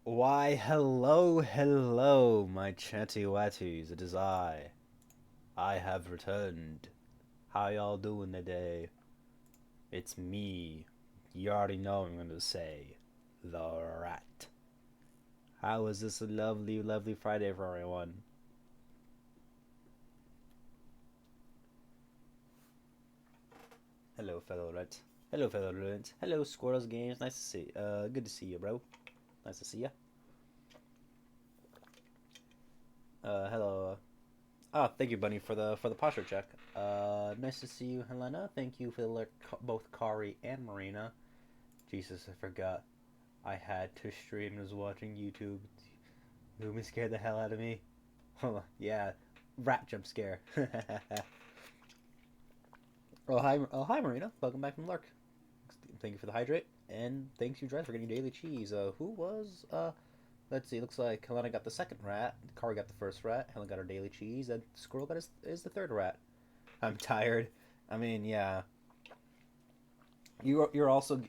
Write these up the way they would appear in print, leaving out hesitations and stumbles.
Why, hello, my chatty watties. It is I. I have returned. How y'all doing today? It's me. You already know what I'm gonna say. The Rat. How is this a lovely Friday for everyone? Hello, fellow Rat. Hello, fellow Rat. Hello, Squirrels Games. Nice to see. Good to see you, bro. Nice to see ya. Hello. Oh, thank you, Bunny, for the posture check. Nice to see you, Helena. Thank you for the both Kari and Marina. Jesus, I forgot. I had to stream and was watching YouTube. Lumi scared the hell out of me. Yeah, rat jump scare. Hi, Marina. Welcome back from Lark. Thank you for the hydrate, and thanks you, Dredd, for getting daily cheese. Who was Let's see. Looks like Helena got the second rat. Kari got the first rat. Helen got her daily cheese, and Squirrel got is the third rat. I'm tired. I mean, yeah. You're also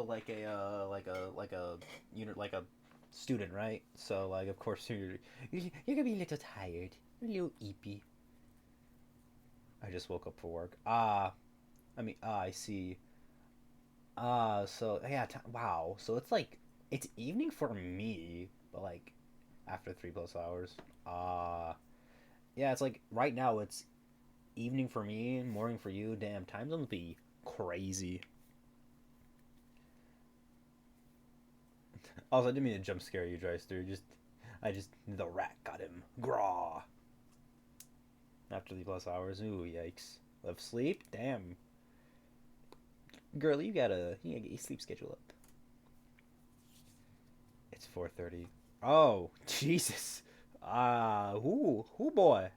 like a unit like a student, right? So like of course you're gonna be a little tired, a little eepy. I just woke up for work. I see. So yeah, wow. So it's like it's evening for me, but like after 3 plus hours. Ah, yeah. It's like right now it's evening for me, morning for you. Damn, time zones be crazy. Also, I didn't mean to jump scare you, Dreister. The rat got him. Graw. After the plus hours. Ooh, yikes. Of sleep? Damn. Girl, you gotta get your sleep schedule up. It's 4:30. Oh, Jesus. Who boy?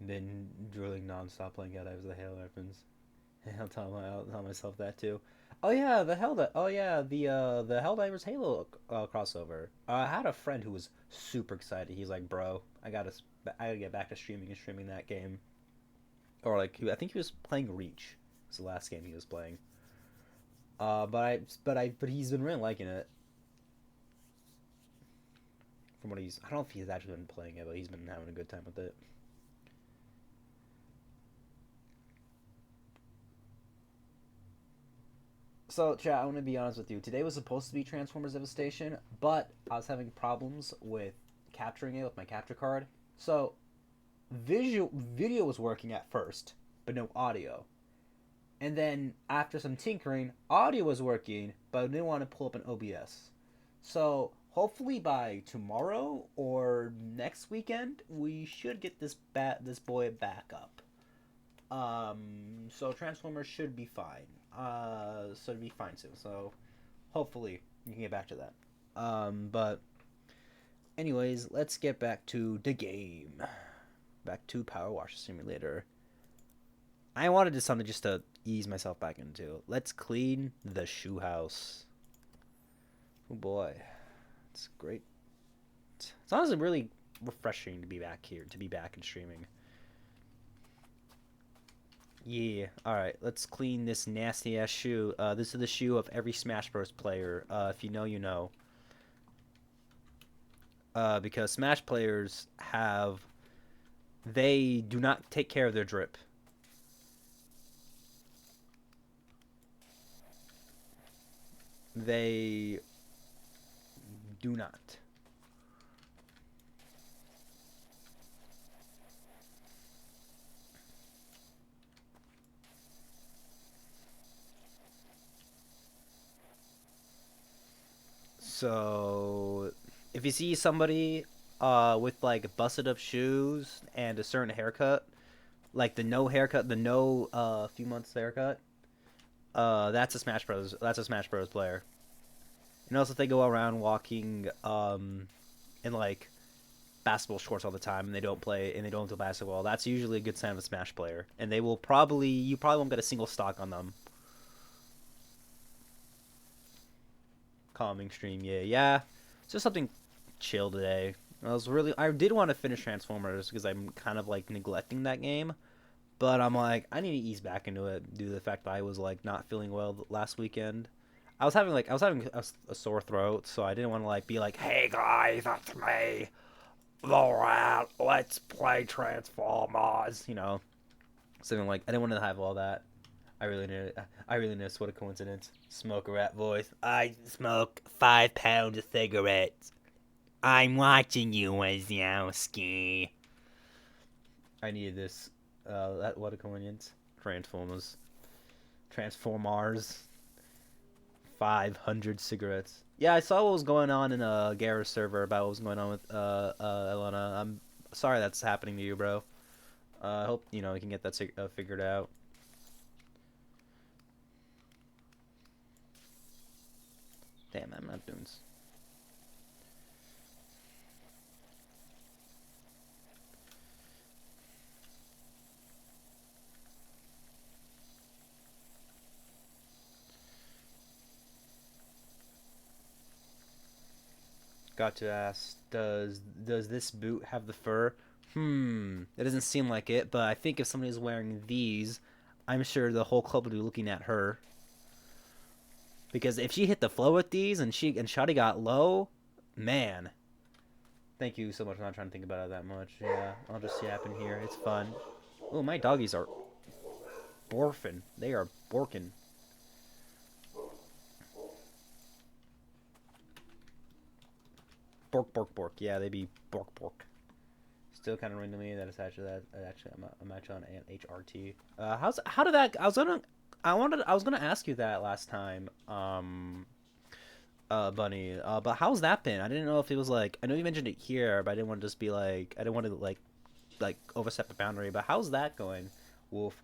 Been drilling nonstop playing out as the hail weapons. I'll tell myself that too. Oh yeah, the Helldivers Halo crossover. I had a friend who was super excited. He's like, "Bro, I gotta get back to streaming and streaming that game." Or like, I think he was playing Reach. It's the last game he was playing. But he's been really liking it. From what I don't know if he's actually been playing it, but he's been having a good time with it. So, chat, I want to be honest with you. Today was supposed to be Transformers Devastation, but I was having problems with capturing it with my capture card. So, video was working at first, but no audio. And then after some tinkering, audio was working, but I didn't want to pull up an OBS. So, hopefully by tomorrow or next weekend, we should get this boy back up. So Transformers should be fine. So it'll be fine soon. So hopefully you can get back to that. But anyways, let's get back to the game. Back to Power Wash Simulator. I wanted to something just to ease myself back into. Let's clean the shoe house. Oh boy, it's great. It's honestly really refreshing to be back here, to be back in streaming. Yeah. All right. Let's clean this nasty ass shoe. This is the shoe of every Smash Bros. Player. If you know, you know. Because Smash players they do not take care of their drip. They do not. So, if you see somebody with like busted up shoes and a certain haircut, like the no haircut, the no few months haircut, that's a Smash Bros player. And also if they go around walking in like basketball shorts all the time and they don't do basketball, that's usually a good sign of a Smash player. And you probably won't get a single stock on them. Calming stream, yeah, yeah. It's just something chill today. I did want to finish Transformers because I'm kind of like neglecting that game, but I'm like I need to ease back into it due to the fact that I was like not feeling well last weekend. I was having a sore throat, so I didn't want to like be like, "Hey guys, that's me, the rat. Let's play Transformers." You know, something like I didn't want to have all that. I really noticed what a coincidence. Smoke a rat voice. I smoke 5 pounds of cigarettes. I'm watching you, Wazowski. I needed this. What a coincidence. Transformers. Transformers. 500 cigarettes. Yeah, I saw what was going on in a Garrus server about what was going on with Elena. I'm sorry that's happening to you, bro. I hope you know you can get that figured out. Damn, I'm not doing. Got to ask, does this boot have the fur? It doesn't seem like it, but I think if somebody's wearing these, I'm sure the whole club would be looking at her. Because if she hit the flow with these and Shotty got low, man. Thank you so much for not trying to think about it that much. Yeah, I'll just yap in here. It's fun. Oh, my doggies are borfing. They are borking. Bork, bork, bork. Yeah, they be bork, bork. Still kind of ring to me that it's actually that. Actually, I'm actually on an HRT. How did that? I was gonna ask you that last time. Bunny. But how's that been? I didn't know if it was like. I know you mentioned it here, but I didn't want to just be like. I didn't want to like overstep the boundary. But how's that going, Wolf?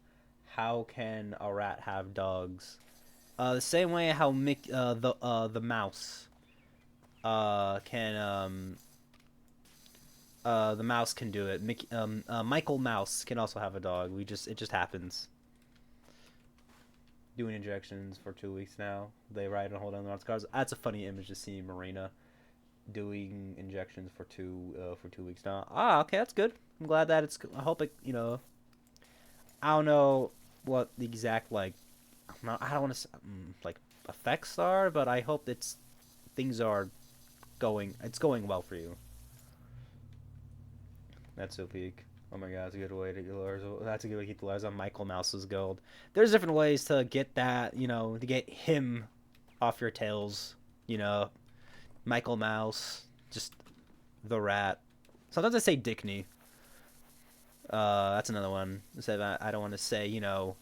How can a rat have dogs? The same way how the mouse can the mouse can do it. Michael Mouse can also have a dog. It just happens. Doing injections for 2 weeks now. They ride and hold on the cars. That's a funny image to see Marina doing injections for 2 weeks now. Ah, okay, that's good. I'm glad that it's. I hope it. You know, I don't know what the exact like. I don't want to like effects are, but I hope things are going. It's going well for you. That's so peak. Oh my god, that's a good way to get Lars. That's a good way to keep the Lars on Michael Mouse's gold. There's different ways to get that, you know, to get him off your tails. You know, Michael Mouse, just the rat. Sometimes I say Dickney. That's another one. I don't want to say, you know,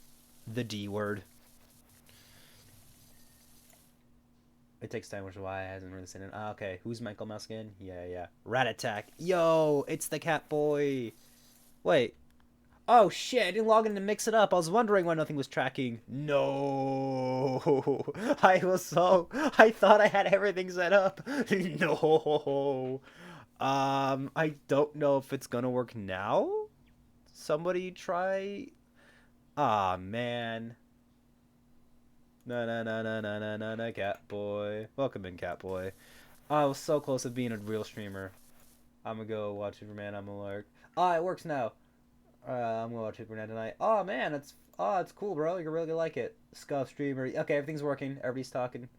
the D word. It takes time, which is why I hasn't really seen it. Ah, okay. Who's Michael Mouse again? Yeah, yeah. Rat Attack. Yo, it's the cat boy. Wait, oh shit, I didn't log in to mix it up. I was wondering why nothing was tracking. No. I thought I had everything set up. No. I don't know if it's gonna work now. Somebody try. Ah, man. No, no, no, no, no, no, no, no, cat boy. Welcome in, cat boy. I was so close to being a real streamer. I'm gonna go watch Superman. I'm gonna lurk. Ah, it works now. I'm gonna watch Superman tonight. Oh man, it's cool, bro. You're really gonna like it. Scuff streamer. Okay, everything's working. Everybody's talking.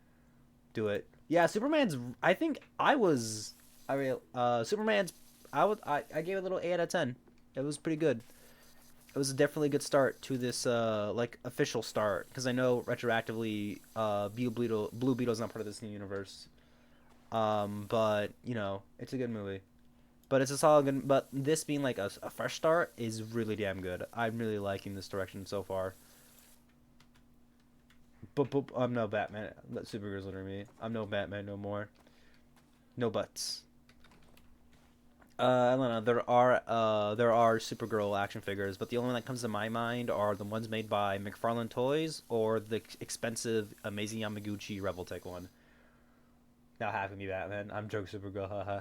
Do it. Yeah, Superman's. I think I was. I mean, Superman's. I gave it a little 8 out of 10. It was pretty good. It was definitely a good start to this like official start because I know retroactively Blue Beetle's not part of this new universe. But you know it's a good movie. But it's a solid good. But this being like a fresh start is really damn good. I'm really liking this direction so far. But I'm no Batman. Supergirl's literally me. I'm no Batman no more. No buts. I don't know. There are Supergirl action figures, but the only one that comes to my mind are the ones made by McFarlane Toys or the expensive Amazing Yamaguchi Revoltech one. Now having me Batman. I'm joke Supergirl. Haha.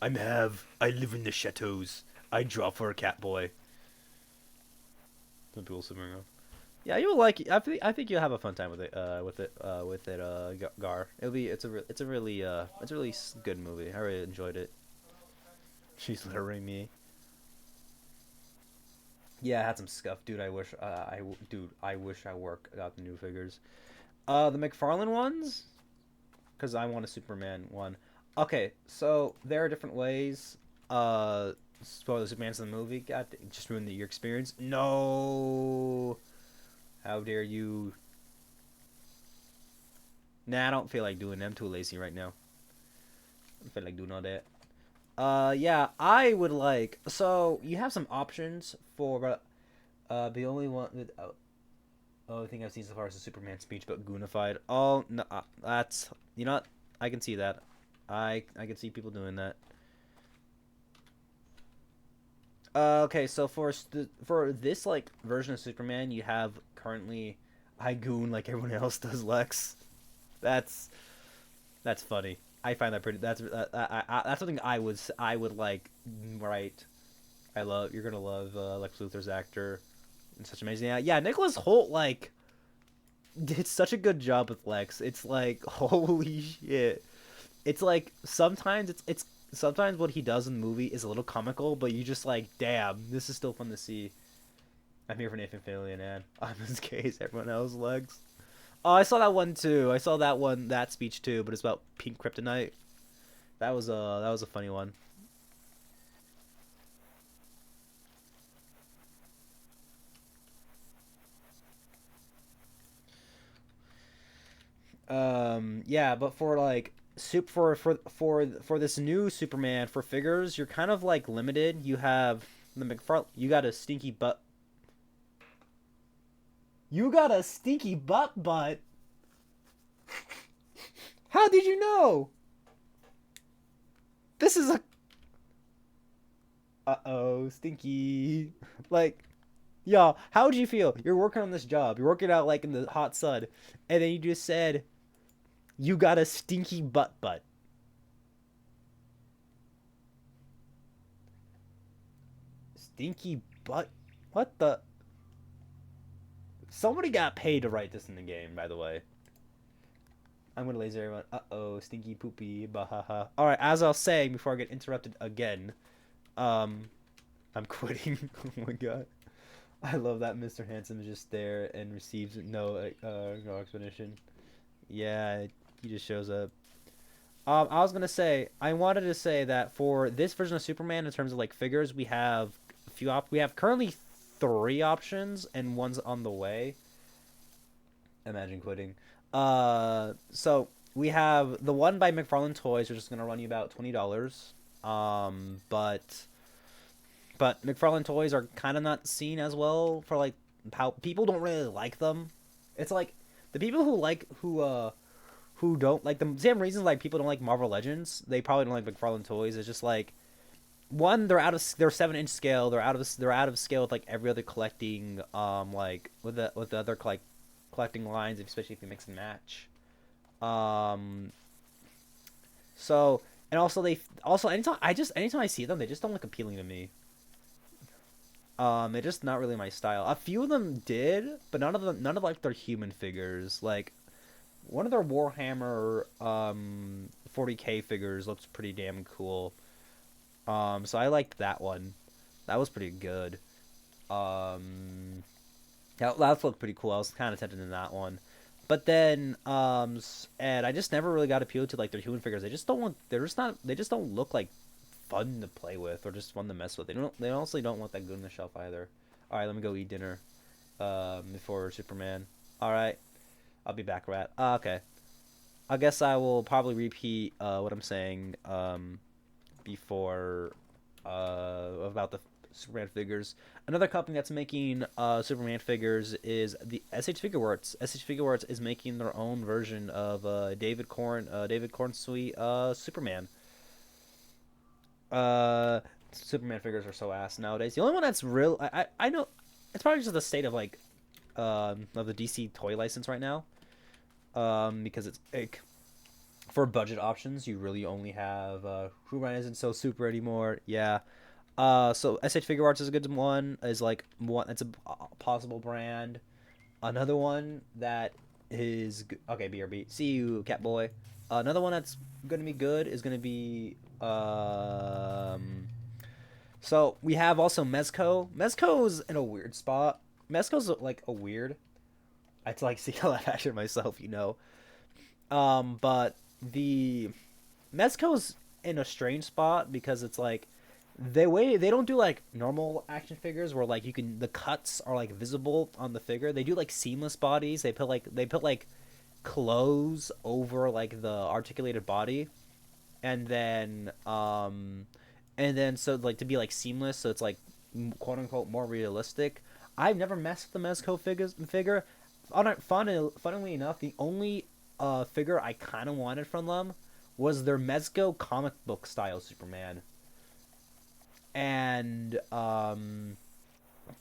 I'm Have. I live in the chateaus. I draw for a cat boy. Some people Supergirl. Yeah, you'll like it. I think you'll have a fun time with it. Gar. It's a really good movie. I really enjoyed it. She's littering me. Yeah, I had some scuff, dude. Dude, I wish I got the new figures. The McFarlane ones, because I want a Superman one. Okay, so there are different ways. For the Superman's in the movie, God, just ruined your experience. No, how dare you? Nah, I don't feel like doing them. I'm too lazy right now. I don't feel like doing all that. Yeah, I would like. So you have some options for. The only one that only thing I've seen so far is the Superman speech, but goonified. Oh no, that's you know what? I can see that. I can see people doing that. Okay, so for this like version of Superman, you have currently I goon like everyone else does Lex. That's that's funny. I find that pretty. That's something I would like. Right. I love. You're gonna love Lex Luthor's actor. It's such amazing. Yeah, yeah. Nicholas Holt like did such a good job with Lex. It's like holy shit. It's like sometimes it's sometimes what he does in the movie is a little comical, but you just like, damn, this is still fun to see. I'm here for Nathan Fillion, and I'm his case. Everyone else Lex. Oh, I saw that one too. I saw that speech too, but it's about pink kryptonite. That was a funny one. Yeah, but for like for this new Superman for figures, you're kind of like limited. You have the McFarlane. You got a stinky butt. How did you know? This is a uh-oh stinky. Like, yo, how would you feel? You're working on this job. You're working out like in the hot sun, and then you just said you got a stinky butt. Stinky butt. What the? Somebody got paid to write this in the game, by the way. I'm gonna laser everyone. Uh oh, stinky poopy, bahaha. All right, as I was saying before I get interrupted again, um, I'm quitting. Oh my god, I love that Mr. Handsome is just there and receives no explanation. Yeah, he just shows up. I was gonna say I wanted to say that for this version of Superman, in terms of like figures, we have we have currently three options and one's on the way. Imagine quitting. So we have the one by McFarlane Toys, which is gonna run you about $20. But McFarlane Toys are kind of not seen as well for like how people don't really like them. It's like the people who don't like the same reasons like people don't like Marvel Legends. They probably don't like McFarlane Toys. It's just like one, they're 7-inch scale. They're out of scale with like every other collecting like with the other like collecting lines, especially if you mix and match. Um, so and also they also anytime I see them, they just don't look appealing to me. They're just not really my style. A few of them did, but none of like their human figures. Like one of their Warhammer 40K figures looks pretty damn cool. So I liked that one. That was pretty good. Um, that looked pretty cool. I was kind of tempted in that one. But then, and I just never really got appealed to like their human figures. They just don't want. They're just not. They just don't look like fun to play with or just fun to mess with. They don't. They honestly don't want that good on the shelf either. All right, let me go eat dinner. Before Superman. All right, I'll be back, Rat. Okay. I guess I will probably repeat what I'm saying before about the Superman figures. Another company that's making Superman figures is the SH Figuarts. SH Figuarts is making their own version of David Corn Sweet Superman. Uh, Superman figures are so ass nowadays. The only one that's real, I know, it's probably just the state of the DC toy license right now. Because it's like for budget options, you really only have Who Ryan isn't so super anymore. Yeah. So SH Figure Arts is a good one. Is like one. It's a possible brand. Another one that is okay. BRB. See you, Catboy. Another one that's gonna be good is gonna be So we have also Mezco. Mezco's in a weird spot. Mezco's like a weird. I'd like see a live action myself, you know. But the Mezco's in a strange spot because it's like they don't do like normal action figures where like you can the cuts are like visible on the figure. They do like seamless bodies. They put like clothes over like the articulated body, and then so like to be like seamless, so it's like quote unquote more realistic. I've never messed with the Mezco figure. Funnily enough, the only figure I kind of wanted from them was their Mezco comic book style Superman, and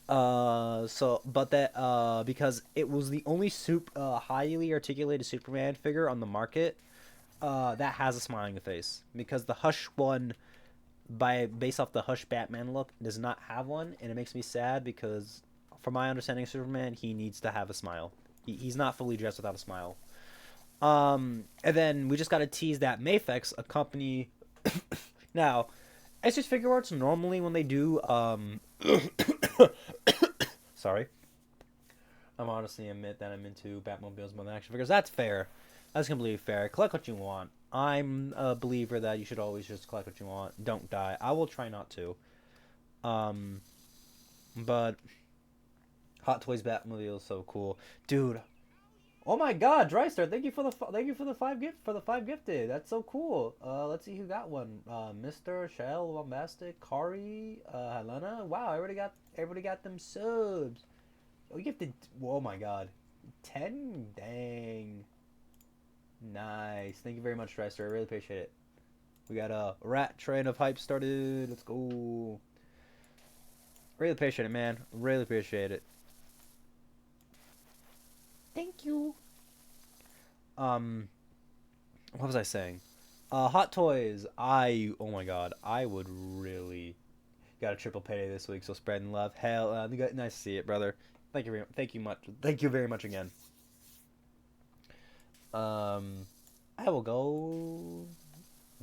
so but that because it was the only highly articulated Superman figure on the market that has a smiling face, because the Hush one, based off the Hush Batman look, does not have one, and it makes me sad because from my understanding of Superman, he needs to have a smile. He's not fully dressed without a smile. And then we just got to tease that Mafex, a company. Now, it's just figure arts normally when they do. Sorry. I'm honestly admit that I'm into Batmobiles more than action figures. That's fair. That's completely fair. Collect what you want. I'm a believer that you should always just collect what you want. Don't die. I will try not to. But Hot Toys Batmobile is so cool, dude. Oh my God, Drystar! Thank you for the five gifted. That's so cool. Let's see who got one. Mr. Shell, Bombastic, Kari, Helena. Wow, everybody got them subs. Oh, you gifted. Oh my God, 10. Dang, nice. Thank you very much, Drystar. I really appreciate it. We got a rat train of hype started. Let's go. Really appreciate it, man. Really appreciate it. Thank you. What was I saying? Hot Toys. Oh my God, I would really got a triple payday this week, so spreading love. Hell, nice to see it, brother. Thank you very much again. I will go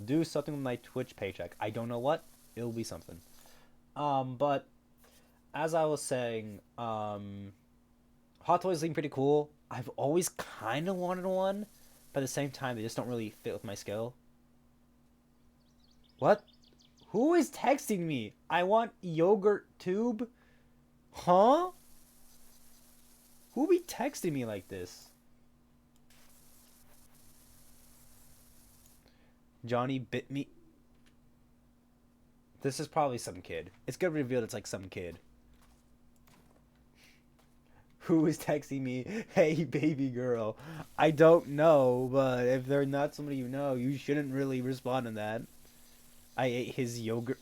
do something with my Twitch paycheck. I don't know what. It'll be something. But as I was saying, Hot Toys seem pretty cool. I've always kind of wanted one, but at the same time, they just don't really fit with my scale. What? Who is texting me? I want yogurt tube? Huh? Who be texting me like this? Johnny bit me. This is probably some kid. It's gonna reveal it's like some kid. Who is texting me? Hey, baby girl. I don't know, but if they're not somebody you know, you shouldn't really respond to that. I ate his yogurt.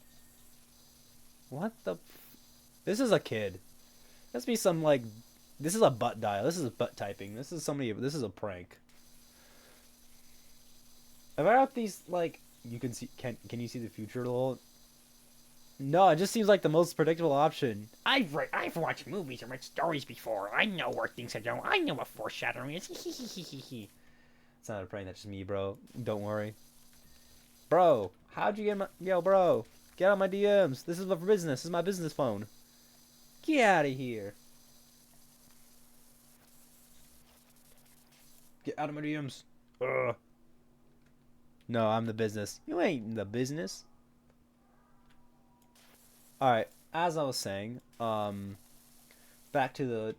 What the? This is a kid. Must be some like. This is a butt dial. This is butt typing. This is somebody. This is a prank. Have I got these like? You can see. Can you see the future at all? No, it just seems like the most predictable option. I've watched movies and read stories before. I know where things are going. I know what foreshadowing is. It's not a prank. That's just me, bro. Don't worry. Bro, how'd you get my... Yo, bro. Get out of my DMs. This is for business. This is my business phone. Get out of here. Get out of my DMs. Ugh. No, I'm the business. You ain't the business. Alright, as I was saying, back to the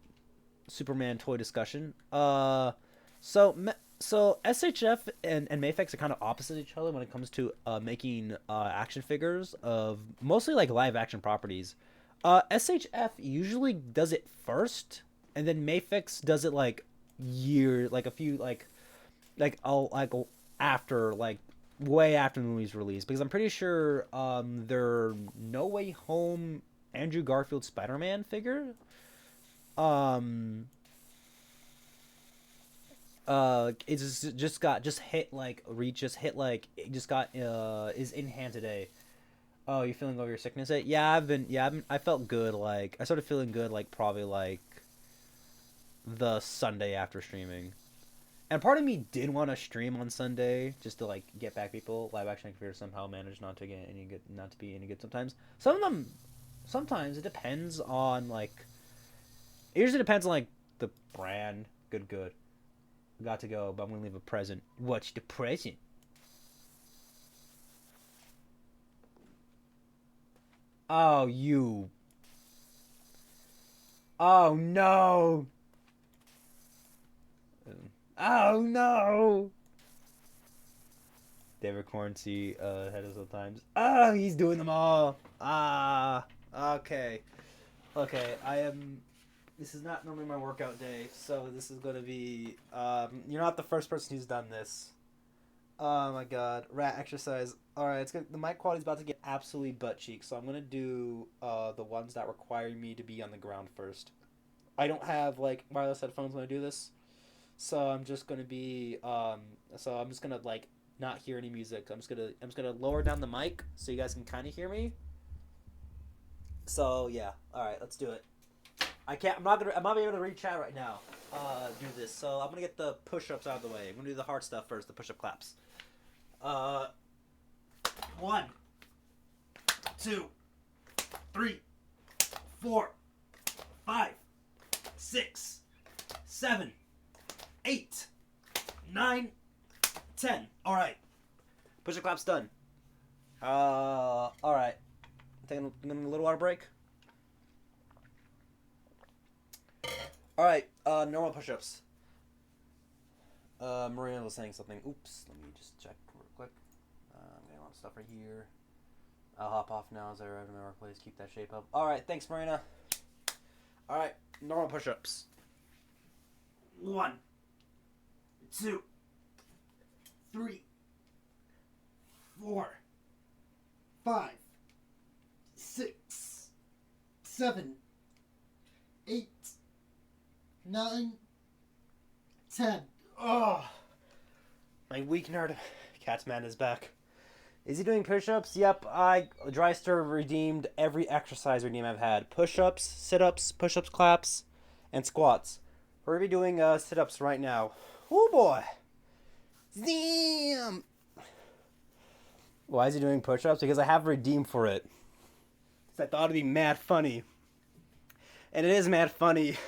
Superman toy discussion. So SHF and Mafex are kind of opposite each other when it comes to making action figures of mostly like live action properties. SHF usually does it first, and then Mafex does it like a few after way after the movie's release, because I'm pretty sure their No Way Home Andrew Garfield Spider-Man figure it's just got is in hand today. Oh, you feeling over your sickness? I felt good. Like, I started feeling good like probably like the Sunday after streaming. And part of me did want to stream on Sunday just to like get back people. Live action computer somehow managed not to get any good, not to be any good sometimes. Some of them, sometimes it depends on like. It usually depends on like the brand. Good. Got to go, but I'm gonna leave a present. What's the present? Oh, you. Oh no. Oh no. David Cornsey had us sometimes. Oh, he's doing them all. Ah. Okay. Okay. I am. This is not normally my workout day, so this is gonna be. You're not the first person who's done this. Oh my god, rat exercise. All right, it's good. The mic quality's about to get absolutely butt cheek, so I'm gonna do the ones that require me to be on the ground first. I don't have like wireless headphones when I do this, so I'm just gonna be so I'm just gonna like not hear any music. I'm just gonna lower down the mic so you guys can kind of hear me. So yeah, all right, let's do it. I'm not able to read chat right now. Do this. So I'm gonna get the push-ups out of the way. I'm gonna do the hard stuff first. The push-up claps. 1, 2, 3, 4, 5, 6, 7, 8, 9, 10. All right. Push-up claps done. All right. Taking a little water break. All right. Normal push-ups. Marina was saying something. Oops. Let me just check real quick. I'm getting a lot of stuff right here. I'll hop off now as I arrive at my workplace. Keep that shape up. All right. Thanks, Marina. All right. Normal push-ups. 1, 2, 3, 4, 5, 6, 7, 8, 9, 10. Oh, my weak nerd Catsman is back. Is he doing push-ups? Yep, Dryster redeemed every exercise redeem I've had. Push-ups, sit-ups, push-ups, claps, and squats. We're going to be doing sit-ups right now. Oh boy. Damn. Why is he doing push-ups? Because I have redeemed for it. I thought it'd be mad funny. And it is mad funny.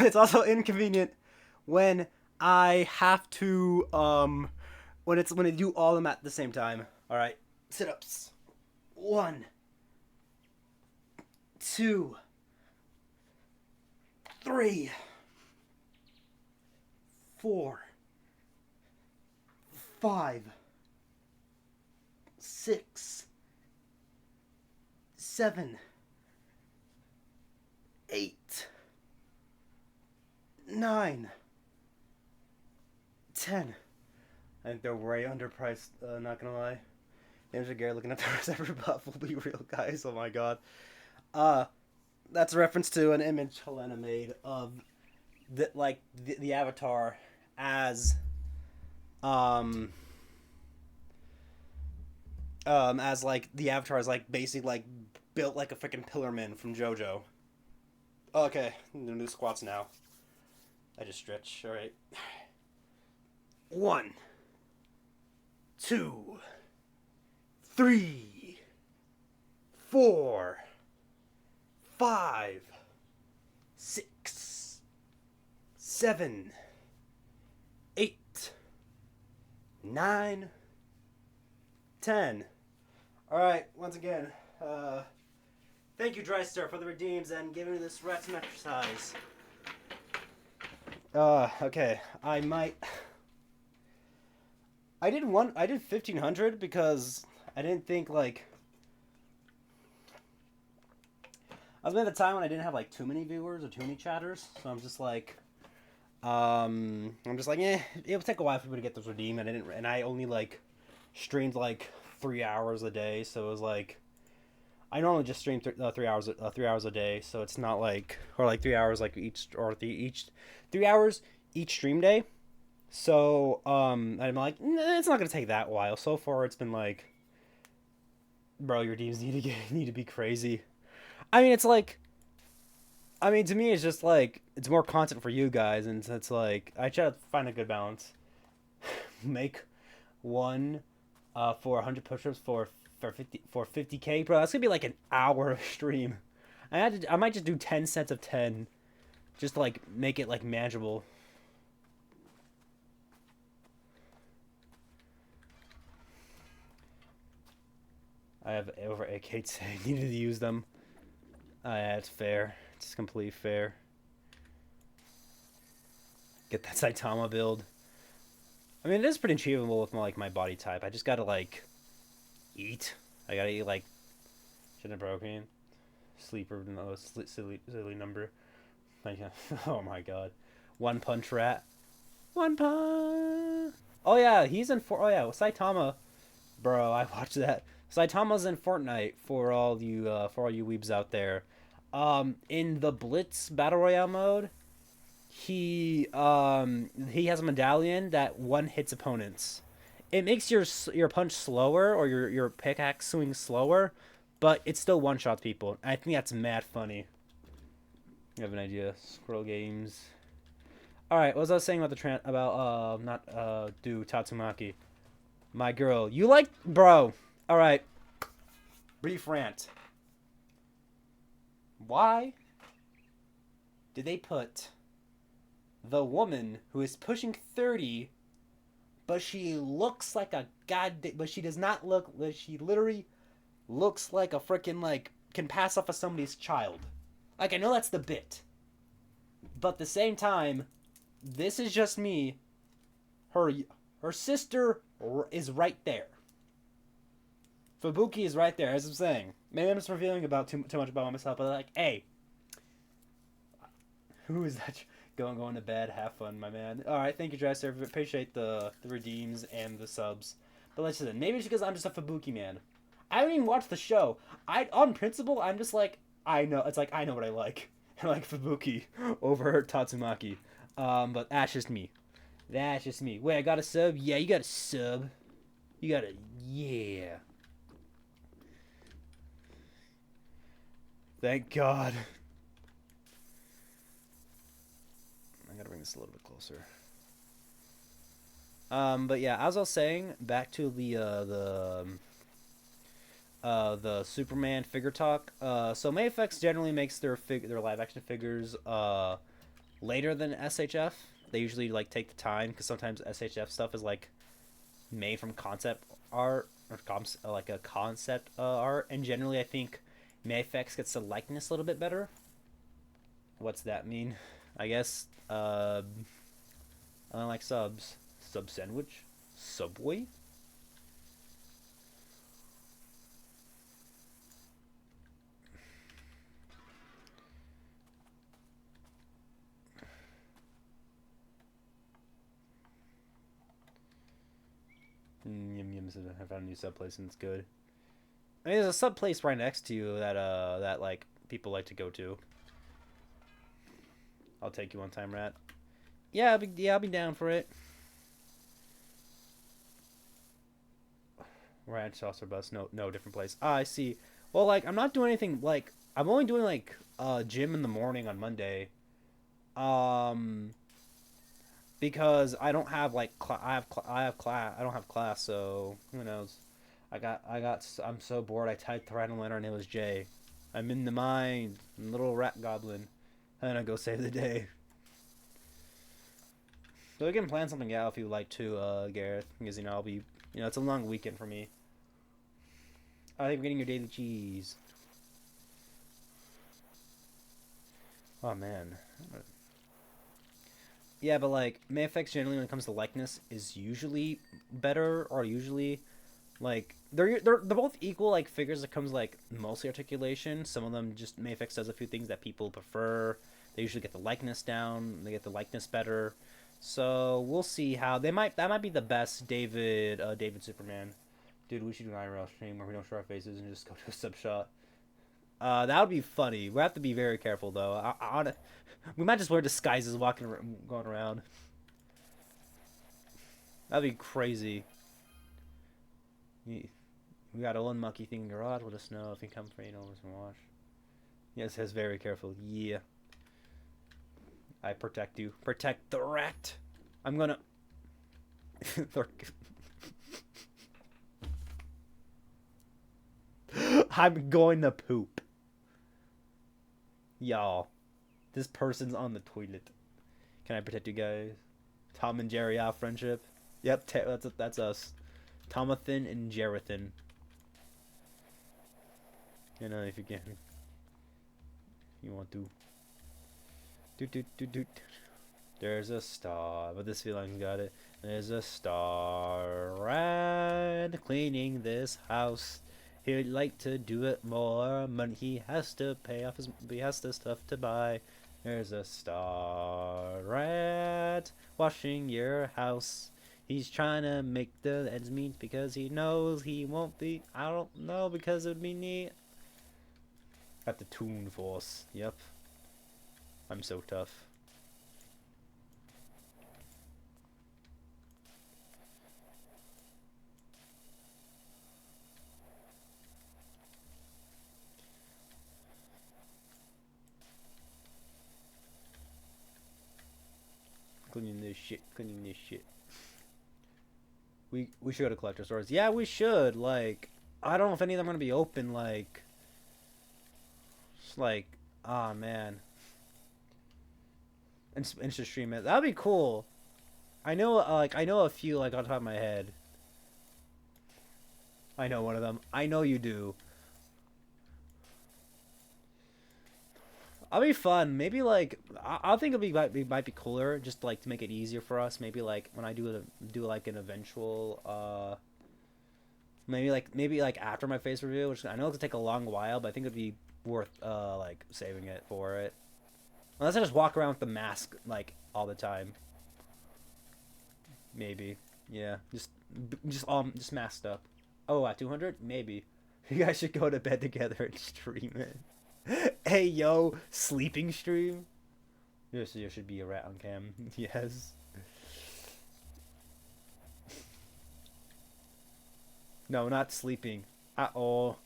It's also inconvenient when I have to when I do all of them at the same time. All right, sit-ups. 1, 2, 3, 4, 5, 6, 7, 8, 9, 10. I think they're way underpriced, not gonna lie. Names are Gary looking at the reserve buff will be real, guys. Oh my god. That's a reference to an image Helena made of the avatar as like the avatar is like basically like built like a freaking Pillarman from JoJo. Okay, I'm gonna do squats now. I just stretch. All right. 1, 2, 3, 4, 5, 6, 7, 8, 9, 10. All right. Once again, thank you, Dryster, for the redeems and giving me this retin exercise. Okay. I did 1,500 because I didn't think like I was at the time when I didn't have like too many viewers or too many chatters, so I'm just like it'll take a while for people to get this redeem, and I only like streamed like 3 hours a day, so it was like I normally just stream 3 hours 3 hours a day, so it's not like or like 3 hours like each 3 hours each stream day. So I'm like, nah, it's not gonna take that while. So far, it's been like, bro, your DMs need to be crazy. I mean, it's like, to me, it's just like it's more content for you guys, and it's like I try to find a good balance. Make one for 100 push-ups for 50K, bro. That's gonna be like an hour of stream. I might just do 10 sets of 10, just to like make it like manageable. I have over 8K today. I needed to use them. Yeah, it's fair. It's completely fair. Get that Saitama build. I mean, it is pretty achievable with my body type. I just gotta like eat. I gotta eat like shit and protein. Sleeper, no, silly number. Like, oh my god. One Punch Rat. One Punch. Oh yeah, he's in Oh yeah, Saitama. Bro, I watched that. Saitama's in Fortnite for all you weebs out there. In the Blitz Battle Royale mode, he has a medallion that one hits opponents. It makes your punch slower or your pickaxe swing slower, but it still one shots people. I think that's mad funny. You have an idea? Squirrel Games. All right, what was I saying about not do Tatsumaki? My girl, you like bro. All right, brief rant. Why did they put the woman who is pushing 30, but she looks like a but she does not look, she literally looks like a freaking like can pass off as somebody's child. Like I know that's the bit, but at the same time, this is just me. Her sister is right there. Fubuki is right there, as I'm saying. Maybe I'm just revealing about too much about myself, but like, hey, who is that? Going to bed. Have fun, my man. All right, thank you, Dresser. Appreciate the redeems and the subs. But listen, maybe it's because I'm just a Fubuki man. I haven't even watched the show. On principle, I'm just like, I know. It's like I know what I like. I like Fubuki over Tatsumaki. But that's just me. That's just me. Wait, I got a sub? Yeah, you got a sub. You got a yeah. Thank God. I gotta bring this a little bit closer. But yeah, as I was saying, back to the Superman figure talk. So Mayfx generally makes their live action figures later than SHF. They usually like take the time because sometimes SHF stuff is like made from concept art or like a concept art, and generally I think Mayfx gets the likeness a little bit better. What's that mean? I guess I don't like subs. Sub sandwich? Subway? Yum yum. I found a new sub place and it's good. I mean, there's a sub place right next to you that like people like to go to. I'll take you one time, Rat. Yeah, I'll be down for it. Ranch saucer bus. No, different place. Ah, I see. Well, like I'm not doing anything. Like I'm only doing like gym in the morning on Monday. Because I don't have like I have class. I don't have class, so who knows? I'm so bored. I typed the random letter and it was J. I'm in the mind, little rat goblin, and I go save the day. So we can plan something out if you like to, Gareth, because I'll be, it's a long weekend for me. I think I'm getting your daily cheese. Oh man. Yeah, but like Mayfx generally when it comes to likeness is usually better, or usually like they're both equal like figures that comes like mostly articulation. Some of them just Mayfx does a few things that people prefer. They usually get the likeness down. They get the likeness better. So we'll see how that might be the best David Superman. Dude, we should do an IRL stream where we don't show our faces and just go to a sub shot. That would be funny. We have to be very careful though. We might just wear disguises going around. That'd be crazy. We got a one mucky thing in the garage. Let us know if you come for over and watch. Yeah, it says very careful. Yeah. I protect you. Protect the rat. I'm gonna... I'm going to poop. Y'all, this person's on the toilet. Can I protect you guys? Tom and Jerry out friendship. Yep, that's us. Tomathan and Jerathan. You know, if you can, you want to. Doot doot doot doot. There's a star, but this feeling's got it. There's a star rat cleaning this house. He'd like to do it more, but he has to pay off his. He has the stuff to buy. There's a star rat washing your house. He's trying to make the ends meet because he knows he won't be. I don't know because it would be neat. Got the Toon Force. Yep. I'm so tough. Cleaning this shit. Cleaning this shit. We should go to collector stores. Yeah, we should. Like, I don't know if any of them are gonna be open. Like, just like, ah, man. Insta stream it. That'd be cool. I know, I know a few, like, on top of my head. I know one of them. I know you do. I'll be fun. Maybe like I think it might be cooler just like to make it easier for us. Maybe like when I do like an eventual maybe like after my face review, which I know it'll take a long while, but I think it'd be worth like saving it for it. Unless I just walk around with the mask like all the time. Maybe. Yeah. Just masked up. Oh, at 200? Maybe. You guys should go to bed together and stream it. Hey yo, sleeping stream. Yes, there should be a rat on cam. Yes. No, not sleeping at all.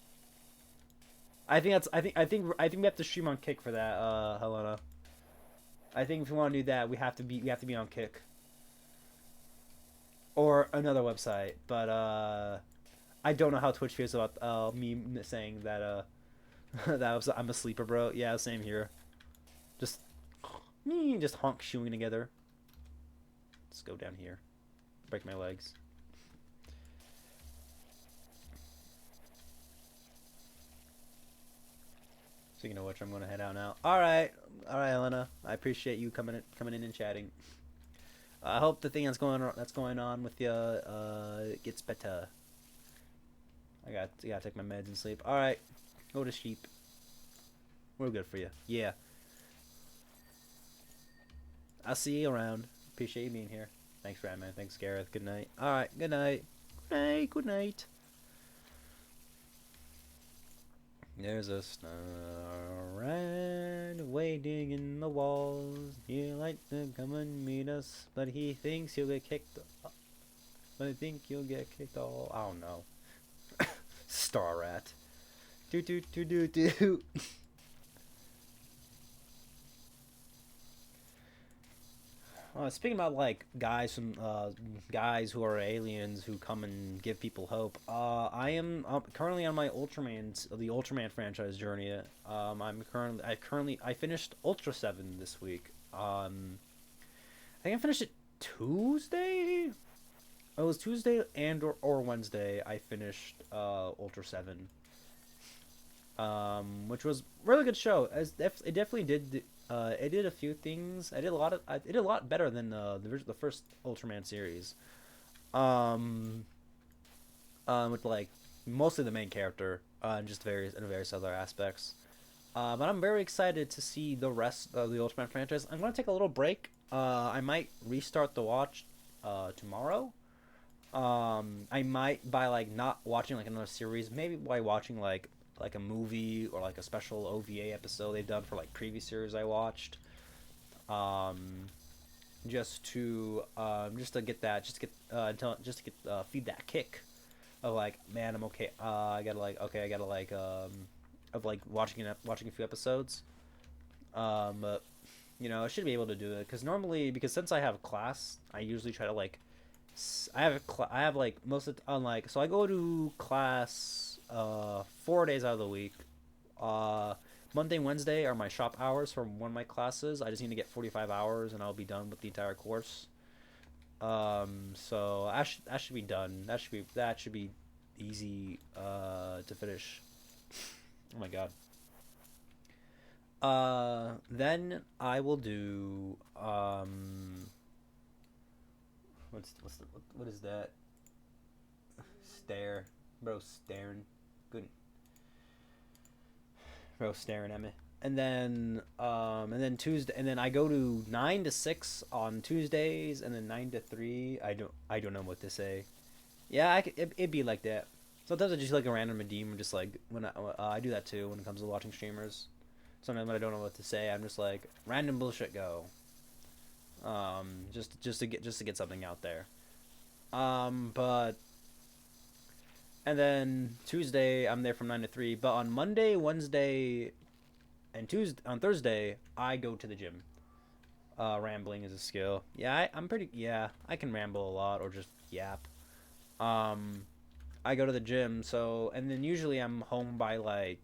I think that's. I think we have to stream on Kick for that, Helena. I think if we want to do that, we have to be on Kick or another website. But I don't know how Twitch feels about me saying that. I'm a sleeper, bro. Yeah, same here. Just honk shoeing together. Let's go down here. Break my legs. Speaking of which, I'm gonna head out now. All right, Elena. I appreciate you coming in and chatting. I hope the thing that's going on with you gets better. I gotta take my meds and sleep. All right. Go to sheep. We're good for you. Yeah. I'll see you around. Appreciate you being here. Thanks, Ratman. Thanks, Gareth. Good night. Alright, good night. Good night. Good night. There's a star waiting in the walls. He'd like to come and meet us, but he thinks he'll get kicked. But I think you'll get kicked all. I don't know. Star Rat. Do do do do do. Speaking about like guys from guys who are aliens who come and give people hope. I am currently on my the Ultraman franchise journey. I finished Ultra 7 this week. I think I finished it Tuesday. It was Tuesday or Wednesday. I finished Ultra 7. Which was a really good show. It definitely did. It did a few things. It did a lot better than the first Ultraman series. With like mostly the main character, and just various other aspects. But I'm very excited to see the rest of the Ultraman franchise. I'm gonna take a little break. I might restart the watch tomorrow. I might by like not watching like another series, maybe by watching like a movie or like a special OVA episode they've done for like previous series I watched. Just to get that, feed that kick of like, man, I'm okay. I gotta of like watching a few episodes. But I should be able to do it because since I have class, I usually try to like I have like most of unlike so I go to class 4 days out of the week. Uh, Monday and Wednesday are my shop hours for one of my classes. I just need to get 45 hours and I'll be done with the entire course. So that should be done. That should be easy to finish. Oh my god. Then I will do what is that? Stare, bro, staring. Good, bro, staring at me. And then Tuesday, and then I go to 9 to 6 on Tuesdays, and then 9 to 3. I don't know what to say. Yeah, it'd be like that. Sometimes I just like a random redeem, just like when I do that too when it comes to watching streamers. Sometimes when I don't know what to say, I'm just like random bullshit go. Just to get something out there. But and then Tuesday I'm there from 9 to 3. But on Monday, Wednesday, and Tuesday on Thursday I go to the gym. Rambling is a skill. Yeah, I'm pretty. Yeah, I can ramble a lot or just yap. Um, I go to the gym, so and then usually I'm home by like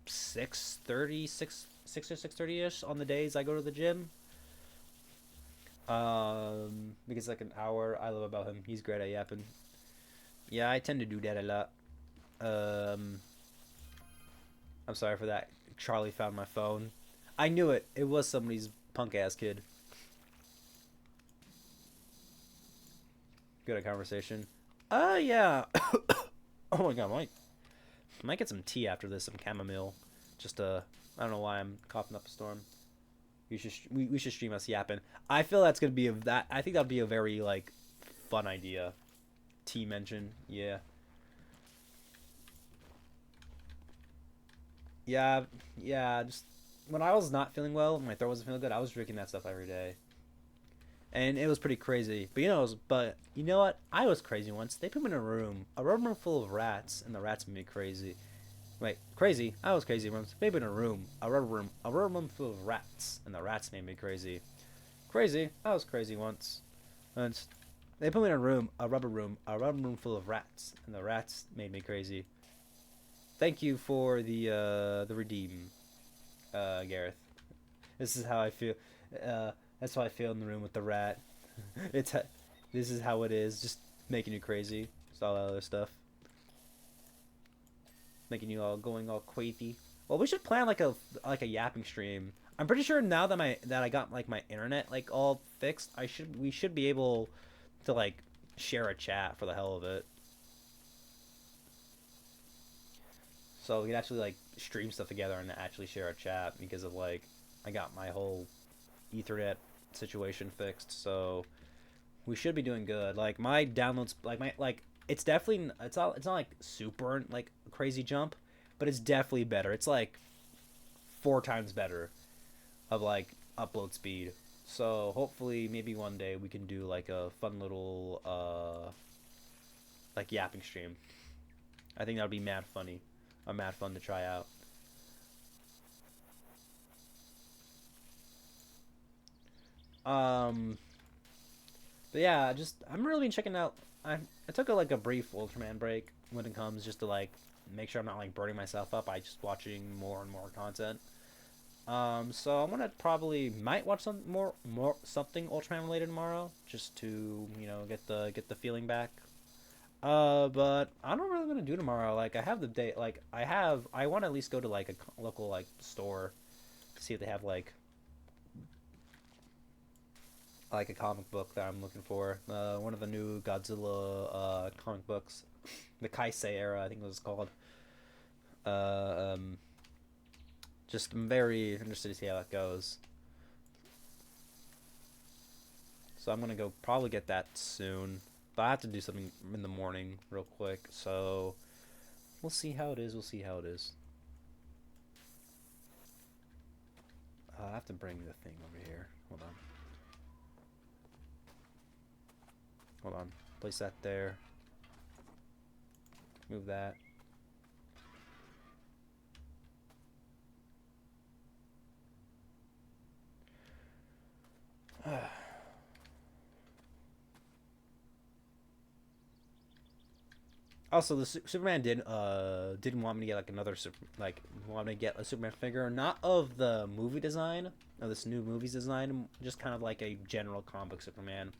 6:30, 6 or 6:30 ish on the days I go to the gym. Because like an hour, I love about him. He's great at yapping. Yeah, I tend to do that a lot. Um, I'm sorry for that. Charlie found my phone. I knew it. It was somebody's punk ass kid. Good at conversation. Yeah. Oh my god, might get some tea after this, some chamomile. Just I don't know why I'm coughing up a storm. We should stream us yapping. I feel that's gonna be a that. I think that'd be a very like fun idea. Tea mention, yeah, yeah, yeah. Just when I was not feeling well, my throat wasn't feeling good. I was drinking that stuff every day, and it was pretty crazy. But you know what? I was crazy once. They put me in a room full of rats, and the rats made me crazy. Wait, crazy? I was crazy once. They put me in a room full of rats, and the rats made me crazy. Crazy? I was crazy once. Once they put me in a rubber room full of rats, and the rats made me crazy. Thank you for the redeem, Gareth. This is how I feel. That's how I feel in the room with the rat. It's this is how it is, just making you crazy. It's all that other stuff, making you all going all crazy. Well, we should plan like a yapping stream. I'm pretty sure now that I got like my internet like all fixed, I should we should be able to like share a chat for the hell of it. So we can actually like stream stuff together and actually share a chat because of like I got my whole Ethernet situation fixed. So we should be doing good. Like my downloads, like it's definitely it's not like super like crazy jump, but it's definitely better. It's like 4 times better of like upload speed. So hopefully maybe one day we can do like a fun little like yapping stream. I think that would be mad funny. Mad fun to try out. Um, but yeah, just I'm really been checking out. I took like a brief Ultraman break when it comes just to like make sure I'm not like burning myself up by just watching more and more content. So I'm gonna probably might watch more something Ultraman related tomorrow just to get the feeling back. But I don't know what I'm gonna do tomorrow. Like I have the day. I want to at least go to like a local like store to see if they have like a comic book that I'm looking for. One of the new Godzilla comic books, the Kaisei era, I think it was called. Uh, um, just I'm very interested to see how that goes. So I'm gonna go probably get that soon. But I have to do something in the morning real quick. So we'll see how it is. We'll see how it is. I have to bring the thing over here. Hold on. Hold on. Place that there. Move that. Also, the Superman didn't want me to get like want me to get a Superman figure, not of the movie design, of this new movie's design, just kind of like a general comic book Superman.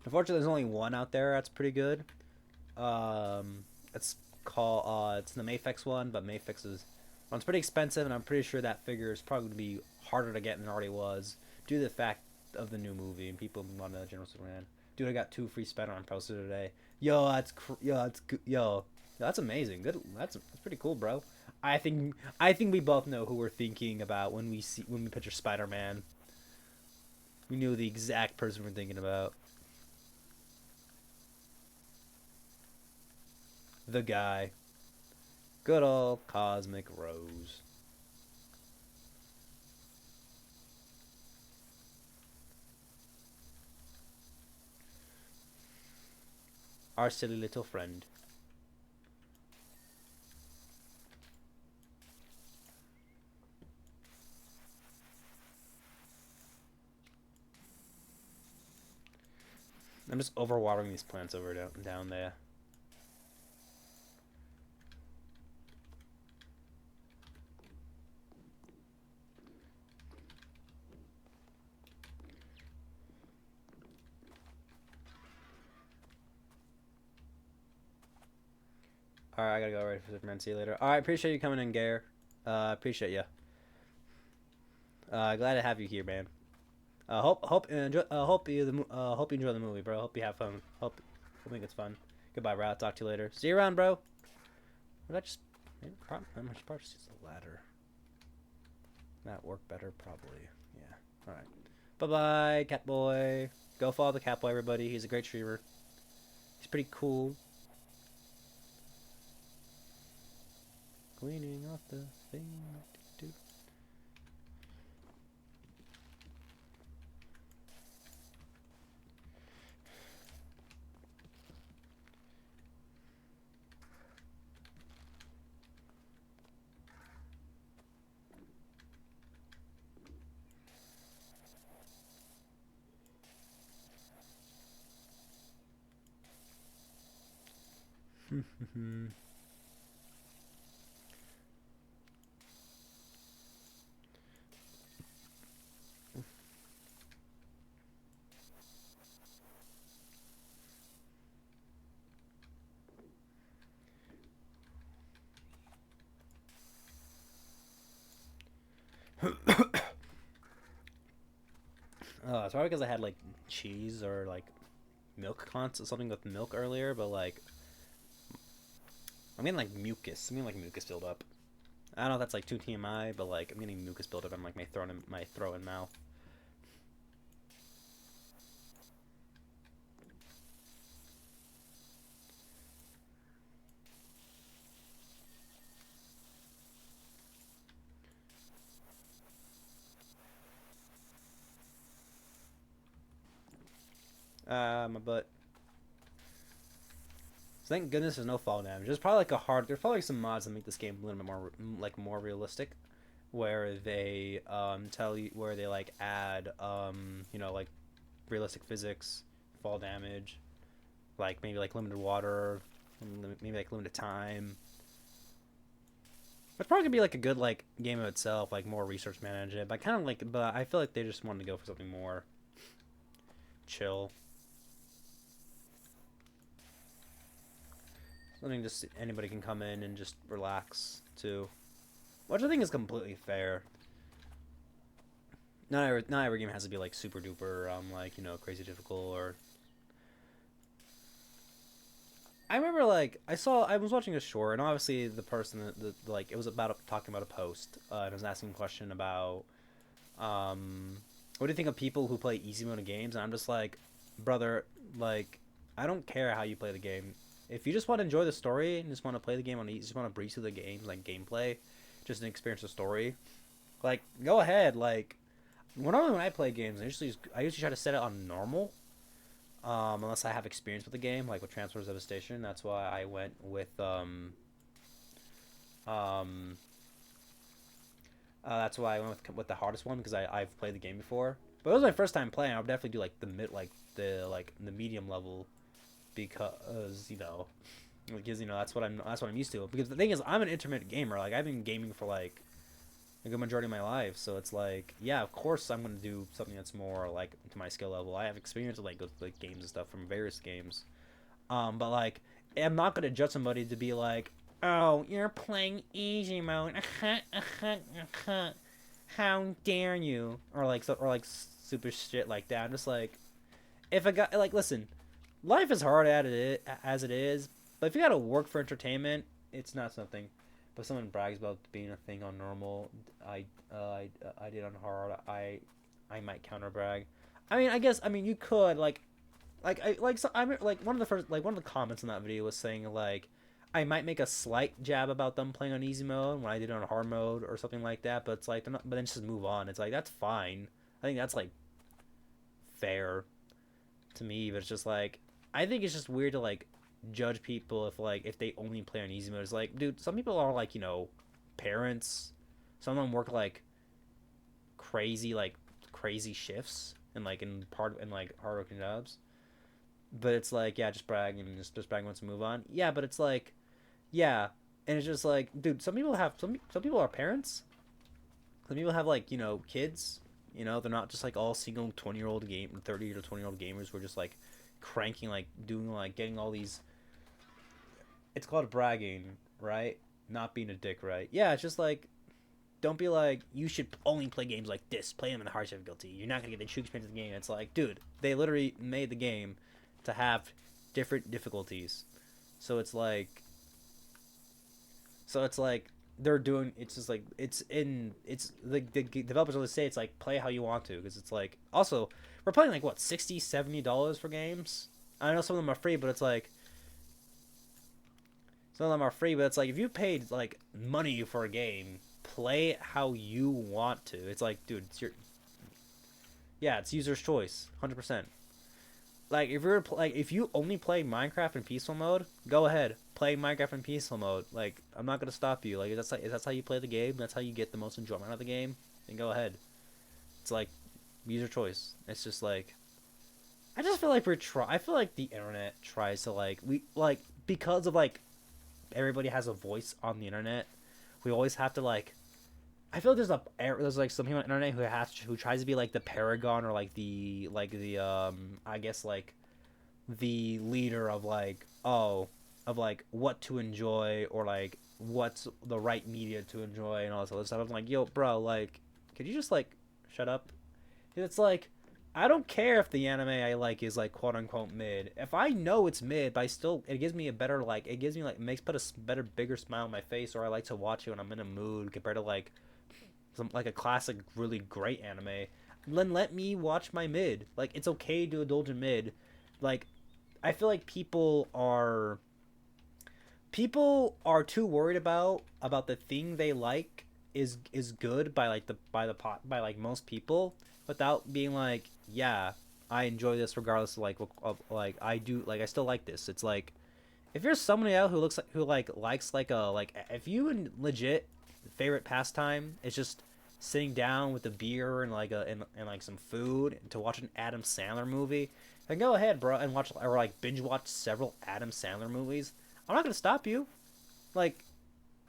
Unfortunately, there's only one out there that's pretty good. It's called it's the Mafex one, but Mafex is well, it's pretty expensive, and I'm pretty sure that figure is probably going to be harder to get than it already was due to the fact of the new movie and people want the General Superman. Dude, I got 2 free spent on posted today. Yo, that's amazing. Good, that's pretty cool, bro. I think we both know who we're thinking about when we picture Spider-Man. We knew the exact person we're thinking about. The guy. Good old Cosmic Rose. Our silly little friend. I'm just overwatering these plants over down there. Alright, I gotta go ready for Superman. See you later. Alright, appreciate you coming in, Gare. Appreciate you. Glad to have you here, man. Hope you enjoy the movie, bro. Hope you have fun. Hope it's fun. Goodbye, bro. I'll talk to you later. See you around, bro. Would I just maybe probably just use the ladder. That work better, probably. Yeah. All right. Bye bye, Catboy. Go follow the Catboy, everybody. He's a great streamer. He's pretty cool. Cleaning off the thing. It's probably because I had like cheese or like milk something with milk earlier, but like I'm getting like mucus. I'm getting like mucus build up. I don't know if that's like too TMI, but like I'm getting mucus build up on like my throat and mouth. My butt. So thank goodness there's no fall damage. There's probably like there's probably some mods that make this game a little bit more realistic, where they tell you where they like add like realistic physics, fall damage, like maybe like limited water, maybe like limited time. It's probably gonna be like a good like game of itself, like more research management. But I feel like they just wanted to go for something more chill. Something just anybody can come in and just relax too, which I think is completely fair. Not every game has to be like super duper like crazy difficult or. I remember like I was watching a short and obviously the person like it was about talking about a post and it was asking a question about what do you think of people who play easy mode games, and I'm just like, brother, like I don't care how you play the game. If you just want to enjoy the story and just want to play the game on easy, just want to breeze through the games like gameplay, just to experience the story, like go ahead. Like normally when I play games, I usually try to set it on normal, unless I have experience with the game, like with Transformers Devastation. That's why I went with that's why I went with the hardest one, because I've played the game before. But it was my first time playing. I would definitely do like the medium level because that's what I'm used to. Because the thing is, I'm an intermittent gamer. Like I've been gaming for like a good majority of my life, so it's like, yeah, of course I'm gonna do something that's more like to my skill level. I have experience with like games and stuff from various games. But like, I'm not gonna judge somebody to be like, oh, you're playing easy mode. How dare you? Or like super shit like that. I'm just like, if a guy like, listen, life is hard as it is, but if you gotta work for entertainment, it's not something. But someone brags about being a thing on normal, I did on hard. I might counter brag. I mean, I guess you could like one of the first like one of the comments in that video was saying like I might make a slight jab about them playing on easy mode when I did it on hard mode or something like that, but it's like they're not. But then just move on. It's like that's fine. I think that's like fair to me, but it's just like I think it's just weird to like judge people if they only play on easy mode. It's like, dude, some people are like parents. Some of them work like crazy shifts and like in like hardworking jobs. But it's like, yeah, just brag and just brag once to move on. Yeah, but it's like, yeah, and it's just like, dude, some people are parents. Some people have like kids. They're not just like all single 20-year-old 30 to 20-year-old gamers who are just like cranking like doing like getting all these. It's called bragging, right? Not being a dick, right? Yeah, it's just like, don't be like, you should only play games like this. Play them in the hard difficulty. You're not gonna get the true experience of the game. It's like, dude, they literally made the game to have different difficulties. So it's like they're doing. It's just like it's like the developers always say it's like play how you want to, because it's like also we're playing like what $60-$70 for games. I know some of them are free, but it's like some of them are free, but it's like if you paid like money for a game, play how you want to. It's like, dude, it's user's choice, 100%. Like if you only play Minecraft in peaceful mode, go ahead, play Minecraft in peaceful mode. Like I'm not gonna stop you. Like if that's how you play the game, that's how you get the most enjoyment out of the game, then go ahead. It's like user choice. It's just like I just feel like I feel like the internet tries to because of like everybody has a voice on the internet. We always have to like. I feel like there's like some people on the internet who tries to be like the paragon or like the I guess like the leader of like what to enjoy or like what's the right media to enjoy and all this other stuff. I'm like, yo, bro, like, could you just like shut up? It's like I don't care if the anime I like is like quote unquote mid. If I know it's mid, but it gives me a better put a better bigger smile on my face, or I like to watch it when I'm in a mood compared to like a classic really great anime, then let me watch my mid. Like it's okay to indulge in mid. Like I feel like people are too worried about the thing they like is good by like most people, without being like, yeah, I enjoy this regardless of I still like this. It's like if you're somebody out who likes if you legit favorite pastime is just sitting down with a beer and and like some food to watch an Adam Sandler movie, then go ahead, bro, and watch or like binge watch several Adam Sandler movies. I'm not gonna stop you. Like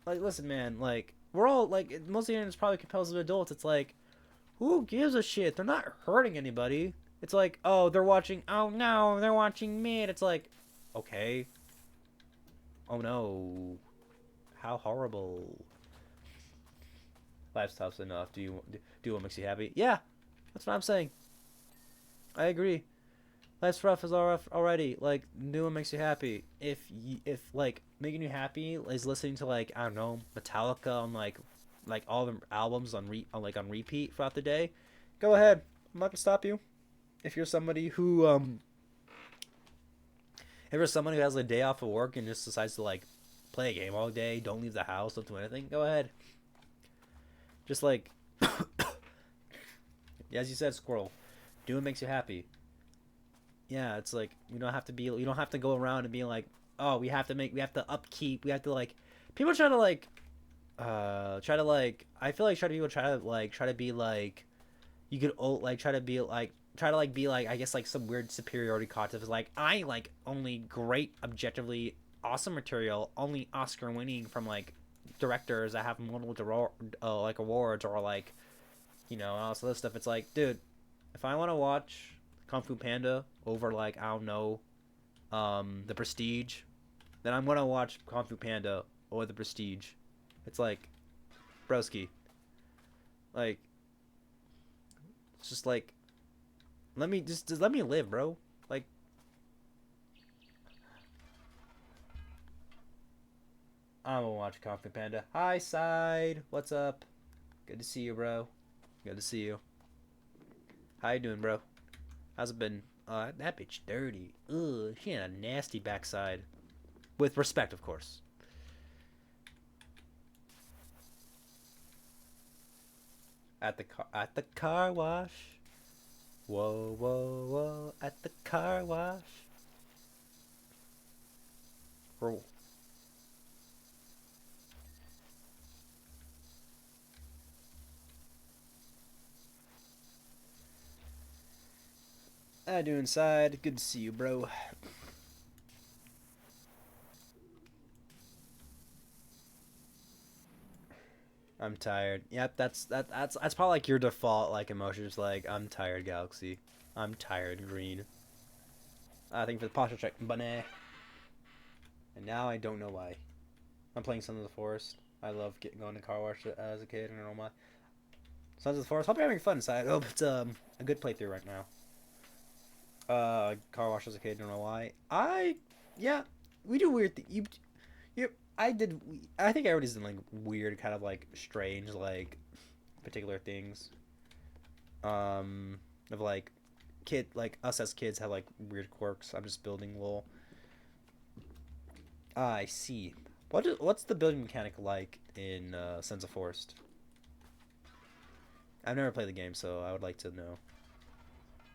listen, man. Like we're all like most of the internet is probably composed of adults. It's like who gives a shit? They're not hurting anybody. It's like, oh, they're watching. Oh no, they're watching mid. It's like, okay. Oh no, how horrible. Life's tough enough. Do what makes you happy? Yeah, that's what I'm saying. I agree. Life's rough is all rough already. Like, do what makes you happy. If like making you happy is listening to like I don't know Metallica on like all the albums on repeat throughout the day, go ahead. I'm not gonna stop you. If you're somebody who has a day off of work and just decides to like play a game all day, don't leave the house, don't do anything, go ahead. Just like, as you said, Squirrel, do what makes you happy. Yeah, it's like you don't have to go around and be like, oh, we have to upkeep, we have to like. People try to like, I feel like people try to be like, you could try to be like try to like be like I guess like some weird superiority concept is like I like only great objectively awesome material, only Oscar winning from like directors that have multiple like awards or like and all this other stuff. It's like, dude, if I want to watch Kung Fu Panda over like I don't know, The Prestige, then I'm gonna watch Kung Fu Panda or The Prestige. It's like, broski, like it's just like let me just let me live, bro. Like I'm gonna watch Kung Fu Panda. Hi, side. What's up? Good to see you, bro. Good to see you. How you doing, bro? How's it been? That bitch dirty. Ugh, she had a nasty backside. With respect, of course. At the car wash. Whoa, whoa, whoa! At the car wash. Roll. How doing, side? Good to see you, bro. I'm tired. Yep, that's probably like your default like emotions. Like I'm tired, Galaxy. I'm tired, Green. I think for the posture check, bunny. And now I don't know why. I'm playing Sons of the Forest. I love going to car wash as a kid. I don't know why. Sons of the Forest. Hope you're having fun, side. Hope it's a good playthrough right now. Car wash as a kid. Don't know why. Yeah, we do weird things. You, I did. I think everybody's done like weird, kind of like strange, like particular things. Of like like us as kids have like weird quirks. I'm just building lol. I see. What's the building mechanic like in Sons of Forest? I've never played the game, so I would like to know.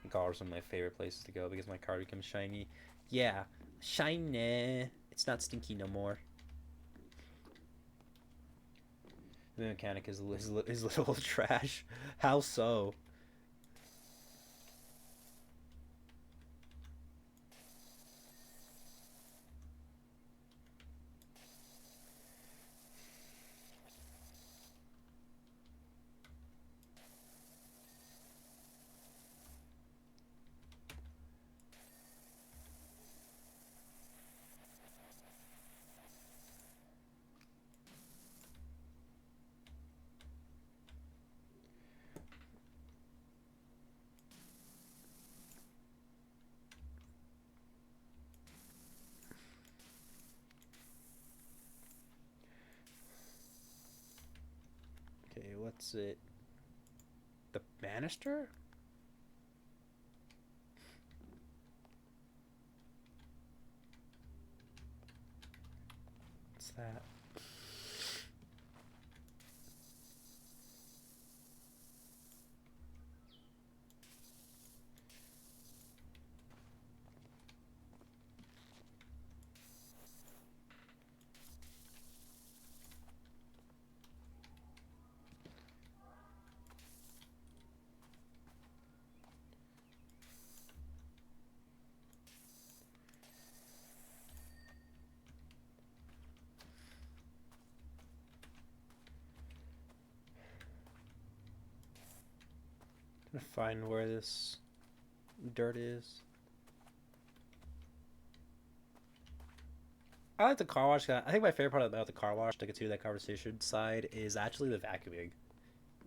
Car is one of my favorite places to go because my car becomes shiny. Yeah, shiny. It's not stinky no more. The mechanic is little trash. How so? Okay, what's it? The banister? What's that? I'm gonna find where this dirt is. I like the car wash. I think my favorite part about the car wash, to continue that conversation side, is actually the vacuuming.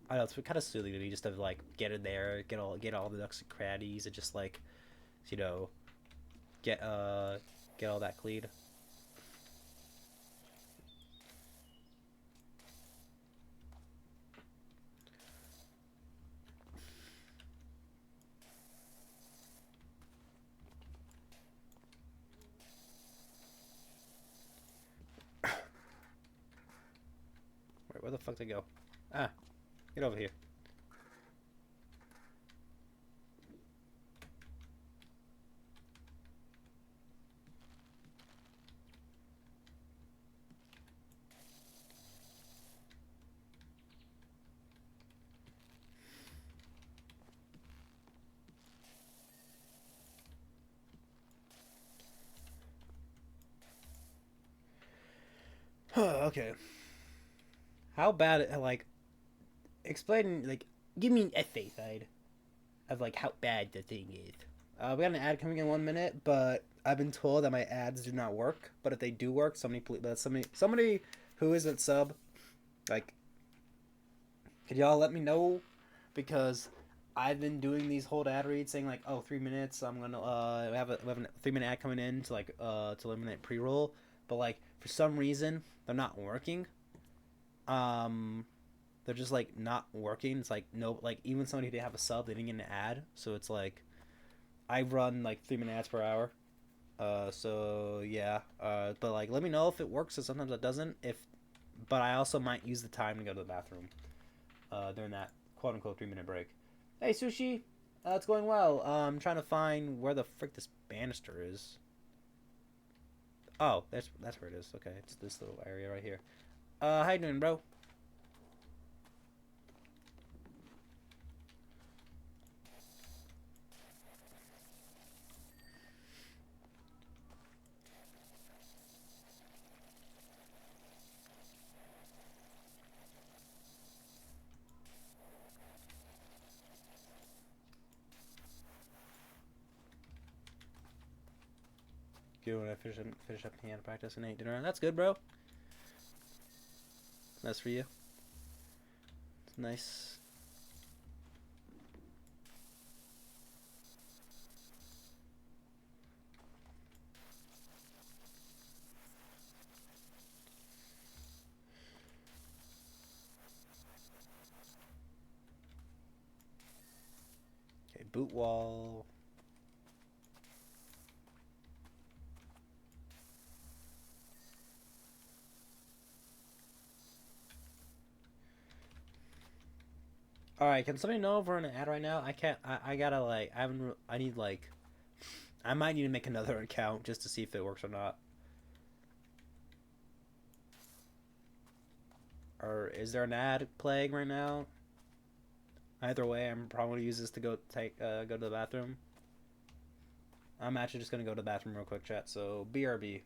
I know it's kind of silly to me just to like get in there, get all the nooks and crannies, and just like, you know, get get all that clean. Wait, where the fuck did I go? Ah, get over here. Okay. How bad? Like, explain. Like, give me an essay side of like how bad the thing is. We got an ad coming in 1 minute, but I've been told that my ads do not work. But if they do work, somebody who isn't sub, like, could y'all let me know? Because I've been doing these whole ad reads saying like, oh, 3 minutes. I'm gonna we have a 3 minute ad coming in to eliminate pre roll, but like for some reason they're not working. Um, they're just like not working. It's like no, like even somebody who didn't have a sub, they didn't get an ad. So it's like I run like 3 minute ads per hour. So yeah. But like let me know if it works. Cause sometimes it doesn't. But I also might use the time to go to the bathroom. During that quote unquote 3 minute break. Hey sushi, it's going well. I'm trying to find where the frick this banister is. Oh, that's where it is. Okay, it's this little area right here. How you doing, bro? Good when I finish up piano practice and ate dinner. That's good, bro. That's for you. It's nice. Okay, boot wall. All right, can somebody know if we're in an ad right now? I can't. I gotta like. I haven't. I need like. I might need to make another account just to see if it works or not. Or is there an ad playing right now? Either way, I'm probably gonna use this to go to the bathroom. I'm actually just gonna go to the bathroom real quick, chat. So BRB.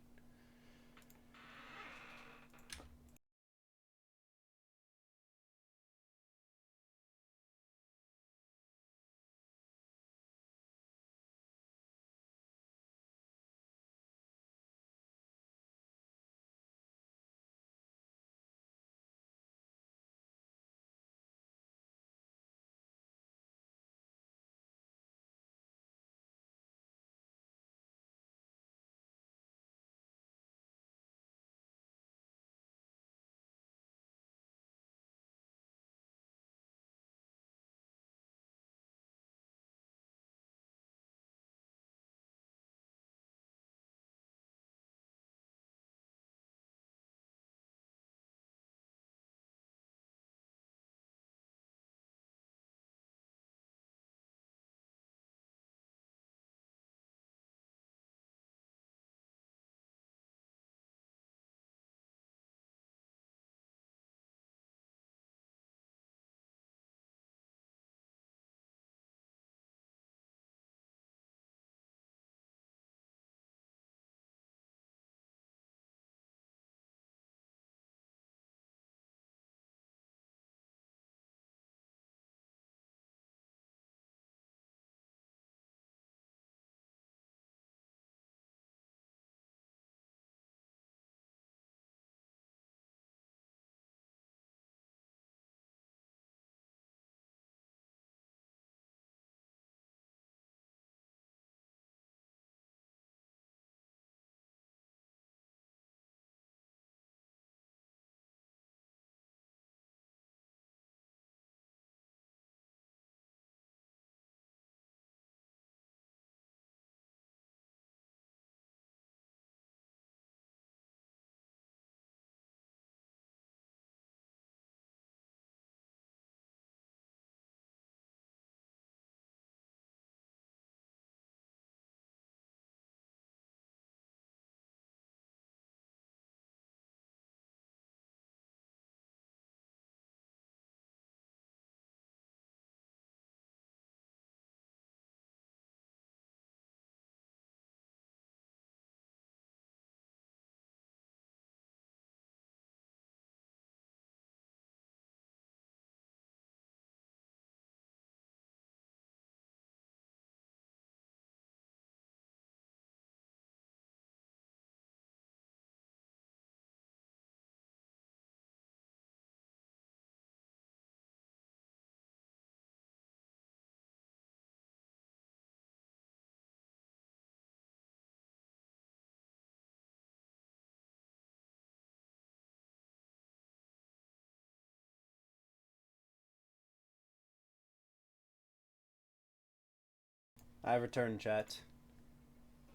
I returned, chat.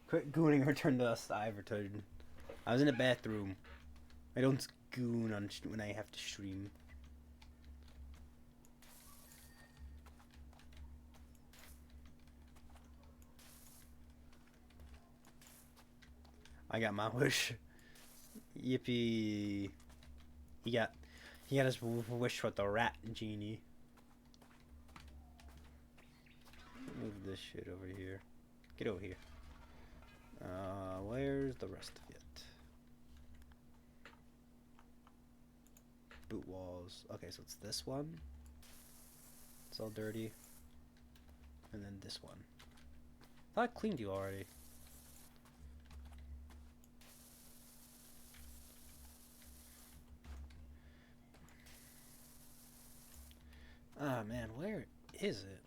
Quit gooning, return to us. I returned. I was in the bathroom. I don't goon on when I have to stream. I got my wish. Yippee! He got his wish with the rat genie. Move this shit over here. Get over here. Where's the rest of it? Boot walls. Okay, so it's this one. It's all dirty. And then this one. I thought I cleaned you already. Ah, man, where is it?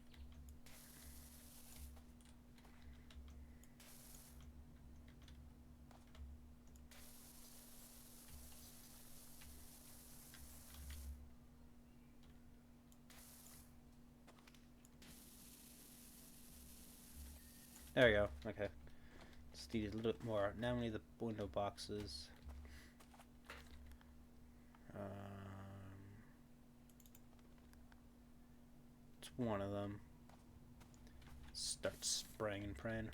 There we go. Okay. Just need a little bit more. Now we need the window boxes. It's one of them. Start spraying and praying.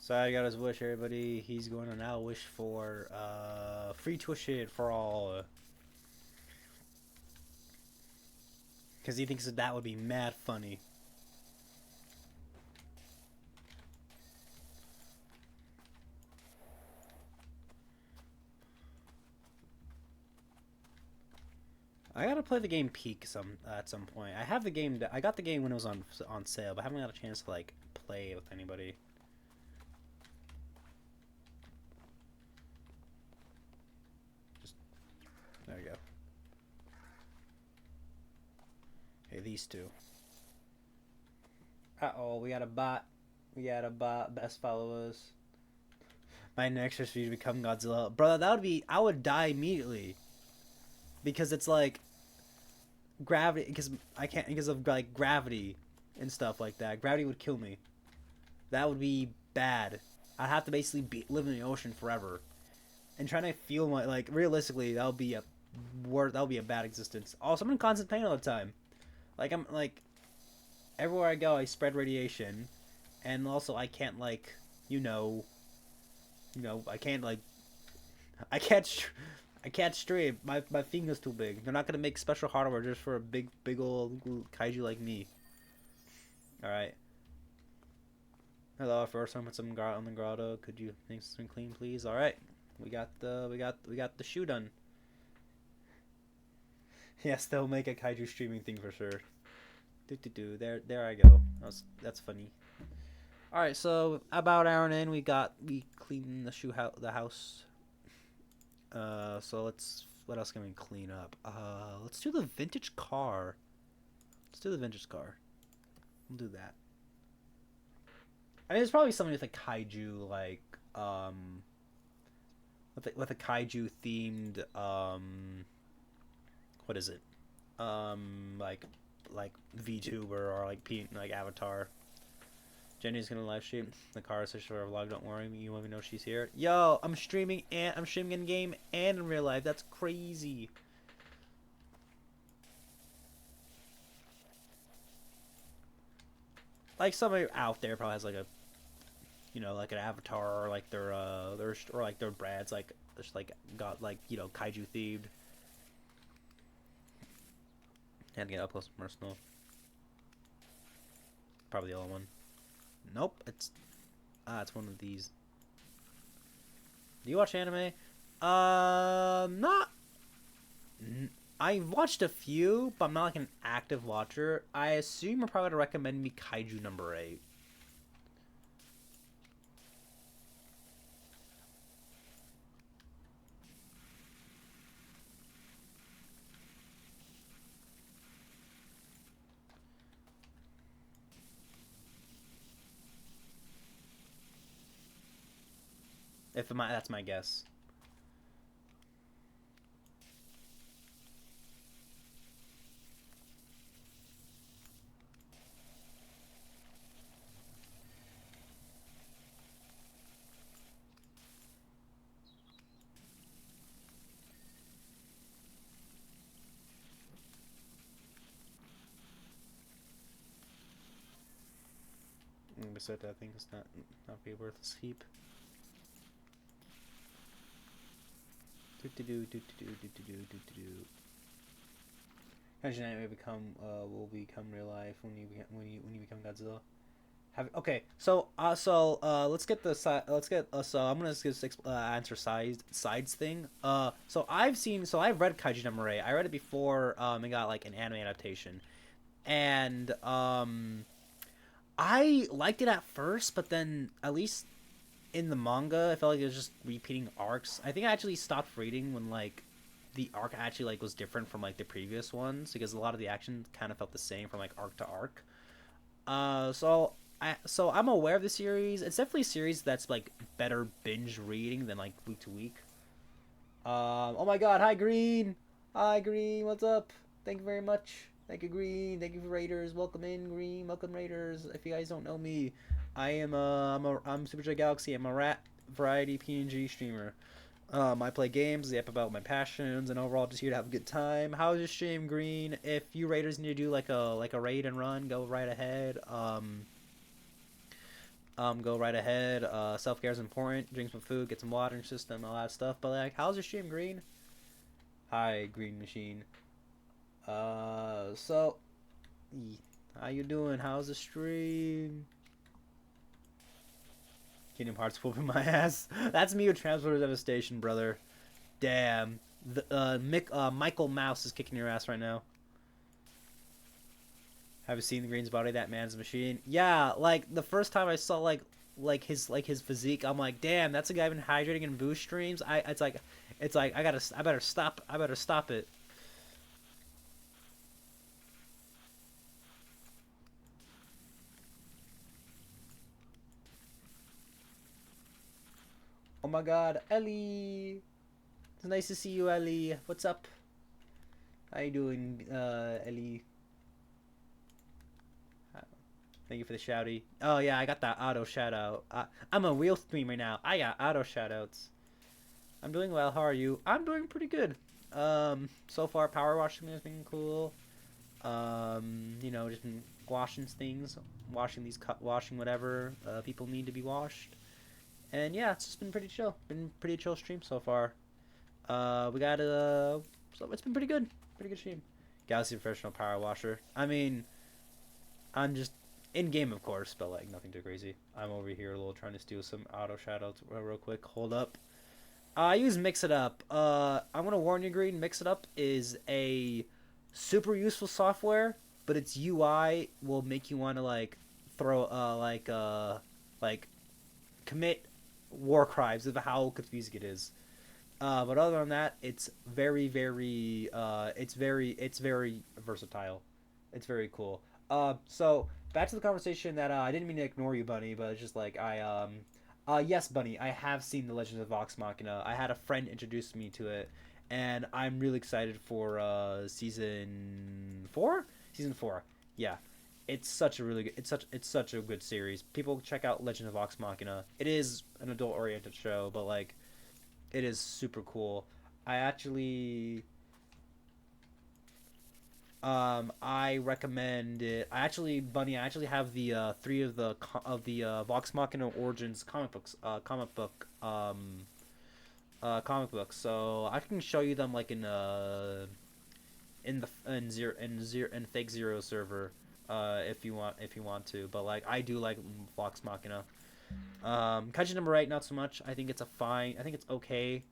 So I got his wish, everybody. He's going to now wish for free tuition for all. Because he thinks that would be mad funny. I gotta play the game Peak at some point. I have the game. I got the game when it was on sale, but I haven't got a chance to like play with anybody. There we go. Hey, these two. Uh-oh, we got a bot. We got a bot. Best followers. My next wish for you to become Godzilla. Brother, that would be... I would die immediately. Because it's like... Gravity... Because I can't... Because of like gravity and stuff like that. Gravity would kill me. That would be bad. I'd have to basically live in the ocean forever. And trying to feel my... Like, realistically, that would be a... That would be a bad existence. Also, I'm in constant pain all the time. Like, I'm, like... Everywhere I go, I spread radiation. And also, I can't, like... You know, I can't, like... I can't stream. My finger's too big. They're not gonna make special hardware just for a big old kaiju like me. Alright. Hello, first time with some on the grotto. Could you make something clean, please? Alright. We got the shoe done. Yes, they'll make a kaiju streaming thing for sure. There I go. That's funny. All right, so about an hour in, we cleaned the house. So what else can we clean up? Let's do the vintage car. We'll do that. I mean, there's probably something with a kaiju, like with a kaiju themed what is it? Like VTuber or like Avatar. Jenny's gonna live stream the car search for a vlog. Don't worry, you won't even know she's here. Yo, I'm streaming in game and in real life. That's crazy. Like somebody out there probably has like a, like an avatar or like their brands like just like got like kaiju themed. Had to get up close and personal. Probably the yellow one. Nope, it's one of these. Do you watch anime? Not. I watched a few, but I'm not like an active watcher. I assume you're probably gonna recommend me Kaiju number 8. That's my guess. Besides, I think it's not be worth a sleep. Do do do do do do do do do do. Imagine will become real life when you become Godzilla. Okay, let's get so I'm gonna just answer sides thing. I've read Kaiju number 8. I read it before it got like an anime adaptation, and I liked it at first, but then at least in the manga, I felt like it was just repeating arcs. I think I actually stopped reading when like the arc actually like was different from like the previous ones because a lot of the action kind of felt the same from like arc to arc. So I'm aware of the series. It's definitely a series that's like better binge reading than like week to week. Oh my God! Hi Green. Hi Green. What's up? Thank you very much. Thank you Green. Thank you for Raiders. Welcome in Green. Welcome Raiders. If you guys don't know me, I'm superjgalaxy. I'm a rat variety PNG streamer. I play games, yep, about my passions, and overall just here to have a good time. How's your stream, Green? If you raiders need to do like a raid and run, go right ahead. Go right ahead. Self care is important. Drink some food, get some water in your system, all that stuff. But like, how's your stream, Green? Hi, Green Machine. So, how you doing? How's the stream? Kingdom Hearts whooping my ass. That's me with Transporter Devastation, brother. Damn. Michael Mouse is kicking your ass right now. Have you seen the Green's body? That man's a machine. Yeah, like the first time I saw his physique, I'm like, damn, that's a guy been hydrating in boost streams. It's like I better stop it. Oh my God, Ellie. It's nice to see you, Ellie. What's up? How you doing, Ellie? Thank you for the shouty. Oh yeah, I got that auto shout out. I'm a real streamer now. I got auto shout outs. I'm doing well. How are you? I'm doing pretty good. So far power washing has been cool. Just been washing things, washing whatever people need to be washed. And yeah, it's just been pretty chill. Been pretty chill stream so far. We got so it's been pretty good. Pretty good stream. Galaxy Professional Power Washer. I mean, I'm just in game, of course, but like nothing too crazy. I'm over here a little trying to steal some auto shoutouts real quick. Hold up. I use Mix It Up. I'm gonna warn you, Green. Mix It Up is a super useful software, but its UI will make you want to like throw like commit war crimes of how confusing it is. But other than that, it's it's very versatile. It's very cool. So back to the conversation that I didn't mean to ignore you, Bunny, but it's just like yes, Bunny, I have seen The Legend of Vox Machina. I had a friend introduce me to it, and I'm really excited for season 4. Season 4, yeah. It's such a really good. It's such a good series. People check out Legend of Vox Machina. It is an adult-oriented show, but like, it is super cool. I actually I recommend it. Bunny, I actually have the three of the Vox Machina Origins comic books. So I can show you them like in Fake Zero server, if you want to. But like I do like Vox Machina. Kaiju number 8, not so much. I think it's okay.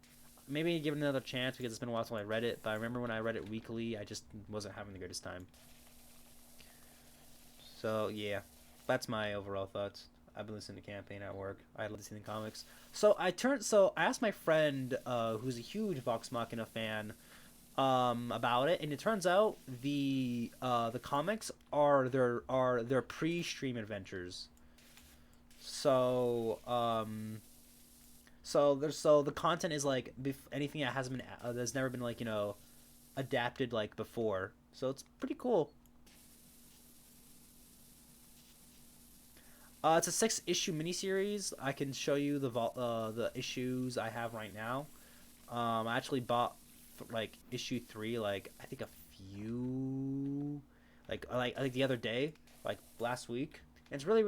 Maybe give it another chance because it's been a while since I read it. But I remember when I read it weekly, I just wasn't having the greatest time. So yeah, that's my overall thoughts. I've been listening to Campaign at work. I love seeing the comics. So I asked my friend, who's a huge Vox Machina fan, about it, and it turns out the comics are their pre-stream adventures. So So the content is like anything that hasn't been that's never been like adapted like before. So it's pretty cool. It's a 6 issue miniseries. I can show you the issues I have right now. I actually bought like issue 3 like I think a few like the other day, like last week. And it's really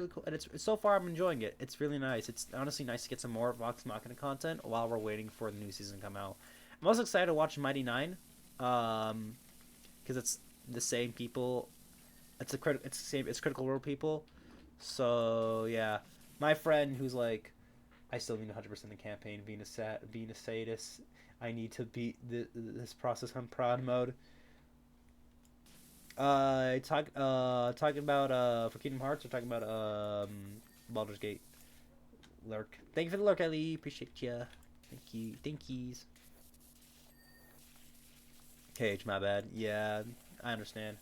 cool. And it's so far I'm enjoying it. It's really nice. It's honestly nice to get some more Vox Machina content while we're waiting for the new season to come out. I'm also excited to watch Mighty Nine, because it's the same people. It's the same. It's Critical Role people. So yeah, my friend who's like, I still need 100% the campaign. Being a sadist, I need to beat this process on prod mode. Talking about for Kingdom Hearts, or talking about Baldur's Gate lurk. Thank you for the lurk, Ellie. Appreciate ya. Thank you. Thankies. Cage, my bad. Yeah, I understand.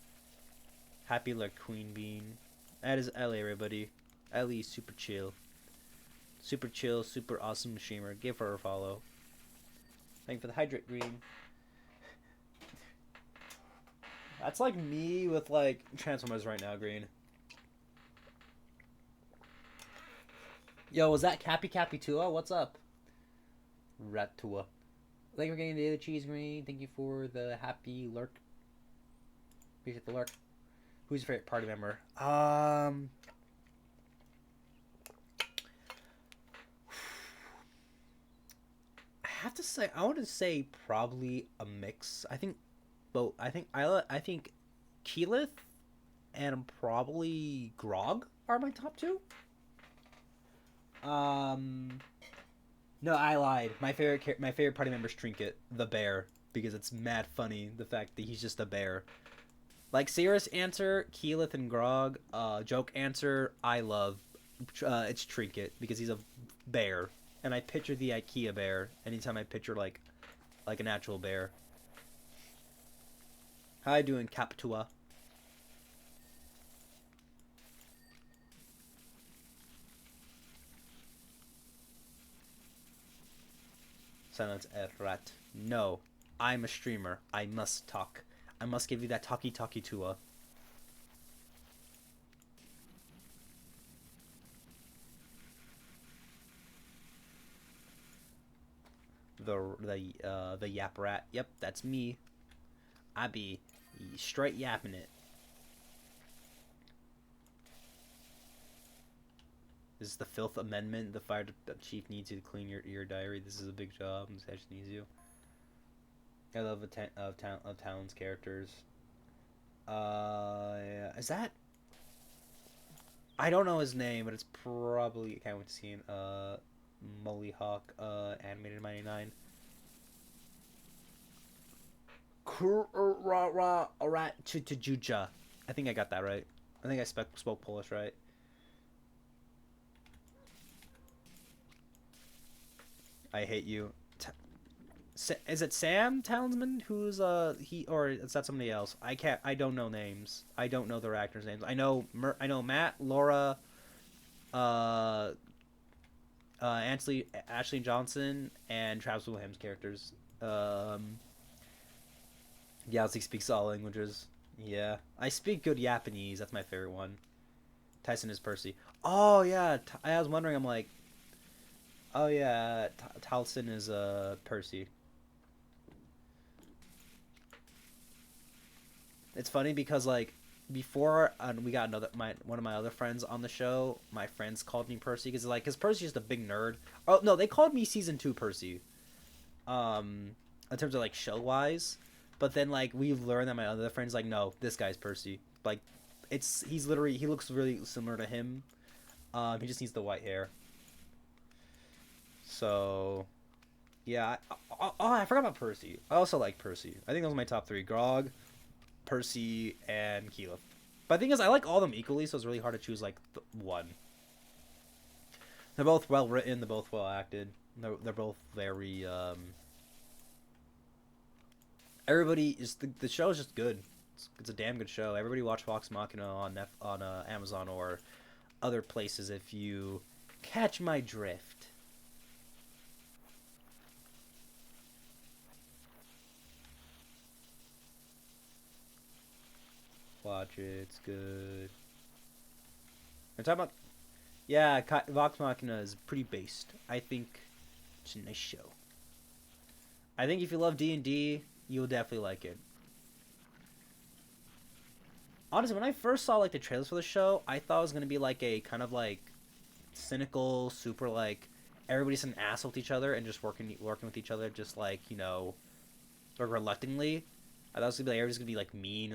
Happy lurk, Queen Bean. That is Ellie, everybody. Ellie, super chill. Super chill, super awesome streamer. Give her a follow. Thank you for the hydrate green. That's like me with like Transformers right now, green. Yo, was that Cappy Tua? What's up? Ratua. Thank you for getting the daily cheese green. Thank you for the happy lurk. Appreciate the lurk. Who's your favorite party member? I have to say, I want to say probably a mix. I think both. I think Keyleth and probably Grog are my top two. Um, no, I lied. My favorite party member is Trinket, the bear, because it's mad funny the fact that he's just a bear. Like serious answer, Keyleth and Grog. Joke answer, I love. It's Trinket because he's a bear, and I picture the IKEA bear anytime I picture like an actual bear. How you doing, Captua? Silence Rat. No, I'm a streamer. I must talk. I must give you that talkie tua. The yap rat. Yep, that's me. I be straight yapping it. This is the Filth Amendment. The fire chief needs you to clean your ear diary. This is a big job. This actually needs you. I love of Talon's characters. Yeah. Is that? I don't know his name, but it's probably I can't wait to see it. Molly Hawk. Animated 99. Juja. I think I got that right. I think I spoke Polish right. I hate you. Is it Sam Townsend who's he, or is that somebody else? I don't know names. I don't know their actors' names. I know Matt, Laura, uh, Ashley Johnson, and Travis Williams characters. Yowzi speaks all languages. Yeah, I speak good Japanese. That's my favorite one. Tyson is Percy. Oh yeah, I was wondering. I'm like, oh yeah, Talson is Percy. It's funny because like before we got one of my other friends on the show. My friends called me Percy because Percy's just a big nerd. Oh no, they called me season 2 Percy. In terms of like show wise, but then like we've learned that my other friends like no, this guy's Percy. Like he looks really similar to him. He just needs the white hair. So yeah. I forgot about Percy. I also like Percy. I think those are my top three: Grog, Percy, and Keyleth. But the thing is, I like all of them equally, so it's really hard to choose like one. They're both well written. They're both well acted. They're both very. Everybody is the show is just good. It's a damn good show. Everybody watch Vox Machina on Amazon or other places if you catch my drift. watch it. It's good. I'm talking about. Yeah, Vox Machina is pretty based. I think it's a nice show. I think if you love D&D, you'll definitely like it. Honestly, when I first saw like the trailers for the show, I thought it was gonna be like a kind of like cynical, super like everybody's an asshole with each other and just working with each other, just like like reluctantly. I thought it was gonna be like everybody's gonna be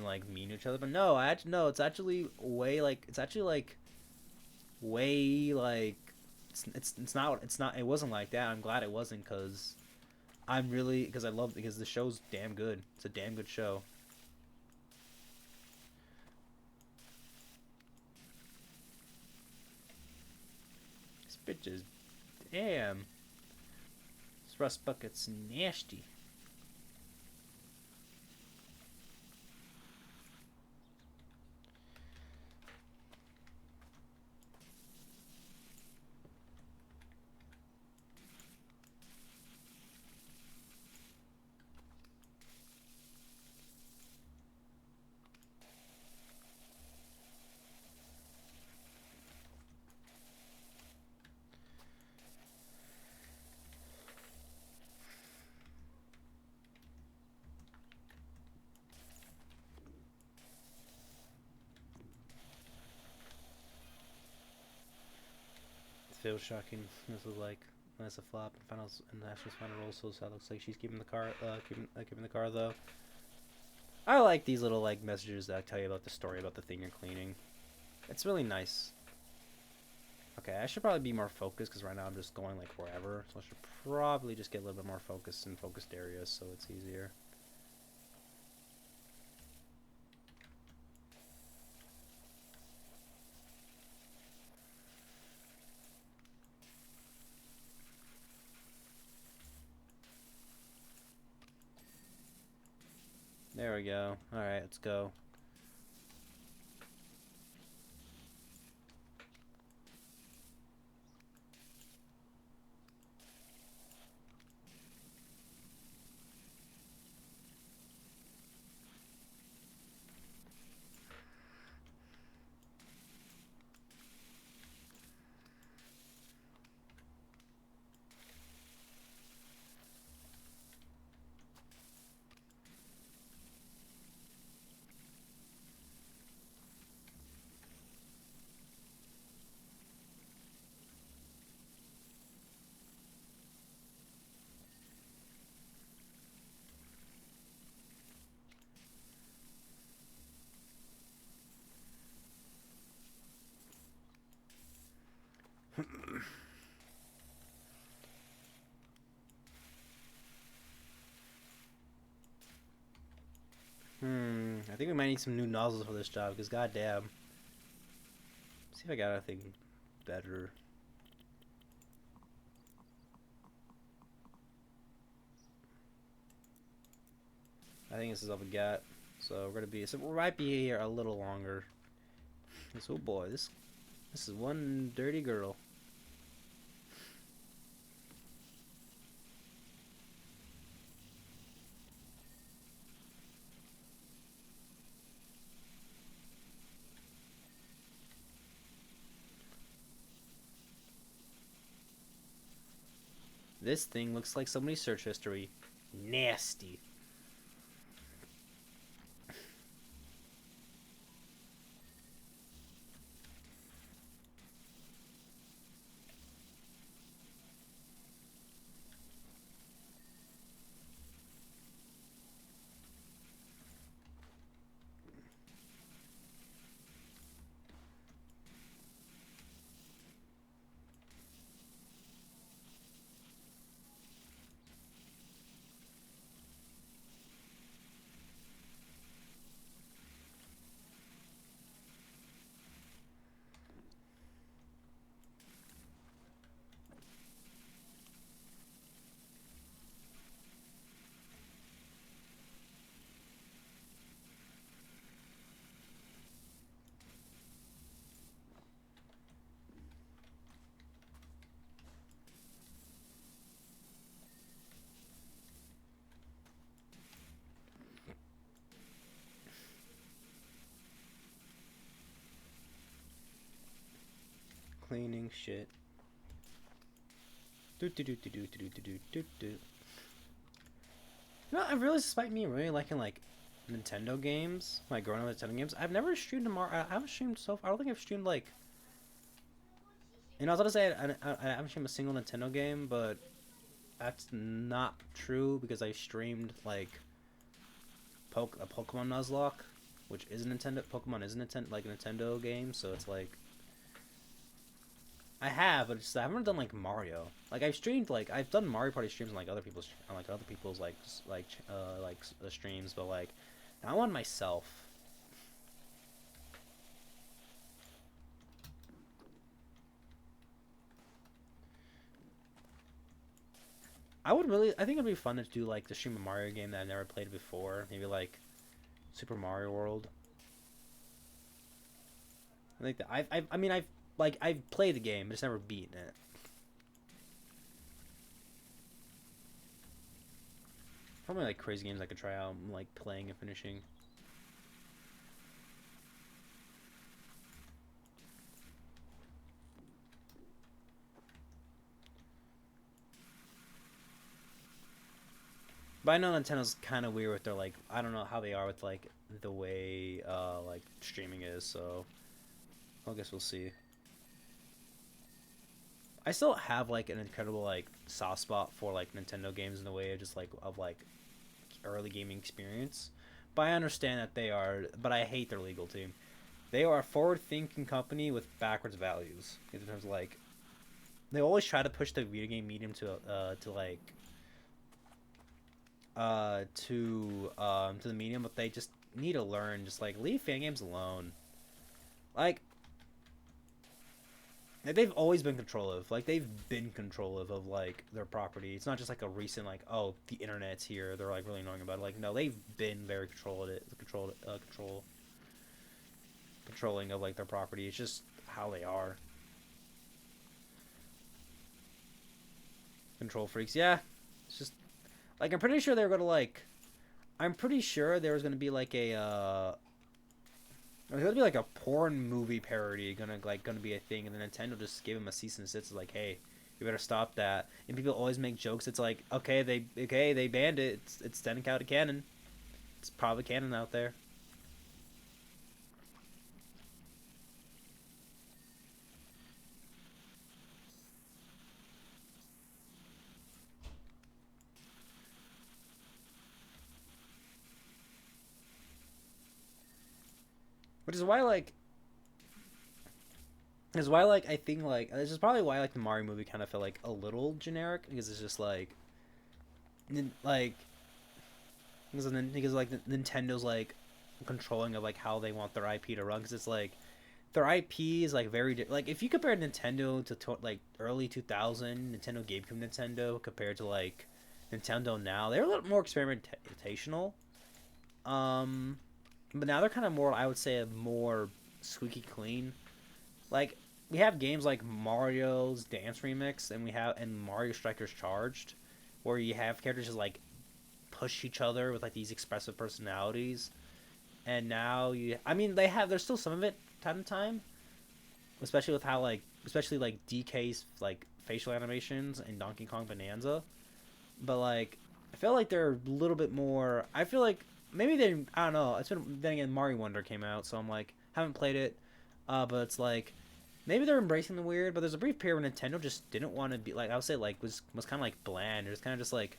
like mean to each other, but no, I actually no, it's actually way like it's actually like way like it's not it wasn't like that. I'm glad it wasn't because I love because the show's damn good. It's a damn good show. This bitch is damn. This rust bucket's nasty. It feels shocking. This is like that's a flop and finals and Ashley's final roll. So it looks like she's keeping the car, keeping the car though. I like these little like messages that tell you about the story about the thing you're cleaning. It's really nice. Okay, I should probably be more focused because right now I'm just going like wherever. So I should probably just get a little bit more focused in focused areas so it's easier. There we go. Alright, let's go. I think we might need some new nozzles for this job because goddamn. See if I got anything better. I think this is all we got. So we're gonna be. So we might be here a little longer. Oh boy, this is one dirty girl. This thing looks like somebody's search history. Nasty. annoying shit. Do do do do do do do do do do. No, I really despite me really liking like Nintendo games, like growing up with Nintendo games. I've never streamed a Mario. I haven't streamed so far. I don't think I've streamed like. I was gonna say I haven't streamed a single Nintendo game, but that's not true because I streamed like a Pokemon Nuzlocke, which is a Nintendo. Pokemon is a Nintendo like a Nintendo game, so it's like I have, but I haven't done like Mario. Like I've streamed like I've done Mario Party streams on like other people's streams, but like not one myself. I think it'd be fun to do like the stream a Mario game that I never played before. Maybe like Super Mario World. I think that I've played the game, but just never beaten it. Probably like crazy games I could try out, like playing and finishing. But I know Nintendo's kind of weird with their like I don't know how they are with like the way like streaming is, so I guess we'll see. I still have like an incredible like soft spot for like Nintendo games in the way of just like early gaming experience. But I understand that they are, but I hate their legal team. They are a forward-thinking company with backwards values in terms of like they always try to push the video game medium to the medium, but they just need to learn just like leave fan games alone. Like they've always been controlling. Like they've been controlling of like their property. It's not just like a recent like oh the internet's here. They're like really annoying about it. Like no, they've been very controlling of like their property. It's just how they are. Control freaks. Yeah, it's just like I'm pretty sure they were gonna like. I'm pretty sure there was gonna be like a. There's gonna be like a porn movie parody gonna be a thing, and then Nintendo just gave him a cease and desist. Like, hey, you better stop that. And people always make jokes. It's like, okay, they banned it. It's technically out of canon. It's probably canon out there. Which is why like. Is why like I think like this is probably why like the Mario movie kind of felt like a little generic because it's just like because like Nintendo's like controlling of like how they want their IP to run because it's like their IP is like like if you compare Nintendo to like early 2000 Nintendo GameCube Nintendo compared to like Nintendo now they're a little more experimentational but now they're kind of more I would say more squeaky clean like we have games like Mario's Dance Remix and Mario Strikers Charged where you have characters just like push each other with like these expressive personalities and now there's still some of it time to time especially with how like especially like DK's like facial animations in Donkey Kong Bonanza but like I feel like they're a little bit more I feel like maybe they I don't know it's been then again Mario Wonder came out so I'm like haven't played it but it's like maybe they're embracing the weird but there's a brief period where Nintendo just didn't want to be like I would say like was kind of like bland it was kind of just like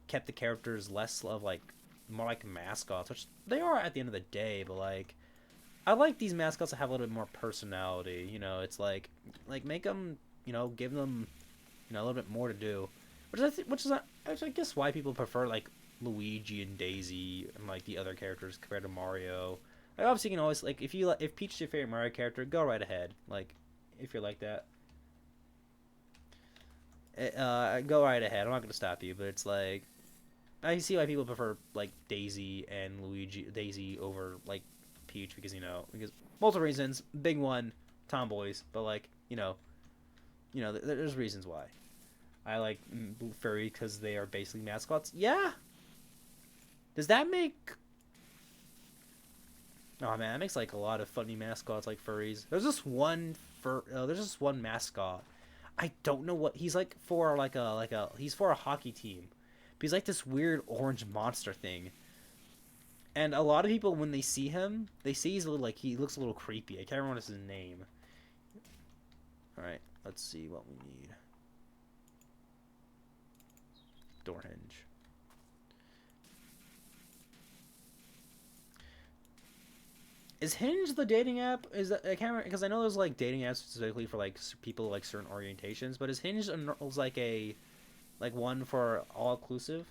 kept the characters less of like more like mascots, which they are at the end of the day. But like, I like these mascots to have a little bit more personality. You know, it's like make them, give them, a little bit more to do, which I guess why people prefer like Luigi and Daisy and like the other characters compared to Mario. Like obviously you can always like if Peach is your favorite Mario character, go right ahead. Like if you're like that. Go right ahead. I'm not gonna stop you, but it's like I see why people prefer like Daisy over like Peach because multiple reasons. Big one, tomboys, but like there's reasons why. I like furry because they are basically mascots. Yeah. Does that make? Oh man, that makes like a lot of funny mascots like furries. There's this one there's this one mascot. I don't know what he's like for he's for a hockey team. But he's like this weird orange monster thing. And a lot of people when they see him, they see he's a little like he looks a little creepy. I can't remember what's his name. All right, let's see what we need. Door hinge. Is Hinge the dating app? Is that I can't remember because I know there's like dating apps specifically for like people like certain orientations, but is Hinge like a like one for all inclusive,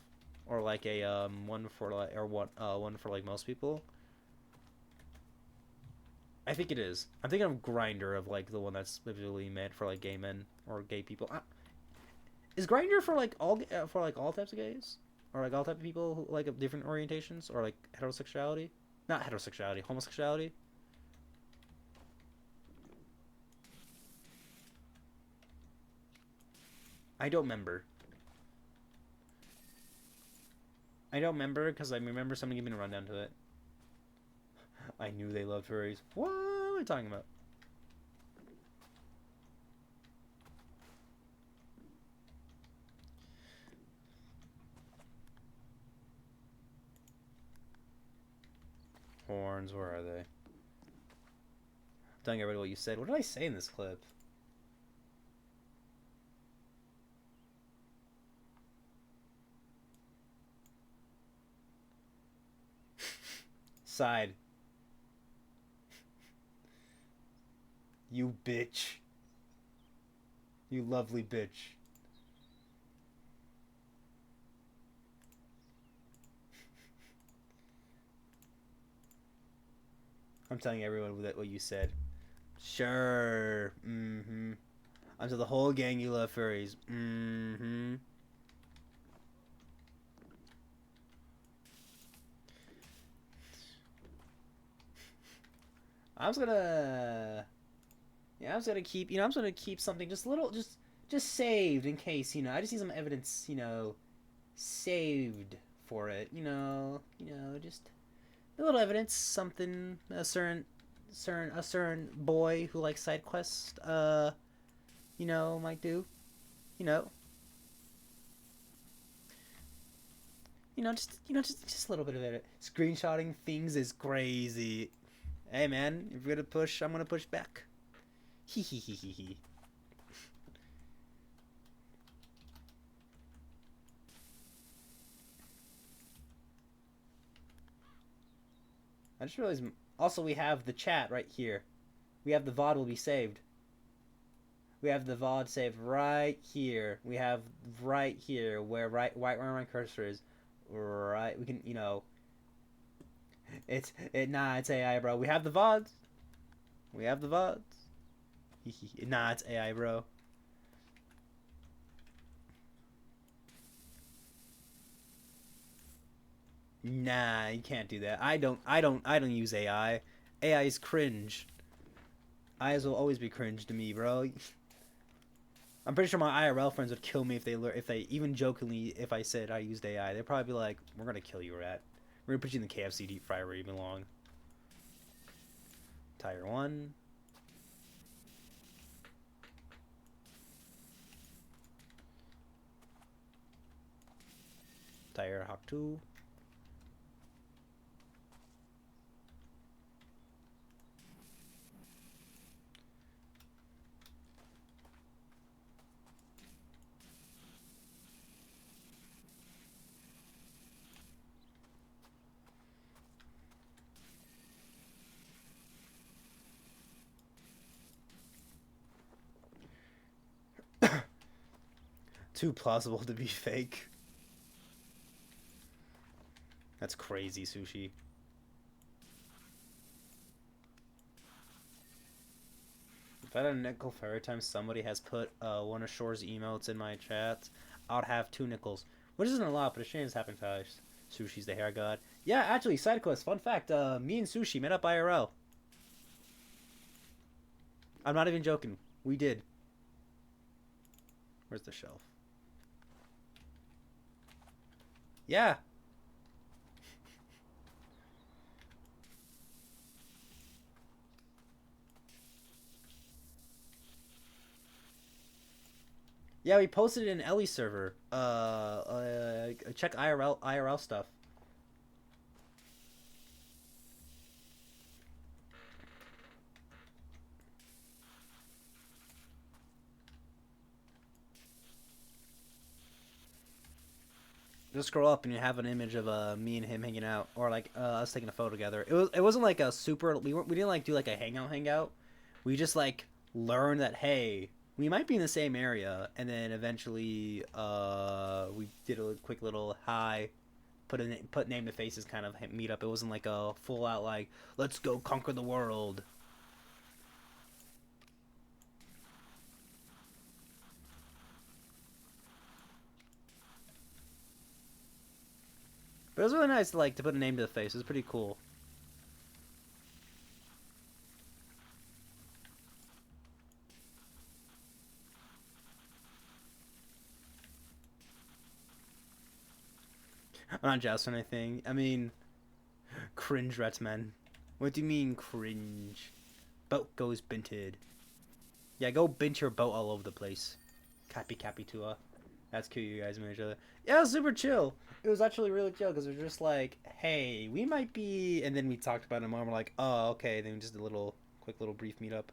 or like a one for like or one for like most people? I think it is. I'm thinking of Grinder of like the one that's specifically meant for like gay men or gay people. Is Grinder for like all types of gays or like all type of people who like of different orientations or like heterosexuality? Not heterosexuality, homosexuality. I don't remember. I don't remember because I remember somebody giving a rundown to it. I knew they loved furries. What are we talking about? Horns, where are they? I'm telling everybody what you said. What did I say in this clip? Side. You bitch. You lovely bitch. I'm telling everyone what you said. Sure. Mm-hmm. I'm to the whole gang you love furries. Mm-hmm. I was gonna Yeah, I was gonna keep I'm just gonna keep something just a little just saved in case, I just need some evidence, saved for it, just a little evidence, something a certain boy who likes side quests, might do, you know, just a little bit of it. Screenshotting things is crazy. Hey man, if you're gonna push, I'm gonna push back. Hee hee hee hee hee. I just realized. Also, we have the chat right here. We have the VOD will be saved. We have the VOD saved right here. We have right here where where my cursor is. Right, we can it's AI, bro. We have the VODs. We have the VODs. Nah, it's AI, bro. Nah, you can't do that. I don't use AI. AI is cringe. Eyes will always be cringe to me, bro. I'm pretty sure my IRL friends would kill me if they even jokingly if I said I used AI. They'd probably be like, "We're gonna kill you, rat. We're gonna put you in the KFC deep fryer where you belong." Tire 1. Tire Hawk 2. Too plausible to be fake. That's crazy, Sushi. If I had a nickel for every time somebody has put one of Shore's emotes in my chat, I'd have 2 nickels. Which isn't a lot, but a shame it's happened fast. Sushi's the hair god. Yeah, actually, side quest. Fun fact, me and Sushi met up IRL. I'm not even joking. We did. Where's the shelf? Yeah. Yeah, we posted it in Ellie's server. Check IRL stuff. Just scroll up and you have an image of me and him hanging out, or like us taking a photo together. It wasn't like a super. We didn't like do like a hangout. We just like learned that hey, we might be in the same area, and then eventually we did a quick little hi, put name to faces kind of meet up. It wasn't like a full out like let's go conquer the world. But it was really nice to like to put a name to the face. It was pretty cool. I'm not jealous or anything. I mean, cringe, Retsman. What do you mean cringe? Boat goes binted. Yeah, go bint your boat all over the place. Cappy cappy tua. That's cute. You guys met each other. Yeah, it was super chill. It was actually really chill because it was just like, hey, we might be, and then we talked about it more. We're like, oh, okay. Then just a little, quick little brief meetup.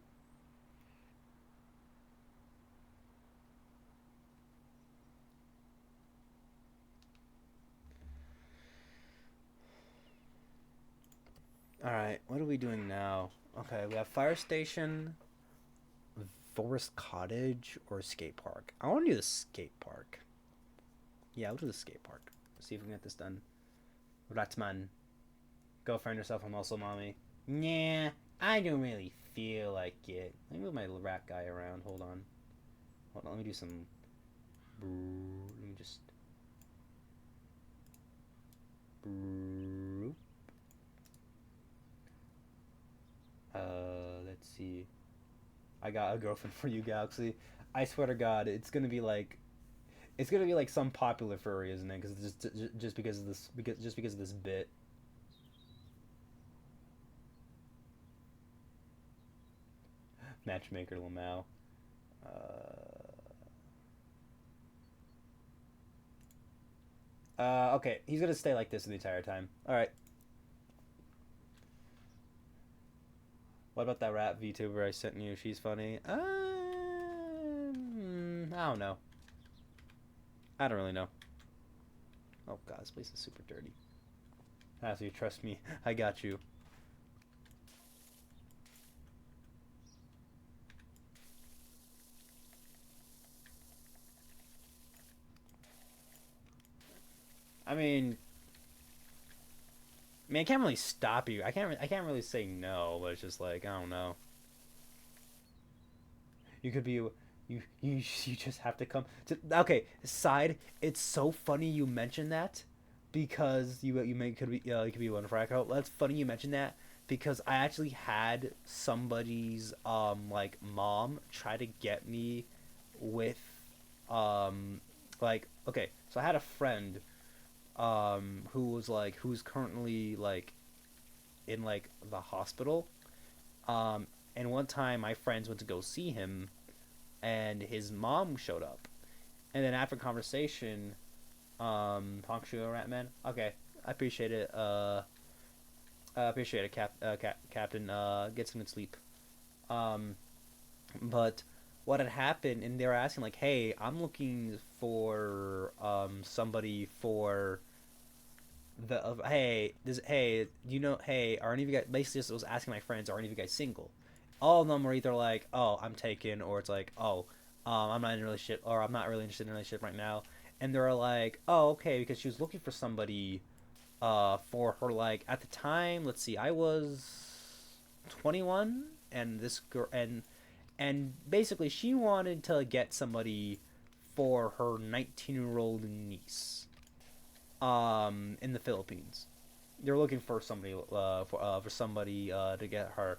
All right, what are we doing now? Okay, we have fire station, forest cottage, or skate park. I want to do the skate park. Yeah, I'll do the skate park. See if we can get this done. Ratsman, go find yourself a muscle mommy. Nah, I don't really feel like it. Let me move my rat guy around. Hold on. Hold on, let me do some. Let me just. Let's see. I got a girlfriend for you, Galaxy. I swear to God, it's gonna be like some popular furry, isn't it? Because just because of this, just because of this bit. Matchmaker Lamau. Okay, he's gonna stay like this the entire time. All right. What about that rat VTuber I sent you? She's funny. I don't know. I don't really know. Oh God, this place is super dirty. So you trust me? I got you. I mean, I can't really stop you. I can't really say no, but it's just like I don't know. You could be you just have to come to okay side. It's so funny you mentioned that because you may could be you could be one frack out. That's funny you mentioned that because I actually had somebody's like mom try to get me with like okay, so I had a friend who was like who's currently like in like the hospital. um and one time my friends went to go see him and his mom showed up. And then after conversation, Honkshu Ratman, okay, I appreciate it. I appreciate it, Captain. Get some good sleep. Um, but what had happened, and they were asking like, "Hey, I'm looking for somebody for the hey this hey you know hey are any of you guys basically just was asking my friends are any of you guys single?" All of them were either like, "Oh, I'm taken," or it's like, "Oh, I'm not in a relationship," or "I'm not really interested in a relationship right now." And they're like, "Oh, okay," because she was looking for somebody for her like at the time. Let's see, I was 21, and this girl and basically she wanted to get somebody for her 19-year-old niece in the Philippines. They're looking for somebody for somebody to get her.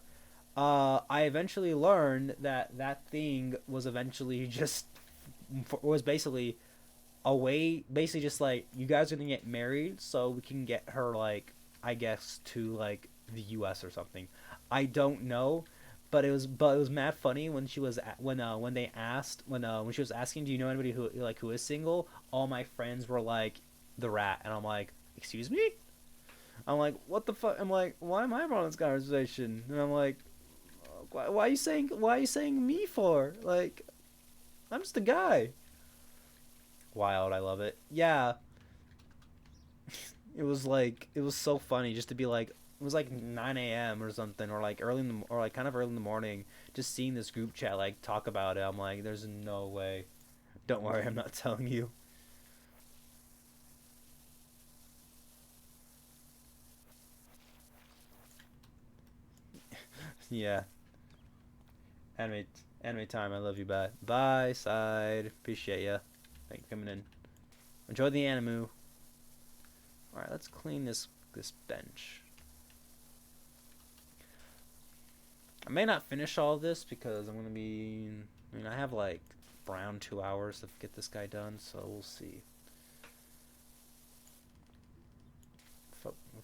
I eventually learned that that thing was eventually just was basically a way, basically just like you guys are gonna get married, so we can get her like I guess to like the U.S. or something. I don't know, but it was mad funny when she was when they asked when she was asking, do you know anybody who is single? All my friends were like the rat, and I'm like, excuse me. I'm like, what the fuck? I'm like, why am I on this conversation? And I'm like, why are you saying me for? Like, I'm just a guy. Wild, I love it. Yeah, it was so funny just to be like, it was like 9 a.m. or something, or like or like kind of early in the morning, just seeing this group chat like talk about it. I'm like, there's no way. Don't worry, I'm not telling you. Yeah, anime anime time. I love you. Bye bye side. Appreciate ya. Thank you for coming in. Enjoy the anime. All right, let's clean this bench. I may not finish all of this because I'm gonna be. I mean, I have like around 2 hours to get this guy done, so we'll see.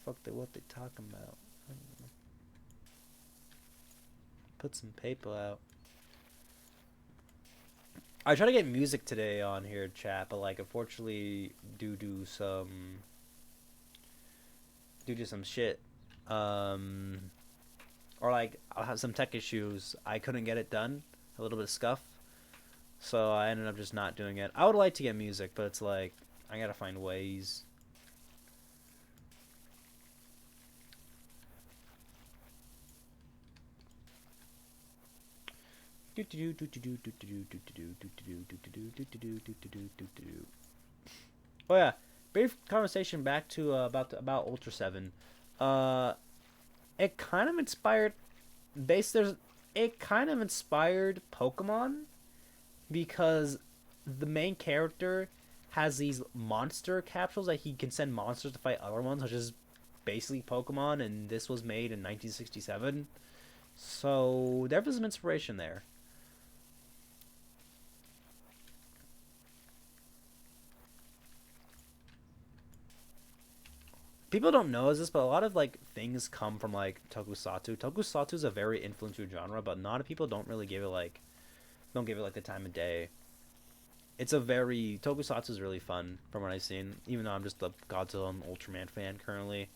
What they talking about? Put some paper out. I try to get music today on here, chat, but like unfortunately, due to some shit, um, or like I'll have some tech issues, I couldn't get it done. A little bit of scuff, so I ended up just not doing it. I would like to get music, but it's like I gotta find ways. Oh yeah, brief conversation back to about Ultra Seven. Uh, it kind of inspired base. There's it kind of inspired Pokemon because the main character has these monster capsules that he can send monsters to fight other ones, which is basically Pokemon, and this was made in 1967. So there was some inspiration there. People don't know this, but a lot of like things come from like tokusatsu. Tokusatsu is a very influential genre, but a lot of people don't give it like the time of day. It's a very tokusatsu is really fun from what I've seen. Even though I'm just a Godzilla and Ultraman fan currently,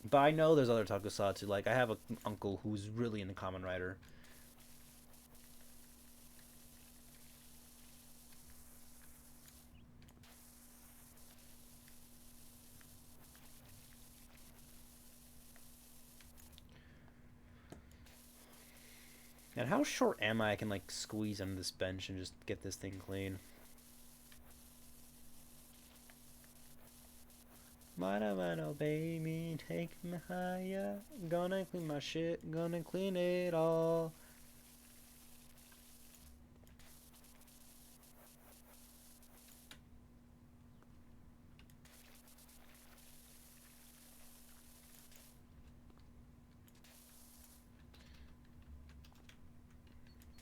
but I know there's other tokusatsu. Like I have an uncle who's really into Kamen Rider. And how short am I? I can like squeeze under this bench and just get this thing clean. Might obey me, take me higher. Gonna clean my shit, gonna clean it all.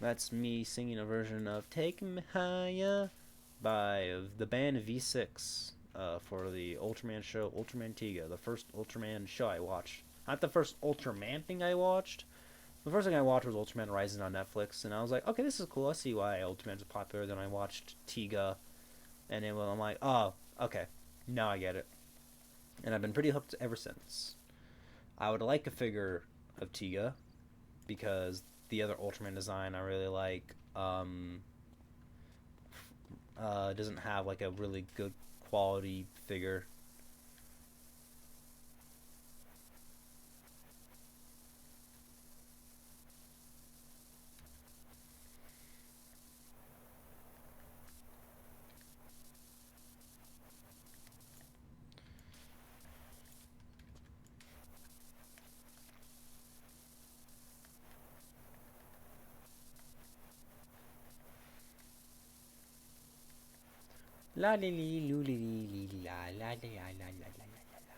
That's me singing a version of "Take Me Higher" by the band V6 for the Ultraman show Ultraman Tiga, the first Ultraman show I watched. Not the first Ultraman thing I watched. The first thing I watched was Ultraman Rising on Netflix, and I was like, okay, this is cool. I see why Ultraman's popular. Then I watched Tiga, and then I'm like, oh, okay, now I get it. And I've been pretty hooked ever since. I would like a figure of Tiga because the other Ultraman design I really like doesn't have like a really good quality figure. La li li lu li li li la la la la la la la la.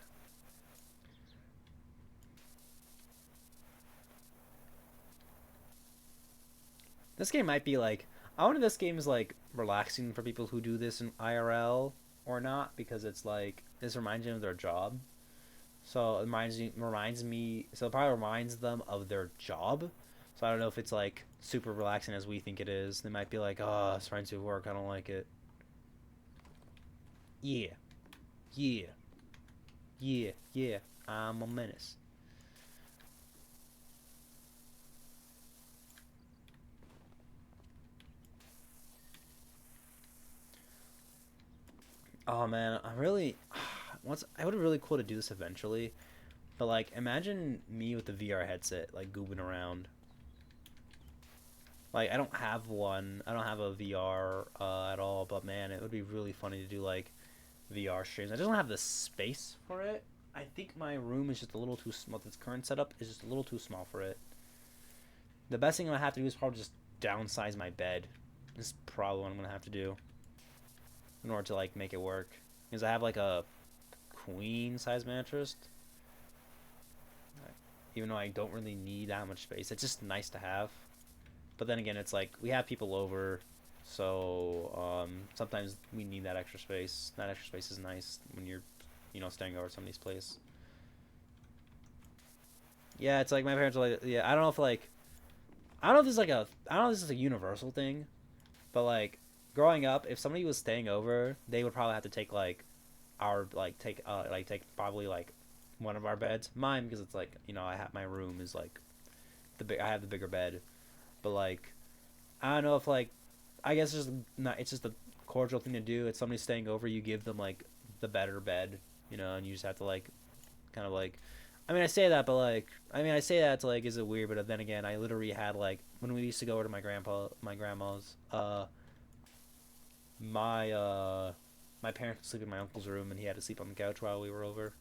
This game might be like I wonder if this game is like relaxing for people who do this in IRL or not because it's like this reminds them of their job. So it reminds me so it probably reminds them of their job. So I don't know if it's like super relaxing as we think it is. They might be like, oh, it's trying to work. I don't like it. Yeah, yeah, yeah. I'm a menace. Oh man, I really once I would be really cool to do this eventually. But like, imagine me with the VR headset, like goobing around. Like, I don't have one. I don't have a VR at all. But man, it would be really funny to do like VR streams. I just don't have the space for it. I think my room is just a little too small. Its current setup is just a little too small for it. The best thing I'm gonna have to do is probably just downsize my bed. This is probably what I'm gonna have to do in order to like make it work. Because I have like a queen size mattress, even though I don't really need that much space. It's just nice to have. But then again, it's like we have people over, so sometimes we need that extra space. That extra space is nice when you're, staying over at somebody's place. Yeah, it's like my parents are like, yeah. I don't know if like, I don't know if this is like a, I don't know if this is a universal thing, but like, growing up, if somebody was staying over, they would probably have to take like our take probably like one of our beds. Mine because it's like I have my room is like I have the bigger bed, but like I don't know if like I guess it's just not it's just a cordial thing to do. It's somebody staying over, you give them like the better bed, and you just have to like kind of like. I mean, I say that, but like, I say that to like, is it weird? But then again, I literally had like when we used to go over to my grandma's, my my parents would sleep in my uncle's room, and he had to sleep on the couch while we were over.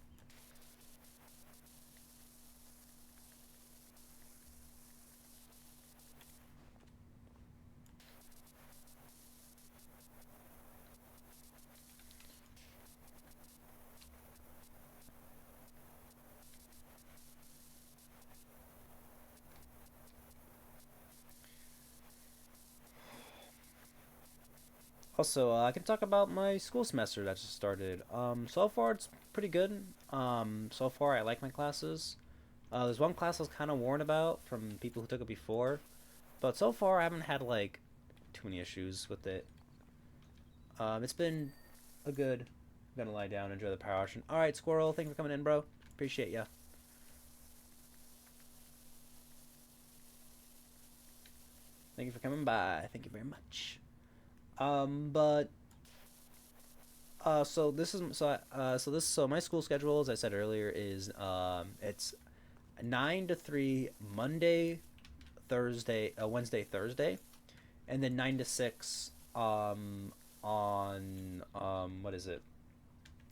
Also, I can talk about my school semester that just started. So far it's pretty good. So far I like my classes. There's one class I was kind of warned about from people who took it before, but so far I haven't had like too many issues with it. It's been a good. I'm gonna lie down, enjoy the power ocean. All right, Squirrel, thank you for coming in, bro. Appreciate ya. Thank you for coming by. Thank you very much. But so this is so my school schedule, as I said earlier, is it's 9 to 3 Monday, Thursday, Wednesday, Thursday, and then 9 to 6 on what is it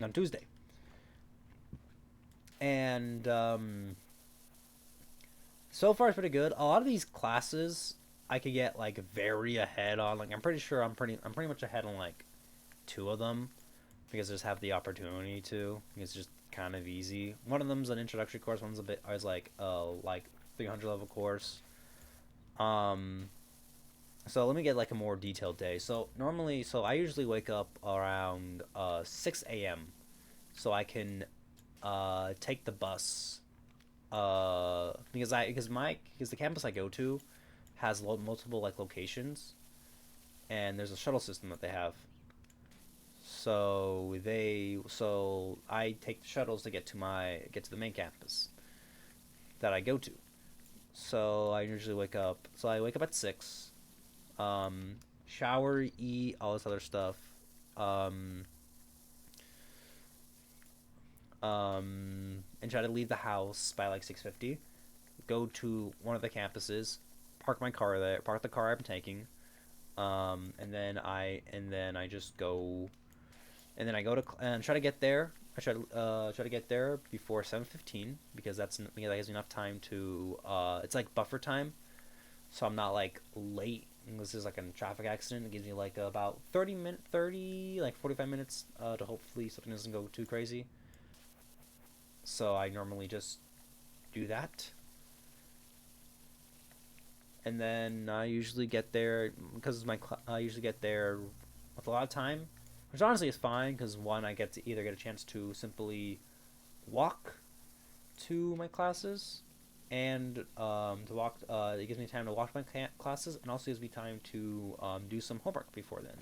on Tuesday, and so far it's pretty good. A lot of these classes I could get like very ahead on. Like I'm pretty much ahead on like two of them because I just have the opportunity to. It's just kind of easy. One of them's an introductory course. One's a bit. I was like 300 level course. Um, so let me get like a more detailed day. So I usually wake up around 6 a.m. so I can take the bus because the campus I go to has multiple like locations, and there's a shuttle system that they have. So I take the shuttles to get to the main campus that I go to. So I usually wake up. So I wake up at 6. Shower, eat, all this other stuff. Um, and try to leave the house by like 6:50. Go to one of the campuses, park my car there, park the car I'm taking, and then I just go, and then I go to and try to get there. I try to get there before 7:15 because that gives me enough time to it's like buffer time, so I'm not like late. This is like a traffic accident. It gives me like about 45 minutes to hopefully something doesn't go too crazy. So I normally just do that, and then I usually get there because I usually get there with a lot of time, which honestly is fine because one, I get to either get a chance to simply walk to my classes, and to walk. It gives me time to watch my classes, and also gives me time to do some homework before then.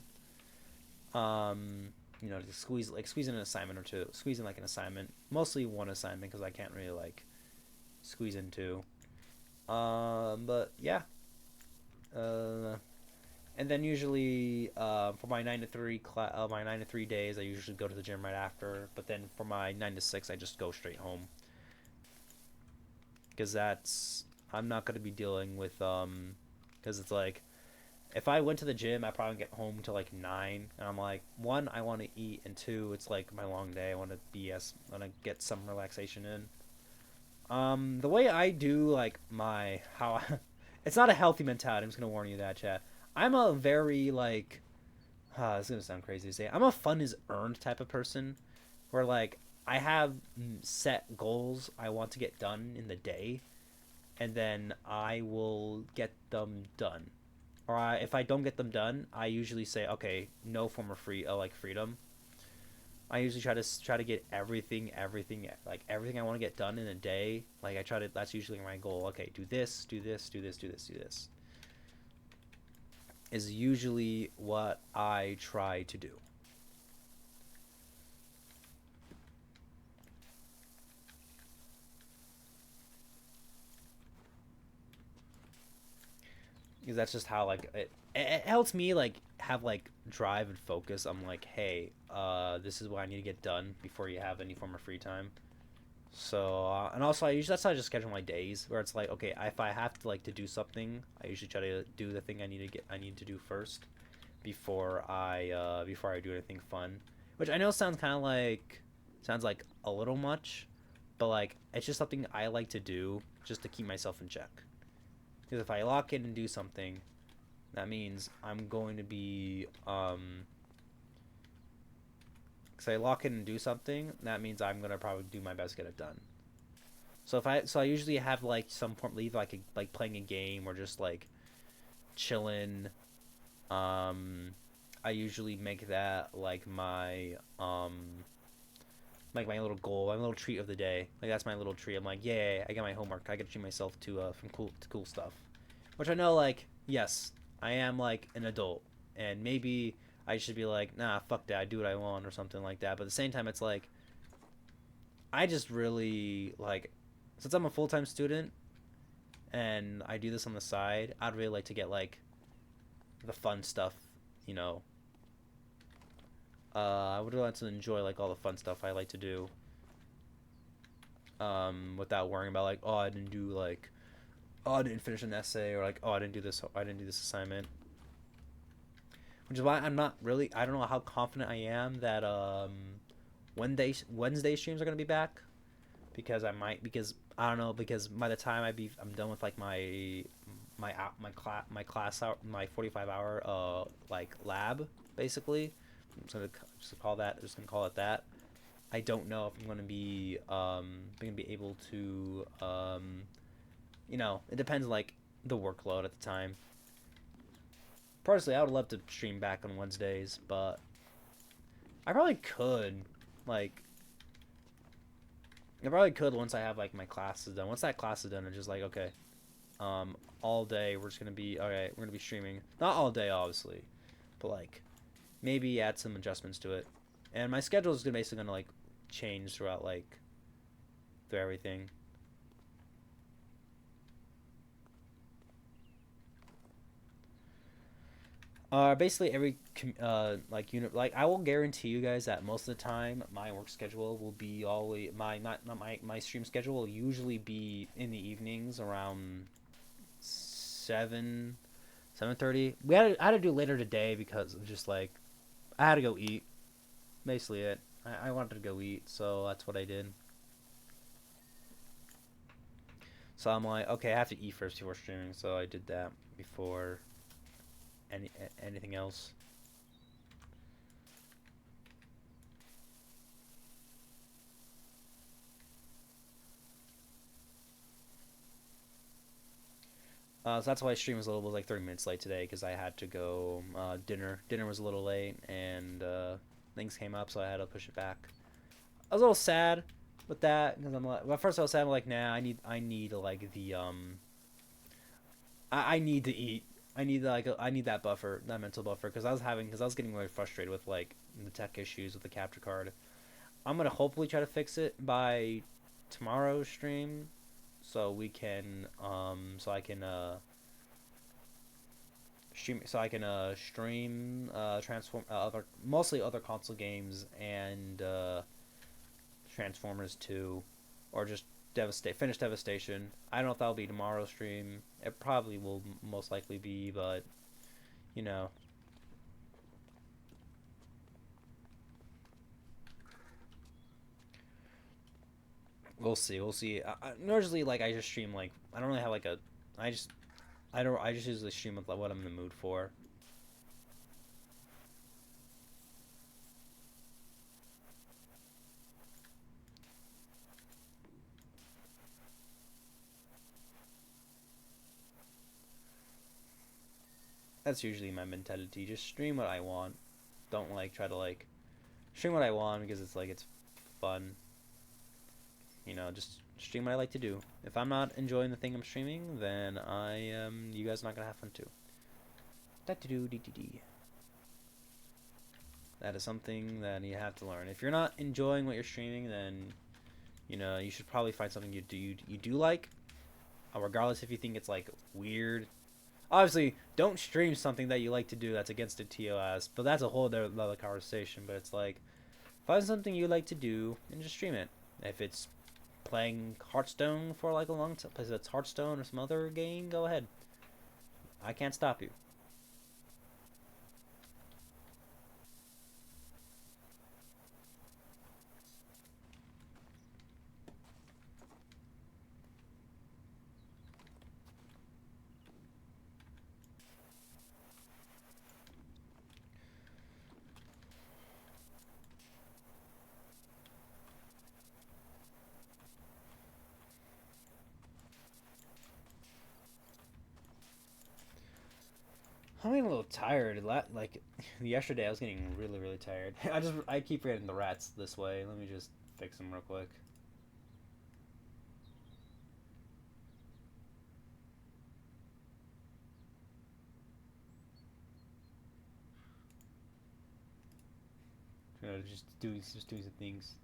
To squeeze in an assignment or two, squeeze in like an assignment, mostly one assignment because I can't really like squeeze in two. But yeah. Uh, and then usually for my 9 to 3 days, I usually go to the gym right after. But then for my 9 to 6, I just go straight home because that's I'm not gonna be dealing with because it's like if I went to the gym, I probably get home to like 9, and I'm like, one, I want to eat, and two, it's like my long day. I want to get some relaxation in. The way I do like my how, it's not a healthy mentality. I'm just gonna warn you that, chat. I'm a very like, it's gonna sound crazy to say. I'm a fun is earned type of person, where like I have set goals I want to get done in the day, and then I will get them done. If I don't get them done, I usually say, okay, no form of freedom. I usually try to get everything I want to get done in a day. Like I try to. That's usually my goal. Okay, do this, do this, do this, do this, do this. Is usually what I try to do. Because that's just how like it helps me like have like drive and focus. I'm like, hey, this is what I need to get done before you have any form of free time. So and also that's how I just schedule my days where it's like, okay, if I have to like to do something, I usually try to do the thing I need to do first before I do anything fun, which I know sounds like a little much, but like it's just something I like to do just to keep myself in check. Because if I lock in and do something, that means I'm going to be because I lock in and do something, that means I'm gonna probably do my best to get it done. So I usually have like some point leave like playing a game or just like chilling. Um, I usually make that like my little goal, my little treat of the day. Like that's my little treat. I'm like, yeah, I got my homework. I got to treat myself to from cool stuff. Which I know, like, yes, I am like an adult, and maybe I should be like, nah, fuck that, I do what I want or something like that. But at the same time, it's like I just really like since I'm a full time student and I do this on the side. I'd really like to get like the fun stuff, you know. I would like to enjoy like all the fun stuff I like to do, without worrying about like, oh, I didn't do like, oh, I didn't finish an essay, or like, oh, I didn't do this assignment. Which is why I don't know how confident I am that Wednesday streams are gonna be back, because I don't know, because by the time I'm done with like my class out my 45 hour like lab basically. I'm just gonna call it that. I don't know if I'm gonna be able to it depends like the workload at the time. Personally, I would love to stream back on Wednesdays, but I probably could like I probably could once I have like my classes done. Once that class is done, it's just like, okay, all day we're just gonna be okay. We're gonna be streaming, not all day obviously, but like maybe add some adjustments to it. And my schedule is basically gonna like change through everything. Basically every like unit, like I will guarantee you guys that most of the time my work schedule will be always my not my stream schedule will usually be in the evenings around 7:30. I had to do later today because of just like I had to go eat. Basically it. I wanted to go eat, so that's what I did. So I'm like, okay, I have to eat first before streaming, so I did that before anything else. So that's why stream was like 30 minutes late today because I had to go dinner was a little late and things came up, so I had to push it back. I was a little sad, with that because I'm like, well, first I was saying I'm like, nah, I need like the I need to eat. I need like I need that buffer, that mental buffer, because I was getting really frustrated with like the tech issues with the capture card. I'm gonna hopefully try to fix it by tomorrow's stream, so we can so I can stream transform other mostly other console games and Transformers 2, or just finish Devastation. I don't know if that'll be tomorrow's stream. It probably will most likely be, but you know, we'll see. We'll see. Usually, like I just stream like I don't really have like a. I just I don't. I just usually stream with like, what I'm in the mood for. That's usually my mentality. Just stream what I want. Don't like try to like stream what I want because it's like it's fun. You know, just stream what I like to do. If I'm not enjoying the thing I'm streaming, then you guys are not gonna have fun too. That is something that you have to learn. If you're not enjoying what you're streaming, then you know you should probably find something you do like, regardless if you think it's like weird. Obviously, don't stream something that you like to do that's against the TOS, but that's a whole other conversation. But it's like find something you like to do and just stream it. If it's playing Hearthstone for like a long time, if it's Hearthstone or some other game, go ahead. I can't stop you. I'm getting a little tired. Like yesterday, I was getting really tired. I keep getting the rats this way. Let me just fix them real quick. You know, just doing some things.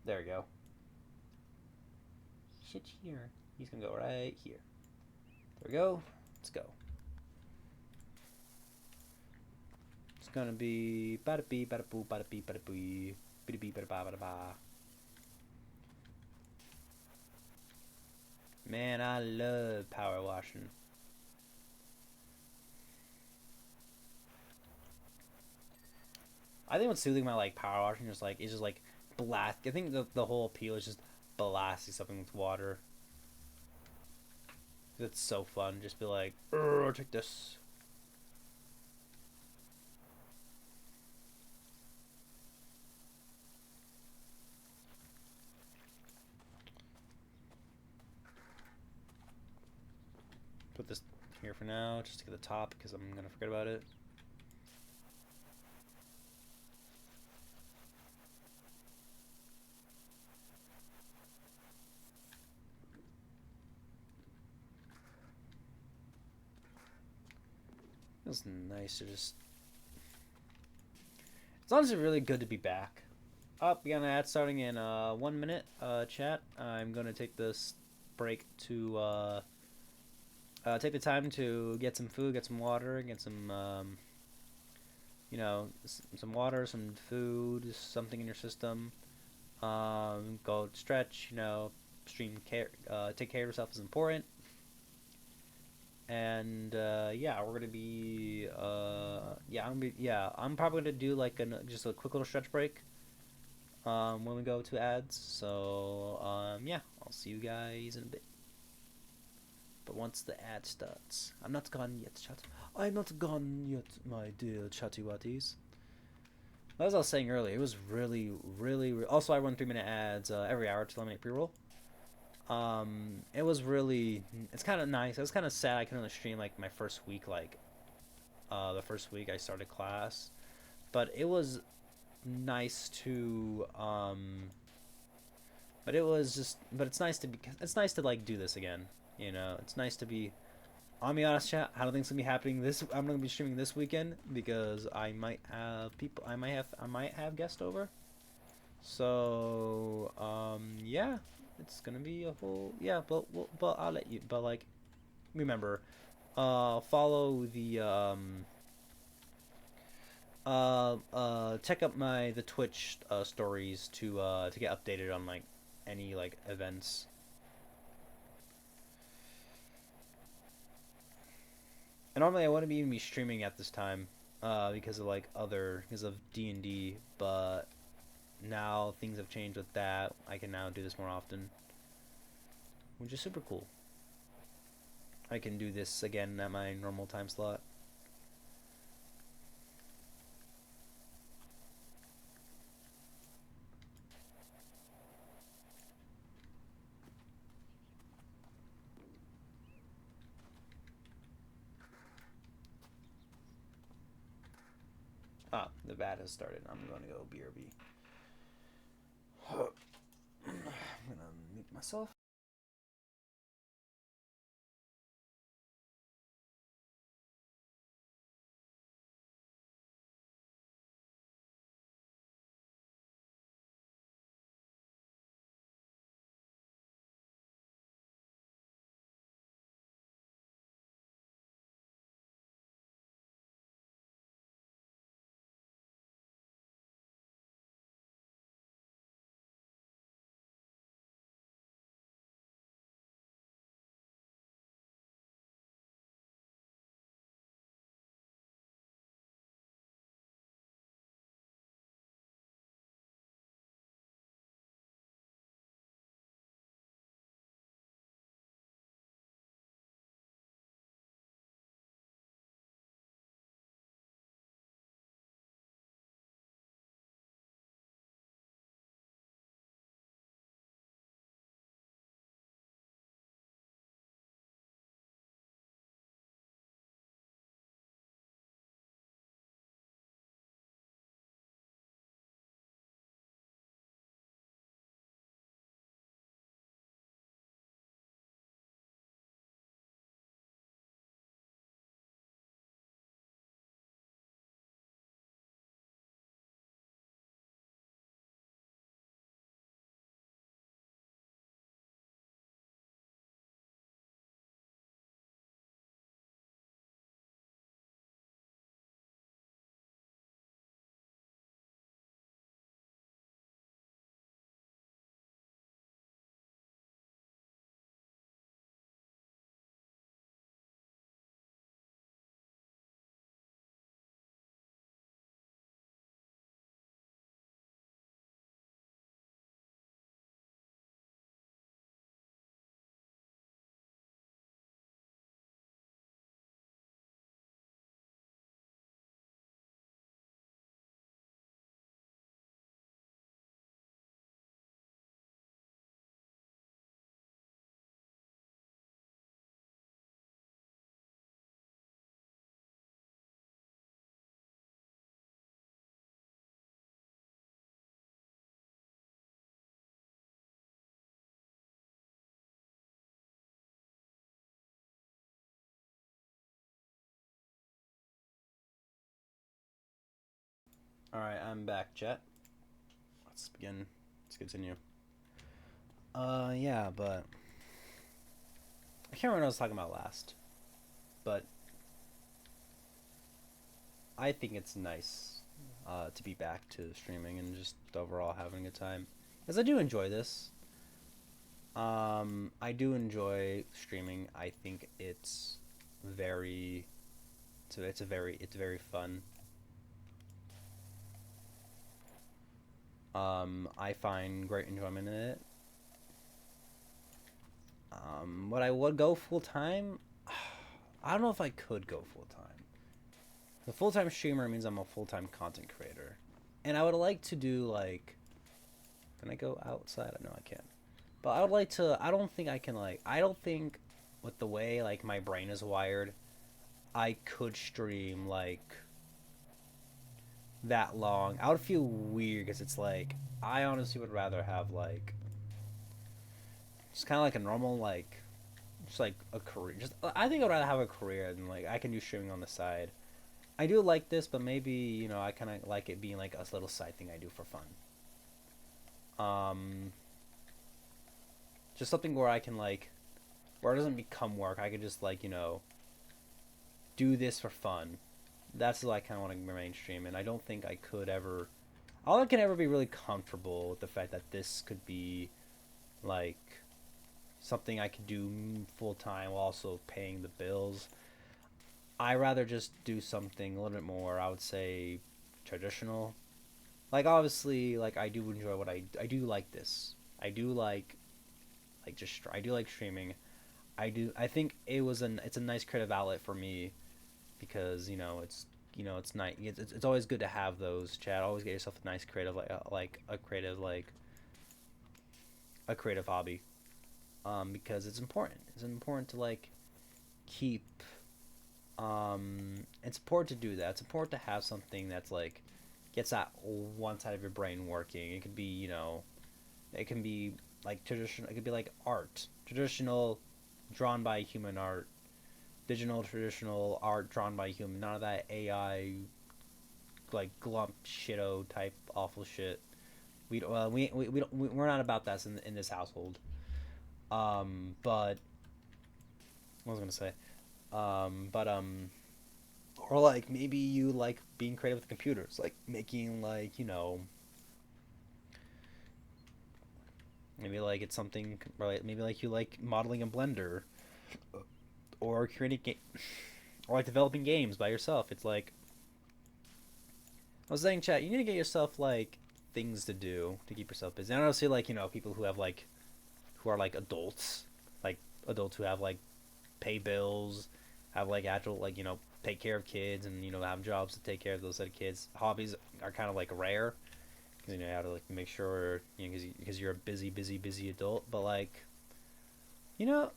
There we go. Shit here. He's gonna go right here. There we go. Let's go. It's gonna be bada bee bada boo bada bee bada bee bada bee bada ba bada ba. Man, I love power washing. I think what's soothing about like power washing is just like blast. I think the whole appeal is just blasting something with water. It's so fun. Just be like, take this. Put this here for now, just to get the top, because I'm gonna forget about it. Feels nice to just. It's honestly really good to be back. Up, we got an ad starting in 1 minute. Chat. I'm gonna take this break to take the time to get some food, get some water, get some you know, some water, some food, something in your system. Go stretch. You know, take care of yourself is important. And yeah, we're gonna be I'm probably gonna do like just a quick little stretch break when we go to ads. So yeah, I'll see you guys in a bit. But once the ad starts, I'm not gone yet, chat. I'm not gone yet, my dear chatty watties. As I was saying earlier, it was really. Also, I run 3-minute ads every hour to eliminate pre-roll. It was really, it's kind of nice. It was kind of sad I couldn't really stream like my first week, like the first week I started class, but it was nice to but it was just, but it's nice to be, it's nice to like do this again. You know, it's nice to be. I'll be honest, chat. I don't think it's gonna be happening this. I'm gonna be streaming this weekend because I might have people. I might have guests over. So yeah, it's gonna be a whole yeah. But I'll let you. But like, remember, follow the check up the Twitch stories to get updated on like any like events. And normally I wouldn't even be streaming at this time, because of like other because of D&D, but now things have changed with that. I can now do this more often, which is super cool. I can do this again at my normal time slot. Ah, the bat has started. I'm going to go BRB. I'm gonna mute myself. All right, I'm back, chat. Let's begin. Let's continue. Yeah, but I can't remember what I was talking about last. But I think it's nice to be back to streaming and just overall having a good time, because I do enjoy this. I do enjoy streaming. I think very, it's very fun. I find great enjoyment in it. What I would go full time, I don't know if I could go full time. The full time streamer means I'm a full time content creator, and I would like to do like. Can I go outside? No, I can't. But I would like to. I don't think I can like. I don't think with the way like my brain is wired, I could stream like that long. I would feel weird because it's like I honestly would rather have like just kind of like a normal like just like a career. Just I think I'd rather have a career than like I can do streaming on the side. I do like this, but maybe I kind of like it being like a little side thing I do for fun. Just something where I can like where it doesn't become work. I could just like do this for fun. That's what I kind of want to remain streaming. I don't think I could ever. All I can ever be really comfortable with the fact that this could be like something I could do full time while also paying the bills. I rather just do something a little bit more. I would say traditional. Like obviously, like I do enjoy what I do like this. I do like just I do like streaming. I think it's a nice creative outlet for me because it's nice. It's always good to have those. Chat. Always get yourself a nice creative like a creative like a creative hobby. Because it's important. It's important to like keep. It's important to do that. It's important to have something that's like gets that one side of your brain working. It could be it can be like traditional. It could be like art, traditional, drawn by human art, digital traditional art drawn by human. None of that AI like glump shito type awful shit. We're not about that in this household. But what was I gonna say? But or like maybe you like being creative with computers, like making like maybe like it's something right. Maybe like you like modeling in Blender or creating game or like developing games by yourself. It's like I was saying, chat. You need to get yourself like things to do to keep yourself busy. I don't see like people who have like who are like adults who have like pay bills, have like actual like take care of kids and have jobs to take care of those set of kids. Hobbies are kind of like rare because you have to like make sure because you're a busy adult. But like you know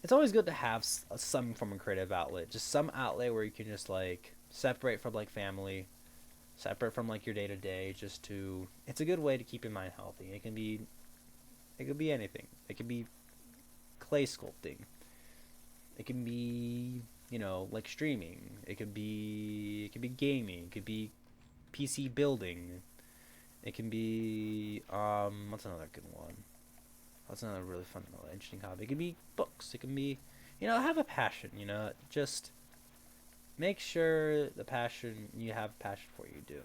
it's always good to have some form of creative outlet, just some outlet where you can just like separate from like family, separate from like your day to day. Just to it's a good way to keep your mind healthy. It could be anything. It could be clay sculpting. It can be like streaming. It could be gaming. It could be PC building. It can be what's another good one? What's another really fun, really interesting hobby? It can be books. It can be have a passion. Just make sure the passion you have passion for what you do.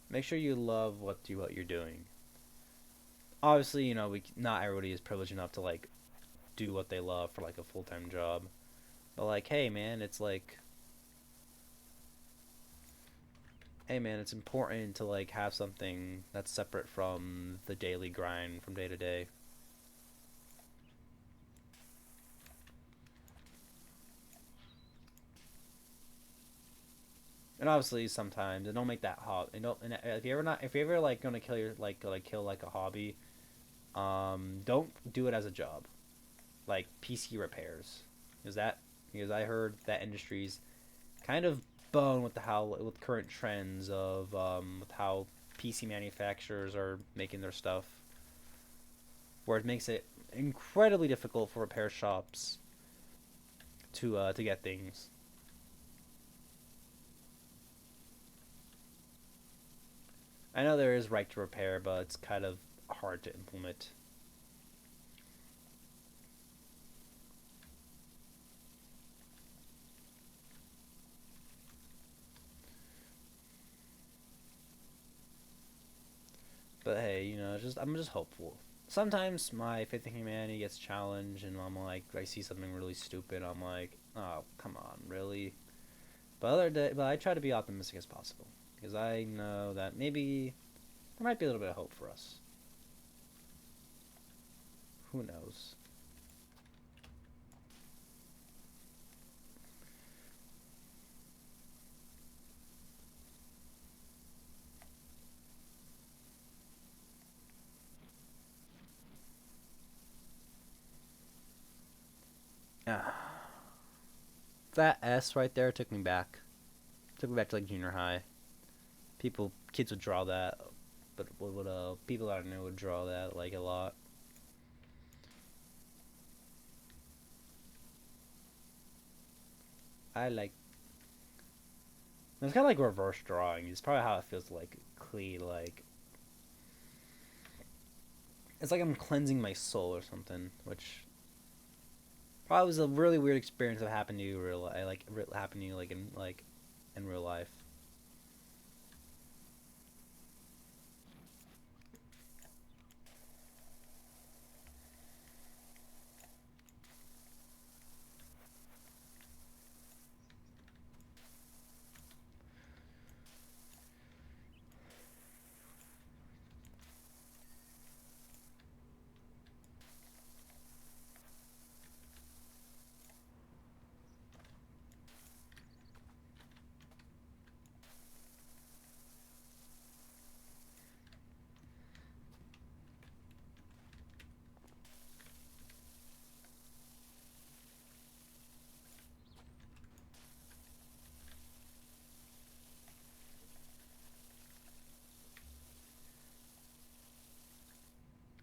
Make sure you love what you're doing. Obviously, we not everybody is privileged enough to like do what they love for like a full-time job. But like, hey man, it's important to like have something that's separate from the daily grind from day to day. And obviously, sometimes, and don't make that hobby. And don't. And if you're ever like gonna kill your like kill like a hobby, don't do it as a job, like PC repairs, because I heard that industry's kind of bone with with current trends of with how PC manufacturers are making their stuff, where it makes it incredibly difficult for repair shops to get things. I know there is right to repair, but it's kind of hard to implement. But hey, I'm just hopeful. Sometimes my faith in humanity gets challenged, and I'm like, I see something really stupid. I'm like, oh come on, really? But I try to be optimistic as possible because I know that maybe there might be a little bit of hope for us. Who knows? That S right there took me back. Took me back to like junior high. Kids would draw that, but people that I knew would draw that like a lot. I like. It's kind of like reverse drawing. It's probably how it feels to like clean like. It's like I'm cleansing my soul or something, which probably was a really weird experience that happened to you happened to you in real life.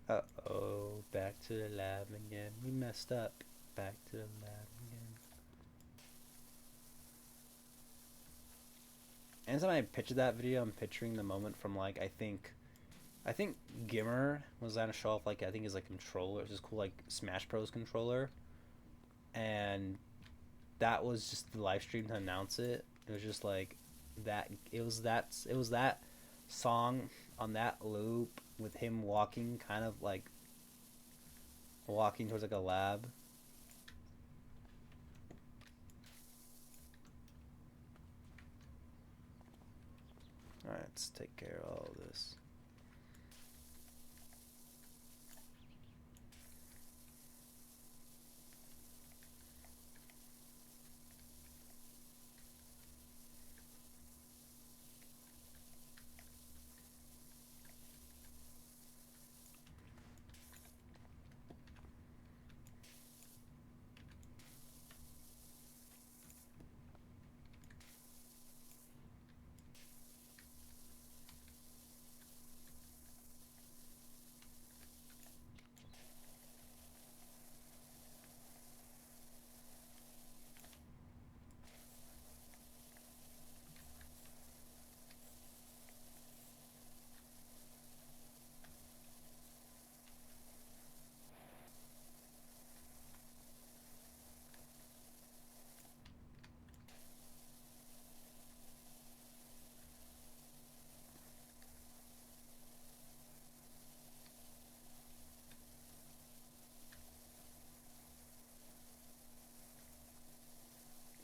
Uh oh, back to the lab again. We messed up. Back to the lab again. Anytime I picture that video, I'm picturing the moment from like I think Gimmer was on a show off like I think his like controller, it's this cool like Smash Bros controller, and that was just the live stream to announce it. It was just like that. It was that song on that loop with him walking, kind of like walking towards like a lab. All right, let's take care of all of this.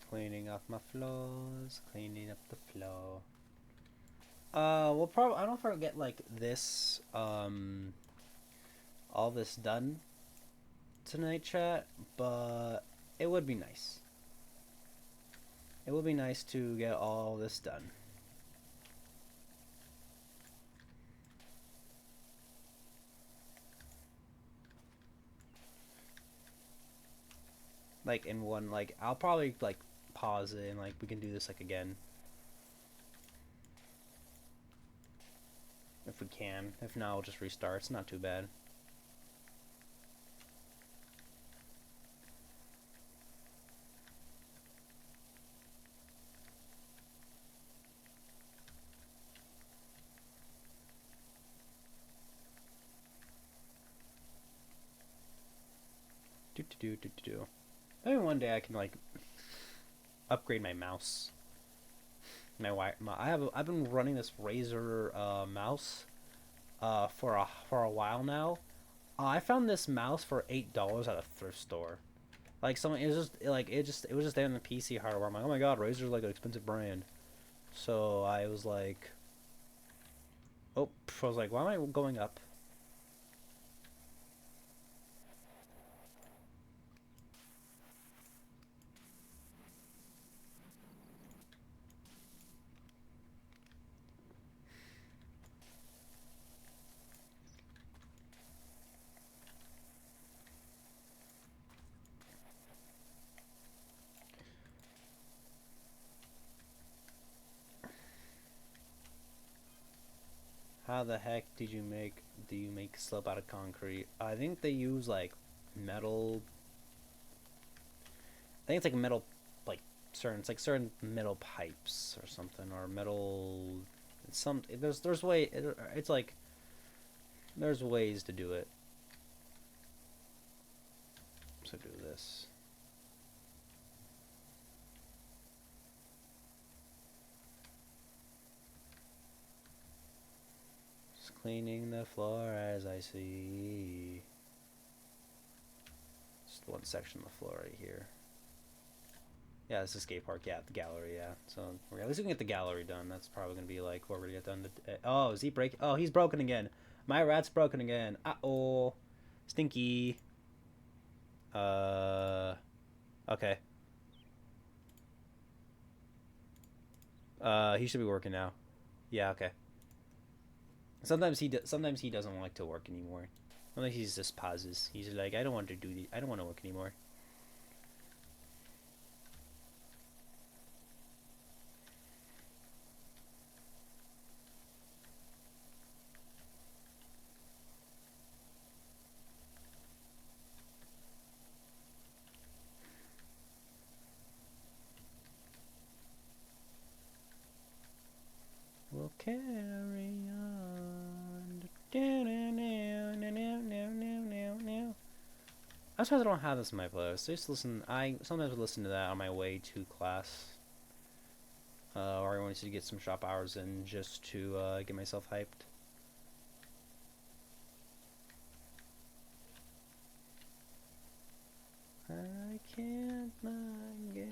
Cleaning off my floors, cleaning up the floor. We'll probably I don't know if I'll get like this all this done tonight, chat, but it would be nice. It would be nice to get all this done. Like in one, like I'll probably like pause it and like we can do this like again if we can. If not, I'll just restart. It's not too bad. Do. Maybe one day I can like upgrade my mouse. I've been running this Razer mouse for a while now. I found this mouse for $8 at a thrift store. Like someone, it was just there in the PC hardware. I'm like, oh my god, Razer's like an expensive brand. So I was like, oh, I was like, why am I going up? How the heck do you make slope out of concrete? I think they use like metal. I think it's like metal, like certain metal pipes or something, or metal. Some there's way. It's like there's ways to do it. So do this. Just cleaning the floor as I see. Just one section of the floor right here. Yeah, this is skate park. Yeah, the gallery. Yeah, so at least we can get the gallery done. That's probably gonna be like what we're gonna get done. Oh, is he break? Oh, he's broken again. My rat's broken again. Oh, stinky. Okay. He should be working now. Yeah, okay. Sometimes he doesn't like to work anymore. Sometimes he just pauses. He's like, I don't want to do the. I don't want to work anymore. We'll carry on. I'm surprised I don't have this in my playlist. I just listen. I sometimes would listen to that on my way to class, or I wanted to get some shop hours in just to get myself hyped. I can't not get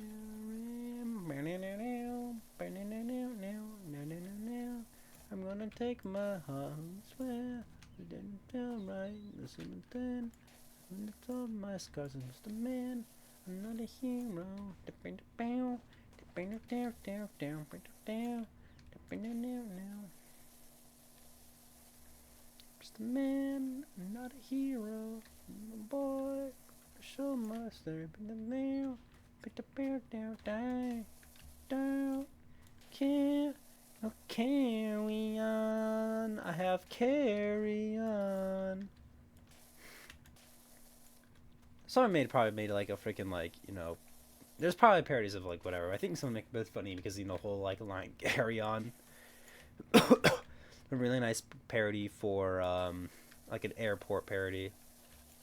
I'm gonna take my heart and swear I didn't feel right. Listen then. I'm gonna tell my scars and just a man. I'm not a hero. Just a man. I'm not a hero. I'm a boy. Show my story. Put the nail. Put the bear down. Die. Down. Can't. No, carry on. I have carry on. Someone probably made like a freaking like there's probably parodies of like whatever. I think someone make it funny because the whole like line carry on. A really nice parody for like an airport parody.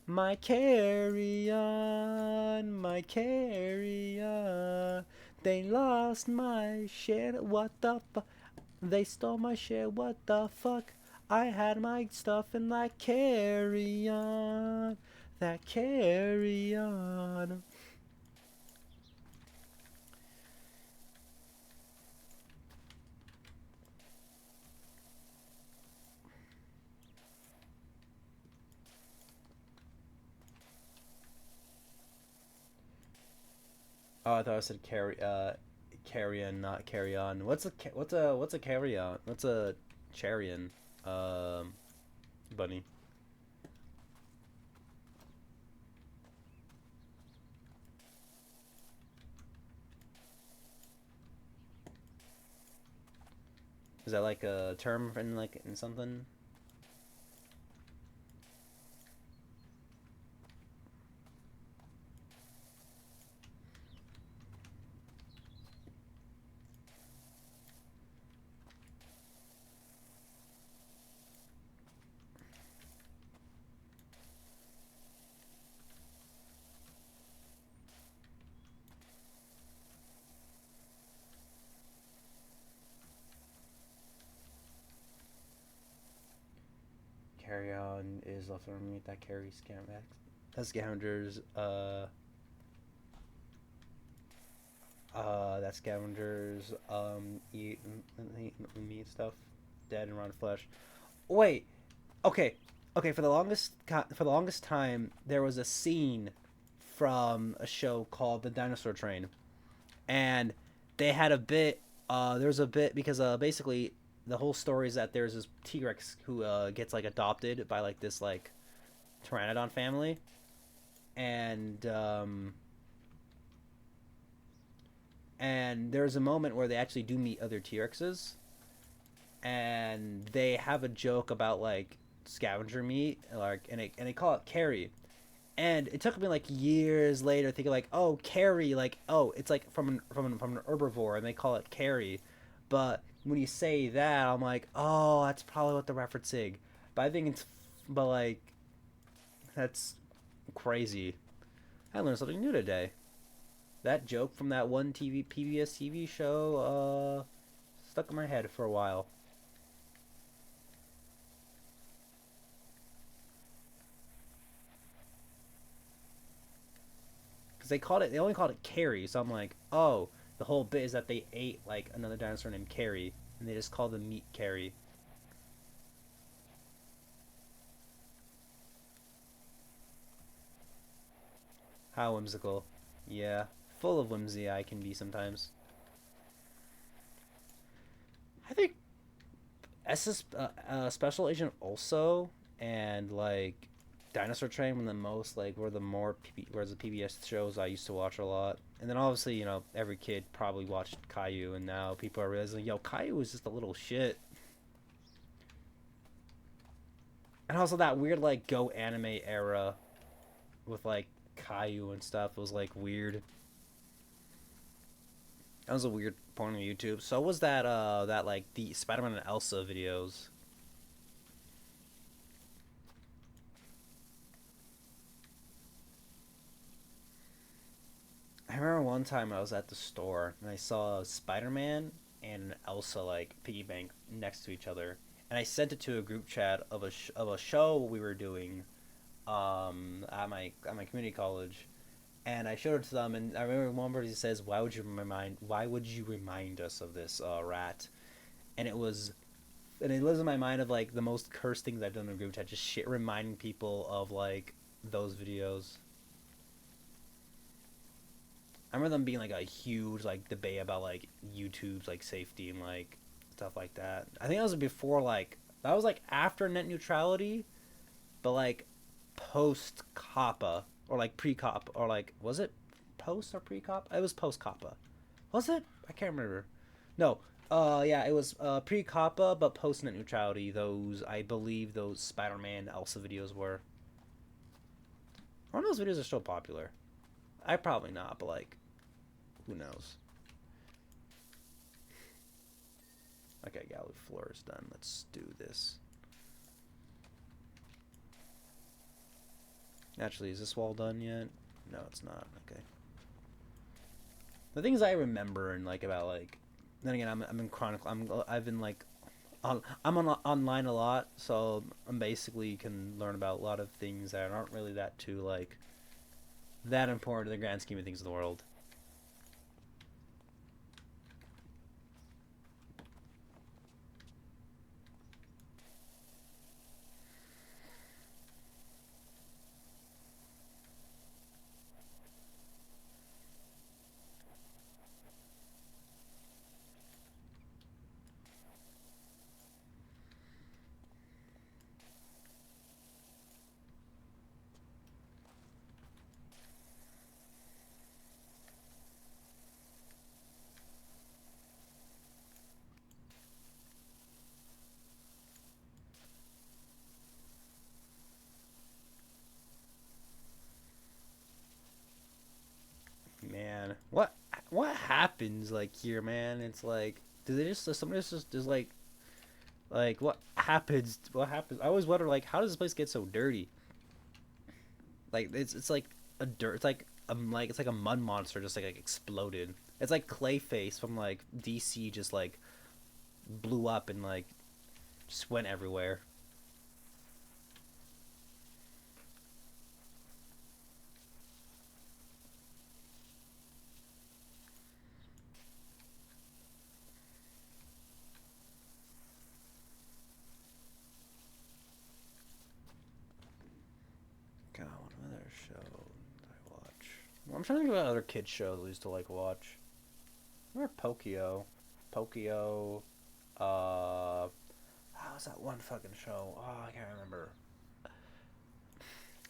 My carry on, my carry on. They lost my shit. What the fuck? They stole my shit. What the fuck? I had my stuff in that carry on. That carry on. Oh, I thought I said carry on, not carry on. What's a carry on? What's a charion? Bunny. Is that like a term in like in something? Carry on is left underneath that carry scavengers. That scavengers eat meat stuff, dead and rotten flesh. Wait, okay, okay. For the longest time, there was a scene from a show called The Dinosaur Train, and they had a bit. There's a bit because basically the whole story is that there's this T Rex who gets like adopted by like this like pteranodon family, and and there's a moment where they actually do meet other T Rexes, and they have a joke about like scavenger meat, like, and they call it carry. And it took me like years later thinking like, oh, carry, like, oh, it's like from an herbivore, and they call it carry. But when you say that, I'm like, oh, that's probably what they're referencing. But I think it's, but like, that's crazy. I learned something new today. That joke from that one PBS TV show stuck in my head for a while. Because they only called it Carrie, so I'm like, oh, the whole bit is that they ate like another dinosaur named Carrie, and they just called the meat Carrie. How whimsical. Yeah, full of whimsy I can be sometimes. I think Special Agent also, and like Dinosaur Train were the most like were the PBS shows I used to watch a lot. And then obviously, every kid probably watched Caillou, and now people are realizing, yo, Caillou is just a little shit. And also that weird like Go anime era with like Caillou and stuff was like weird. That was a weird point on YouTube. So was that like the Spider-Man and Elsa videos. I remember one time I was at the store and I saw Spider-Man and Elsa like piggy bank next to each other, and I sent it to a group chat of a show we were doing at my community college, and I showed it to them, and I remember one person says, why would you remind us of this rat?" And it lives in my mind of like the most cursed things I've done in a group chat, just shit reminding people of like those videos. I remember them being like a huge like debate about like YouTube's like safety and like stuff like that. I think that was before like that was like after net neutrality, but like post Kappa or like pre Kappa, or like was it post or pre Kappa? It was post Kappa. Was it? I can't remember. No. Yeah, it was pre Kappa but post net neutrality. Those I believe those Spider-Man Elsa videos were. One of those videos are still popular. I probably not, but like who knows? Okay, gallery floor is done. Let's do this. Actually, is this wall done yet? No, it's not. Okay. The things I remember and like about like, then again, I'm in chronicle. I've been like, I'm on online a lot, so I'm basically can learn about a lot of things that aren't really that too like that important in the grand scheme of things in the world. Man, what happens like here, man? It's like, do they just somebody just like what happens? What happens? I always wonder like how does this place get so dirty? Like it's like a dirt. It's like it's like a mud monster just like exploded. It's like Clayface from like DC just like blew up and like just went everywhere. God, what other show did I watch? Well, I'm trying to think about other kids shows I used to like watch. I remember Pokio. Pokio. How was that one fucking show? Oh, I can't remember.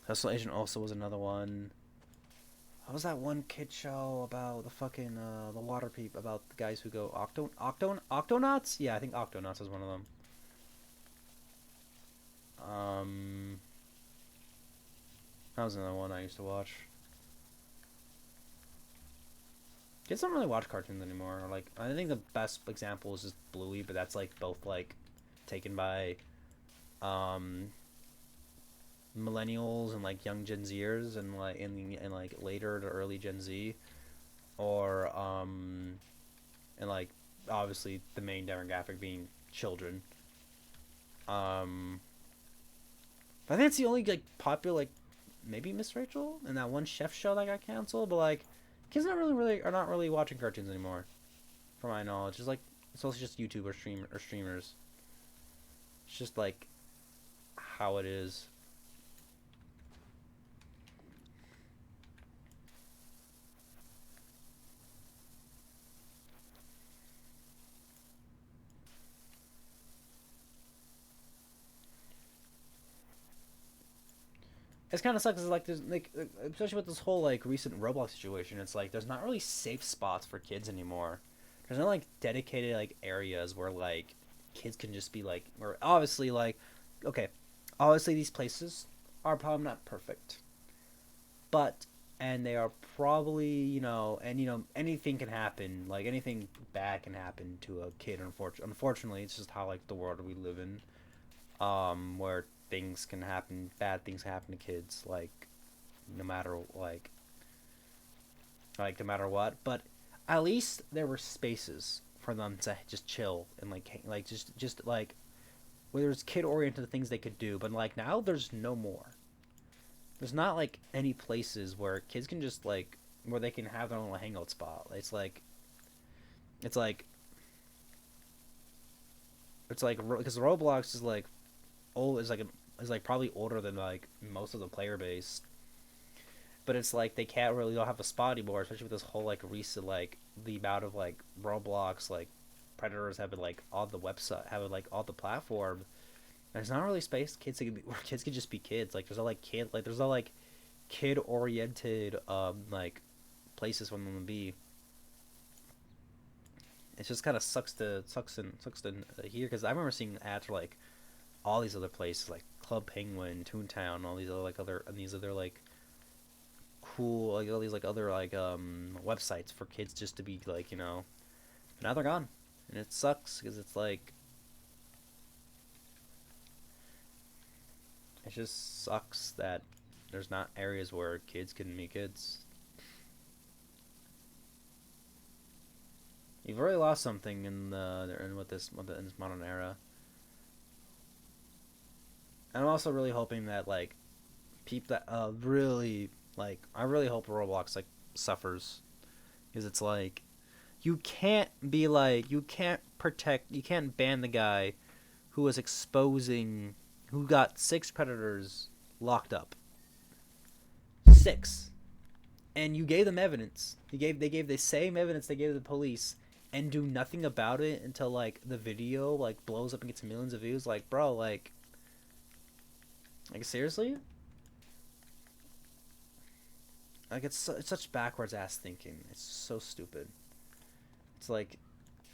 Hustle Agent also was another one. What was that one kid show about the fucking the water people about the guys who go octonauts? Yeah, I think Octonauts is one of them. Um, that was another one I used to watch. Kids don't really watch cartoons anymore. Like I think the best example is just Bluey, but that's like both like taken by um millennials and like young Gen Zers and like in like later to early Gen Z, or and like obviously the main demographic being children. Um, but I think it's the only like popular like maybe Miss Rachel and that one chef show that got canceled. But like kids are not really watching cartoons anymore, from my knowledge. It's like it's also just YouTube or streamers. It's just like how it is. It's kind of sucks. Is like there's like especially with this whole like recent Roblox situation. It's like there's not really safe spots for kids anymore. There's no like dedicated like areas where like kids can just be like where obviously like okay, obviously these places are probably not perfect, but and they are probably and anything can happen, like anything bad can happen to a kid. Unfortunately, it's just how like the world we live in, where things can happen, bad things happen to kids, like no matter no matter what. But at least there were spaces for them to just chill and like just like where there's kid oriented things they could do. But like now there's no more. There's not like any places where kids can just like where they can have their own little hangout spot. It's like it's like because Roblox is like old is like probably older than like most of the player base, but it's like they can't really don't have a spot anymore, especially with this whole like recent like the amount of like Roblox like predators have been like on the website, have been like on the platform. And there's not really space kids can be where kids can just be kids. Like there's no like kid oriented like places for them to be. It just kind of sucks to hear because I remember seeing ads for like all these other places like Club Penguin, Toontown, all these other like other and these other like cool like all these like other like websites for kids just to be like but now they're gone, and it sucks because it's like it just sucks that there's not areas where kids can meet kids. You've really lost something in this modern era. And I'm also really hoping that like people that really like I really hope Roblox like suffers because it's like you can't ban the guy who was exposing who got 6 predators locked up. 6. And you gave them evidence. They gave the same evidence they gave to the police and do nothing about it until like the video like blows up and gets millions of views. Like, bro, like seriously? Like it's such backwards ass thinking. It's so stupid. It's like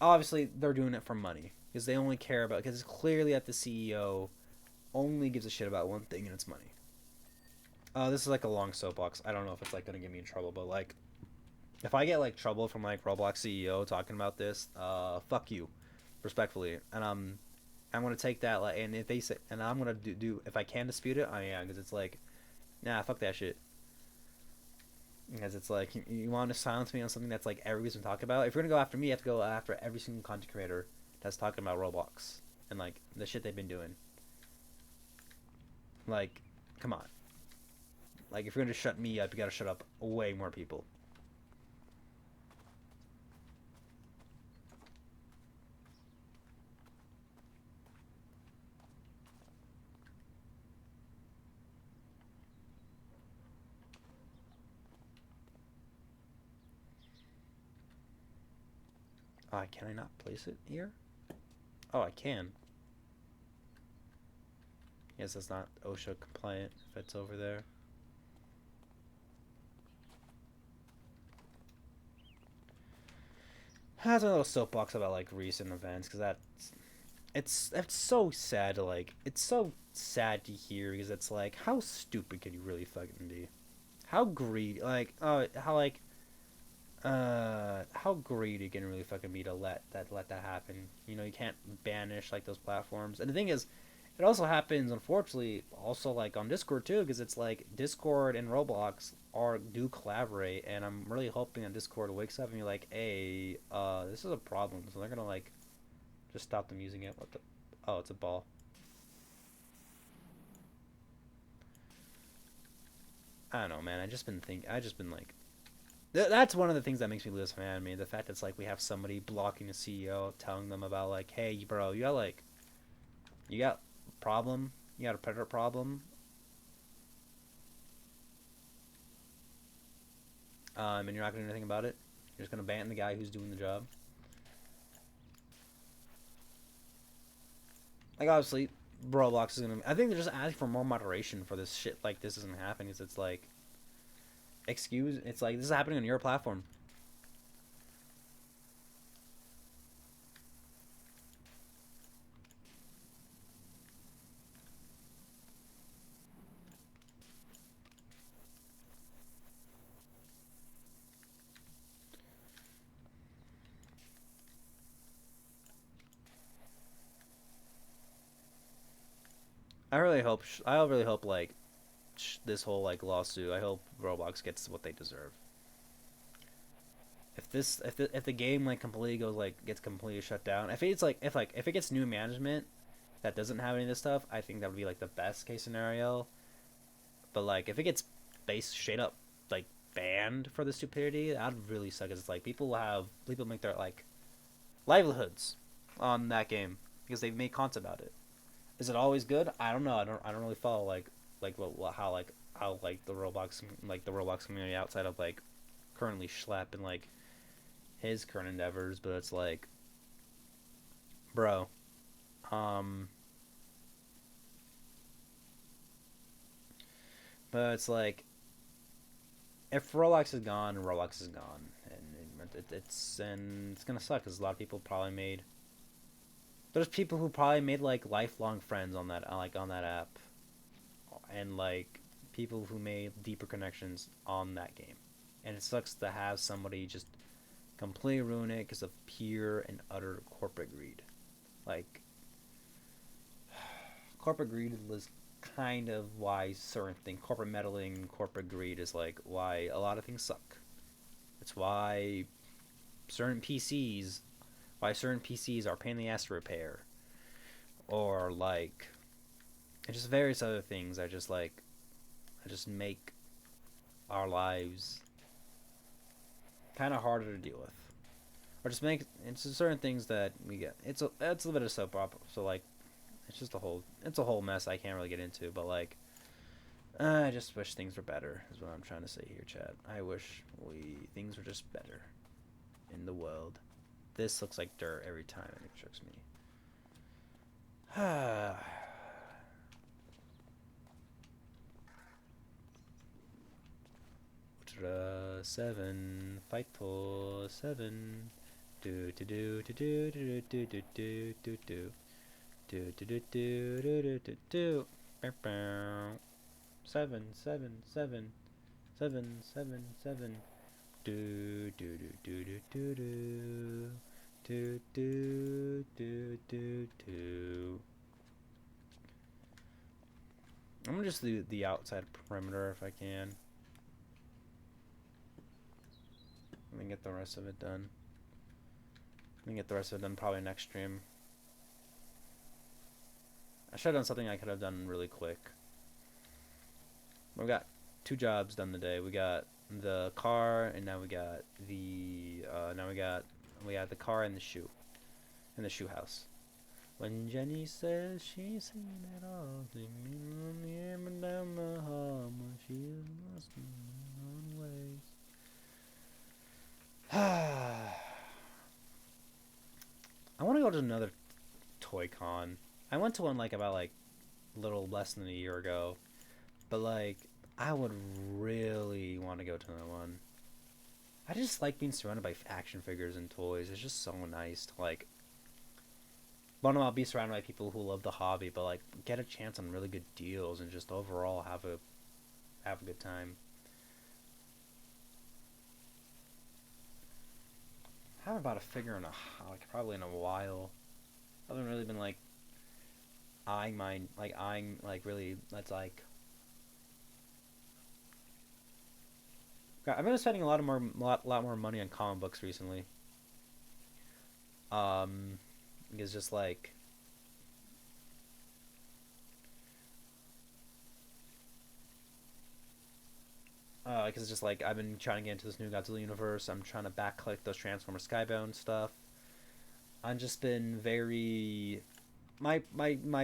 obviously they're doing it for money because they only care about because it's clearly that the CEO only gives a shit about one thing and it's money. This is like a long soapbox. I don't know if it's like gonna get me in trouble, but like if I get like trouble from like Roblox CEO talking about this, fuck you, respectfully, and I'm gonna take that like, and if they say, and I'm gonna do if I can dispute it, I am because it's like, nah, fuck that shit. Because it's like you want to silence me on something that's like everybody's been talking about. If you're gonna go after me, you have to go after every single content creator that's talking about Roblox and like the shit they've been doing. Like, come on. Like if you're gonna shut me up, you gotta shut up way more people. Can I not place it here? Oh, I can. Yes, it's not OSHA compliant if it's over there. has a little soapbox about like recent events because that's it's so sad to like it's so sad to hear because it's like how stupid can you really fucking be? How greedy like how like how greedy can really fucking be to let that happen. You know, you can't banish like those platforms. And the thing is, it also happens unfortunately also like on Discord too because it's like Discord and Roblox are do collaborate and I'm really hoping that Discord wakes up and be like, "Hey, this is a problem." So they're going to like just stop them using it. What the Oh, it's a ball. I don't know, man. I just been like that's one of the things that makes me lose fan. Me, the fact that it's like we have somebody blocking the CEO, telling them about like, hey, bro, you got problem, you got a predator problem, and you're not gonna do anything about it. You're just gonna ban the guy who's doing the job. Like obviously, Roblox is gonna. I think they're just asking for more moderation for this shit. Like this isn't happening. Because it's like, excuse. It's like this is happening on your platform. I really hope. I really hope like this whole like lawsuit. I hope Roblox gets what they deserve. If the game like completely goes like gets completely shut down, if it gets new management that doesn't have any of this stuff, I think that would be like the best case scenario. But like if it gets based straight up like banned for the stupidity, that'd really suck. 'Cause it's like people make their like livelihoods on that game because they've made content about it. Is it always good? I don't know. I don't really follow how like the Roblox community outside of like currently Schlepp and like his current endeavors, but it's like, bro, um, but it's like if Roblox is gone, Roblox is gone, and it's gonna suck because a lot of people probably made. There's people who probably made like lifelong friends on that app, and like people who made deeper connections on that game, and it sucks to have somebody just completely ruin it because of pure and utter corporate greed. Like corporate greed was kind of why certain things, corporate meddling, corporate greed is like why a lot of things suck. It's certain PCs, why certain PCs are a pain in the ass to repair, or like, and just various other things. I just make our lives kind of harder to deal with, or just make it's just certain things that we get. It's a little bit of soap opera. So like, it's a whole mess I can't really get into. But like, I just wish things were better. Is what I'm trying to say here, Chad. I wish things were just better in the world. This looks like dirt every time, and it tricks me. 7 fight for 7 do do do do do do do do do do do do do do do do do 7 do do do do do do do do do do do. I'm gonna just do the outside perimeter if I can. Let me get the rest of it done. Let me get the rest of it done probably next stream. I should have done something I could have done really quick. We got 2 jobs done today. We got the car, and now we got the we got the car and the shoe house. When Jenny says she's seen it all, singing down the hall, she's lost in her own ways. I want to go to another Toy Con. I went to one like about like a little less than a year ago, but like I would really want to go to another one. I just like being surrounded by action figures and toys. It's just so nice to like. Well, no, I'll be surrounded by people who love the hobby, but like get a chance on really good deals and just overall have a good time. I haven't bought a figure in probably in a while. I haven't really been like eyeing like really that's like I've been spending a lot more money on comic books recently. Um, it's just like because it's just like I've been trying to get into this new Godzilla universe. I'm trying to back collect those Transformer Skybound stuff. I've just been very my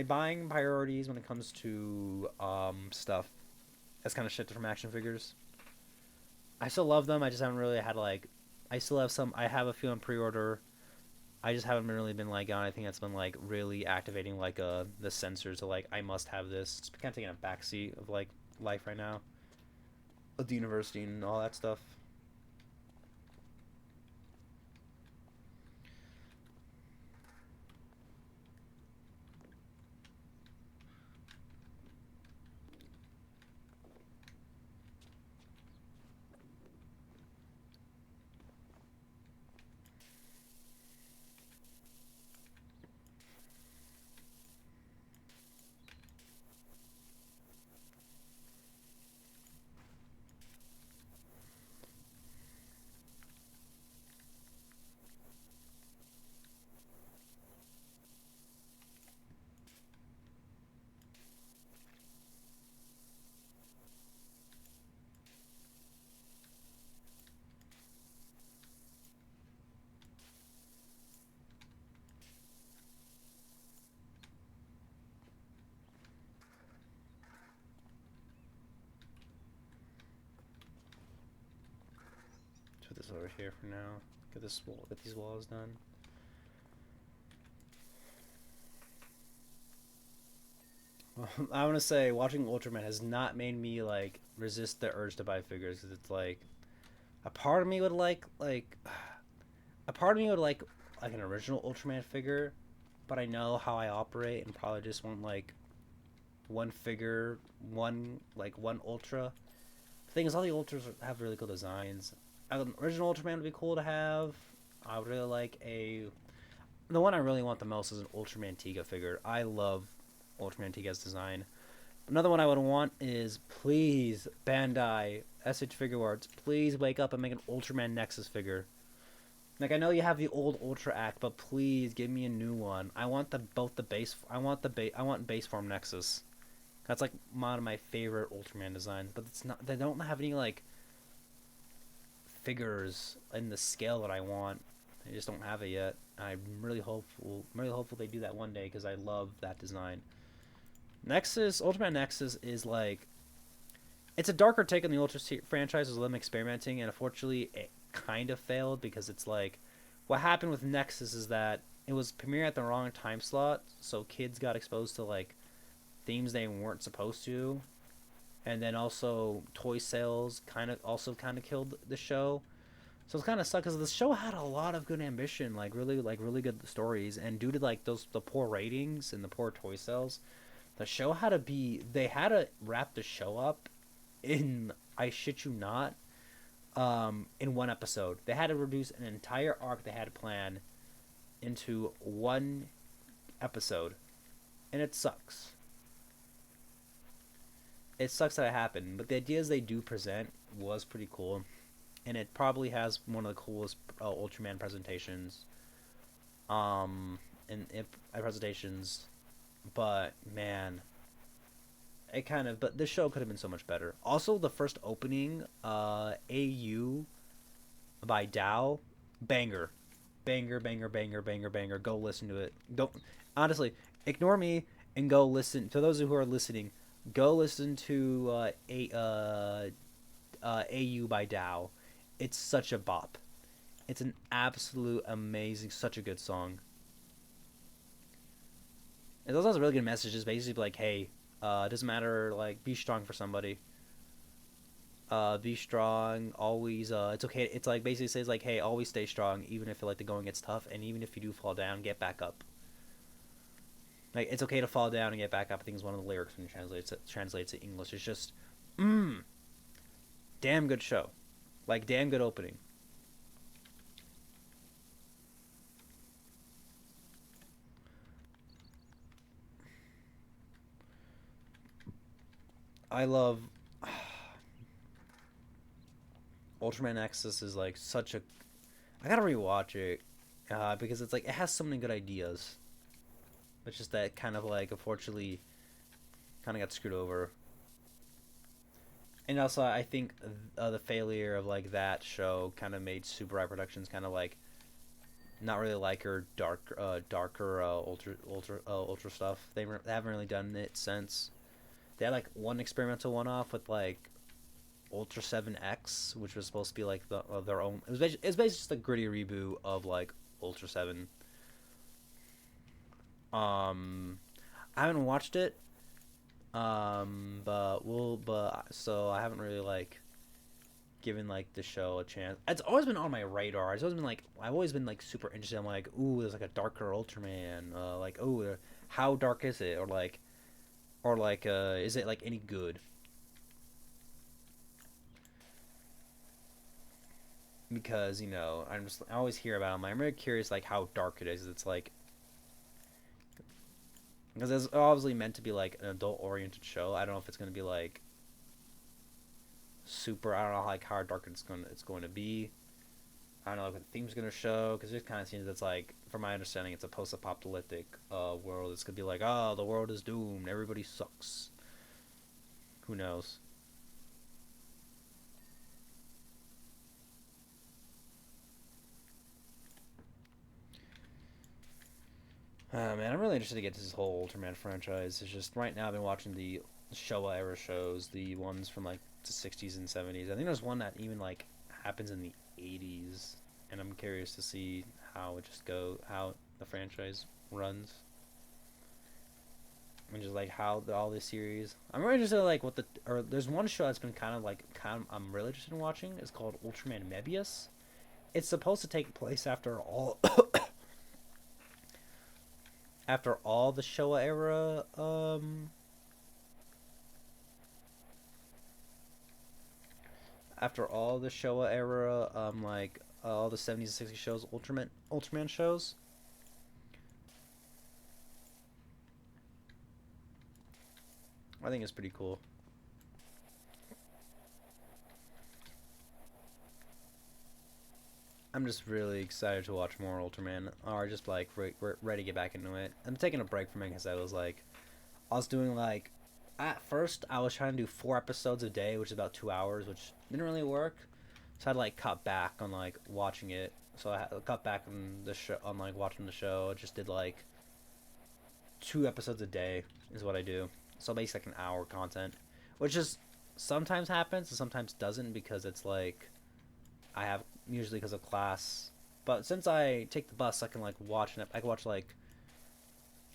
buying priorities when it comes to stuff has kind of shifted from action figures. I still love them. I just haven't really had like I still have some. I have a few on pre-order. I just haven't really been like on anything that's been like really activating like the sensors to like I must have this. It's kind of taking a backseat of like life right now, with the university and all that stuff. Let's put this over here for now. Get these walls done. I want to say watching Ultraman has not made me like resist the urge to buy figures because it's like a part of me would like a part of me would like an original Ultraman figure, but I know how I operate and probably just want like one figure, one Ultra. The thing is, all the Ultras have really cool designs. An original Ultraman would be cool to have. I would really like a. The one I really want the most is an Ultraman Tiga figure. I love Ultraman Tiga's design. Another one I would want is please Bandai SH Figure Arts, please wake up and make an Ultraman Nexus figure. Like I know you have the old Ultra Act, but please give me a new one. I want the both the base. I want base form Nexus. That's like one of my favorite Ultraman designs, but it's not. They don't have any like figures in the scale that I want. They just don't have it yet. I'm really hopeful. I'm really hopeful they do that one day because I love that design. Nexus, Ultraman Nexus is like it's a darker take on the Ultra franchise with them experimenting, and unfortunately, it kind of failed because it's like what happened with Nexus is that it was premiering at the wrong time slot, so kids got exposed to like themes they weren't supposed to, and then also toy sales kind of killed the show. So it's kind of sucked because the show had a lot of good ambition, like really good stories, and due to like those the poor ratings and the poor toy sales, the show had to be they had to wrap the show up in I shit you not in one episode. They had to reduce an entire arc they had planned into one episode, and it sucks. It sucks that it happened, but the ideas they do present was pretty cool, and it probably has one of the coolest Ultraman presentations. In presentations, but man, but this show could have been so much better. Also, the first opening, AU by Dow, banger, banger. Go listen to it. Don't honestly ignore me and go listen. For those who are listening, go listen to AU by Dow. It's such a bop. It's an absolute amazing, such a good song. It also has a really good message. It's basically like, hey, it doesn't matter, like, be strong for somebody. Be strong. Always. It's okay. It's like basically says like, hey, always stay strong, even if like the going gets tough, and even if you do fall down, get back up. Like it's okay to fall down and get back up. I think is one of the lyrics when you translates to English. It's just, mmm, damn good show, like damn good opening. I love Ultraman Nexus is like such a. I gotta rewatch it because it's like it has so many good ideas. It's just that kind of like unfortunately kind of got screwed over. And also, I think the failure of like that show kind of made Super Eye Productions kind of like not really like her darker ultra stuff. They haven't really done it since. They had like one experimental one off with like Ultra 7X, which was supposed to be like their own. Basically just a gritty reboot of like Ultra 7. Um, I haven't watched it. But so I haven't really like given like the show a chance. It's always been on my radar. I've always been like super interested. I'm like, ooh, there's like a darker Ultraman. Like, oh, how dark is it? Or is it like any good? Because I always hear about it. I'm really curious like how dark it is. It's like because it's obviously meant to be like an adult oriented show. I don't know if it's gonna be like super. I don't know like how dark it's going to be. I don't know what the theme's gonna show because it kind of seems it's like, from my understanding, it's a post-apocalyptic world. It's gonna be like, oh, the world is doomed. Everybody sucks. Who knows? Man, I'm really interested to get to this whole Ultraman franchise. It's just right now I've been watching the Showa era shows, the ones from like the 60s and 70s. I think there's one that even like happens in the 80s, and I'm curious to see how the franchise runs, and just like how all this series. I'm really interested in, like there's one show that's been I'm really interested in watching. It's called Ultraman Mebius. It's supposed to take place after all the Showa era like all the 70s and 60s shows, Ultraman shows. I think it's pretty cool. I'm just really excited to watch more Ultraman, or just like ready to get back into it. I'm taking a break from it because I was doing like at first I was trying to do 4 episodes a day, which is about 2 hours, which didn't really work. So I had to like cut back on like watching it. So I had to cut back on the show on like watching the show. I just did like 2 episodes a day is what I do. So basically like an hour content, which is sometimes happens and sometimes doesn't because it's like I have usually because of class. But since I take the bus, I can like I can watch like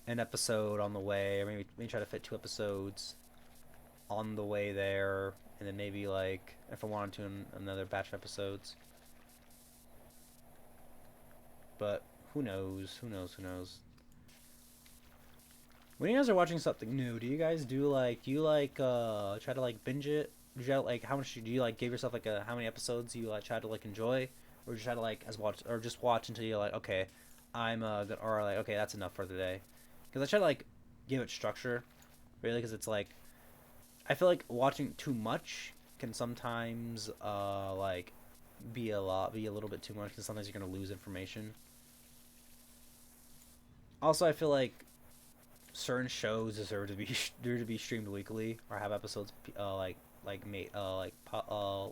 an episode on the way, or maybe try to fit 2 episodes on the way there, and then maybe like if I wanted to another batch of episodes. But who knows? Who knows? Who knows? When you guys are watching something new, do you like try to like binge it? Do you try to, like how much do you like give yourself like a how many episodes you like try to like enjoy, or do you try to like as watch or just watch until you're like okay, I'm good, or like okay that's enough for the day, because I try to like give it structure, really, because it's like I feel like watching too much can sometimes like be a little bit too much because sometimes you're gonna lose information. Also, I feel like certain shows deserve to be streamed weekly or have episodes like made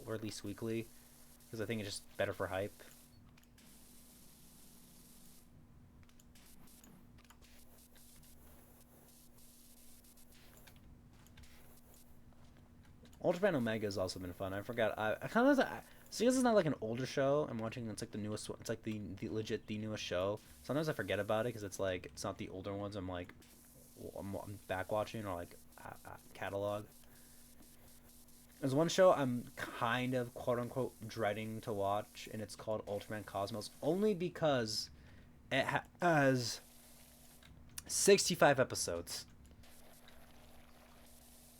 released weekly because I think it's just better for hype. Ultraman Omega has also been fun. I forgot. I kind of see this is not like an older show. I'm watching. It's like the newest one. It's like the newest show. Sometimes I forget about it because it's like it's not the older ones. I'm back watching or like catalog. There's one show I'm kind of quote unquote dreading to watch, and it's called Ultraman Cosmos, only because it has 65 episodes.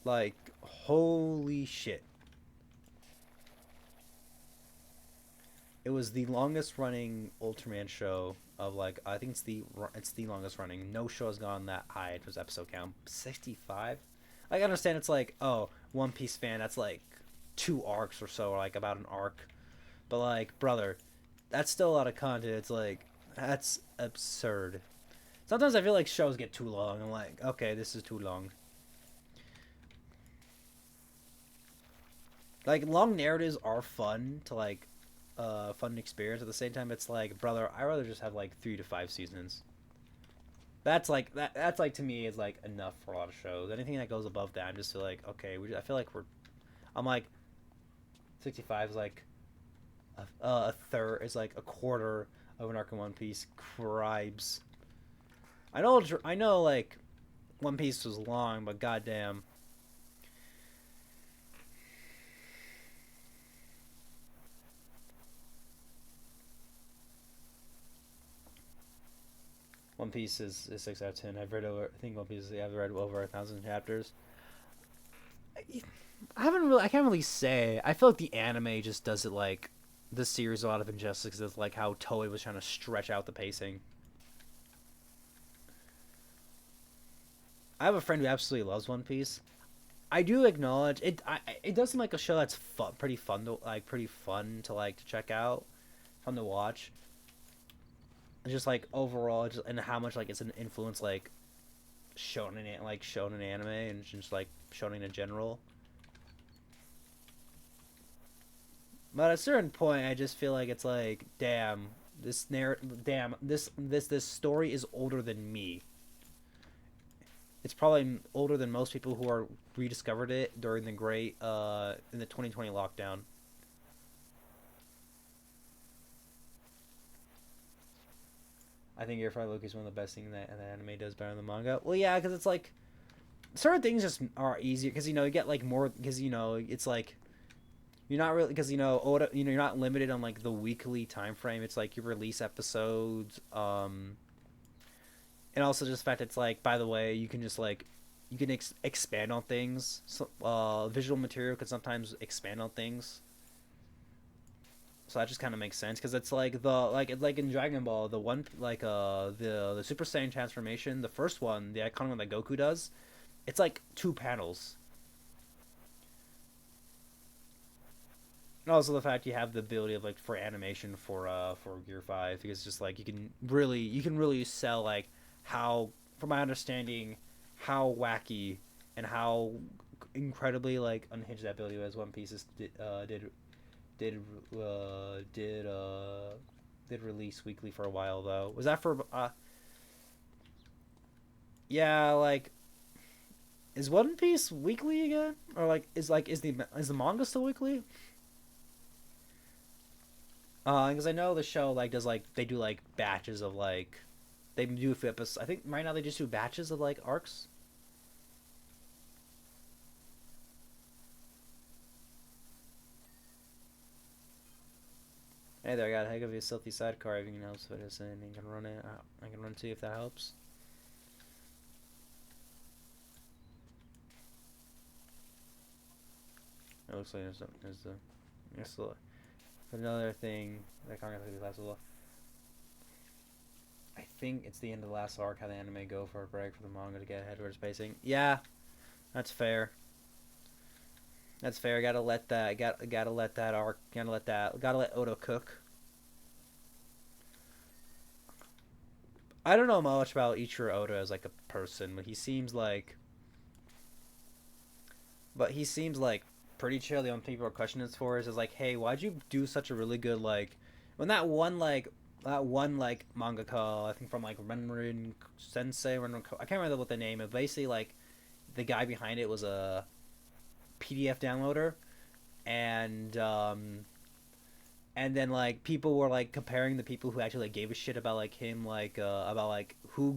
Like, holy shit. It was the longest running Ultraman show of like I think it's the longest running. No show has gone that high as episode count. 65. I understand it's like One Piece fan. That's like two arcs or so, or like about an arc. But like brother, that's still a lot of content. It's like that's absurd. Sometimes I feel like shows get too long. I'm like, okay, this is too long. Like long narratives are fun to like fun experience. At the same time, it's like, brother, I rather just have like 3 to 5 seasons. That's like to me is like enough for a lot of shows. Anything that goes above that, I'm just feel like okay. I feel like I'm like 65 is like a third is like a quarter of an arc in One Piece. Cribes. I know like One Piece was long, but goddamn. One Piece is 6 out of 10. I've read over. I think One Piece. I've read over 1,000 chapters. I haven't really. I can't really say. I feel like the anime just does it like the series a lot of injustice. It's like how Toei was trying to stretch out the pacing. I have a friend who absolutely loves One Piece. I do acknowledge it. It does seem like a show that's pretty fun to like, pretty fun to like to check out, fun to watch. Just like overall, just and how much like it's an influence like shown in anime and just like shown in general. But at a certain point, I just feel like it's like, damn, this story is older than me. It's probably older than most people who are rediscovered it during the great in the 2020 lockdown. I think Air Fry Loki is one of the best things that anime does better than the manga. Well, yeah, because it's like certain things just are easier because you get like more because it's like you're not really because Oda, you're not limited on like the weekly time frame. It's like you release episodes, and also just the fact it's like by the way you can just like you can expand on things. So, visual material can sometimes expand on things. So that just kind of makes sense because it's like like in Dragon Ball the one like the Super Saiyan transformation, the first one, the iconic one that Goku does, it's like 2 panels. And also the fact you have the ability of like for animation for Gear 5 because it's just like you can really sell like how from my understanding how wacky and how incredibly like unhinged that ability was. One Piece did uh, did uh, did release weekly for a while though. Was that for yeah, like is One Piece weekly again? Or like is the manga still weekly? Because I know the show like does like they do like batches of like they do episodes. I think right now they just do batches of like arcs. Hey there, I got a heck of a stealthy sidecar. If you can help fit us in, you can run it. I can run too if that helps. It looks like there's another thing that can't really last a lot. I think it's the end of the last arc. How the anime go for a break for the manga to get ahead towards pacing. Yeah, that's fair. That's fair. Gotta let that. Gotta let that arc. Gotta let that. Gotta let Oda cook. I don't know much about Ichiro Oda as like a person, but he seems like pretty chill. The only people are questioning this for is like, hey, why'd you do such a really good like when that one mangaka I think from like Renrin Sensei I can't remember what the name of basically like the guy behind it was a PDF downloader and then like people were like comparing the people who actually like gave a shit about like him like about like who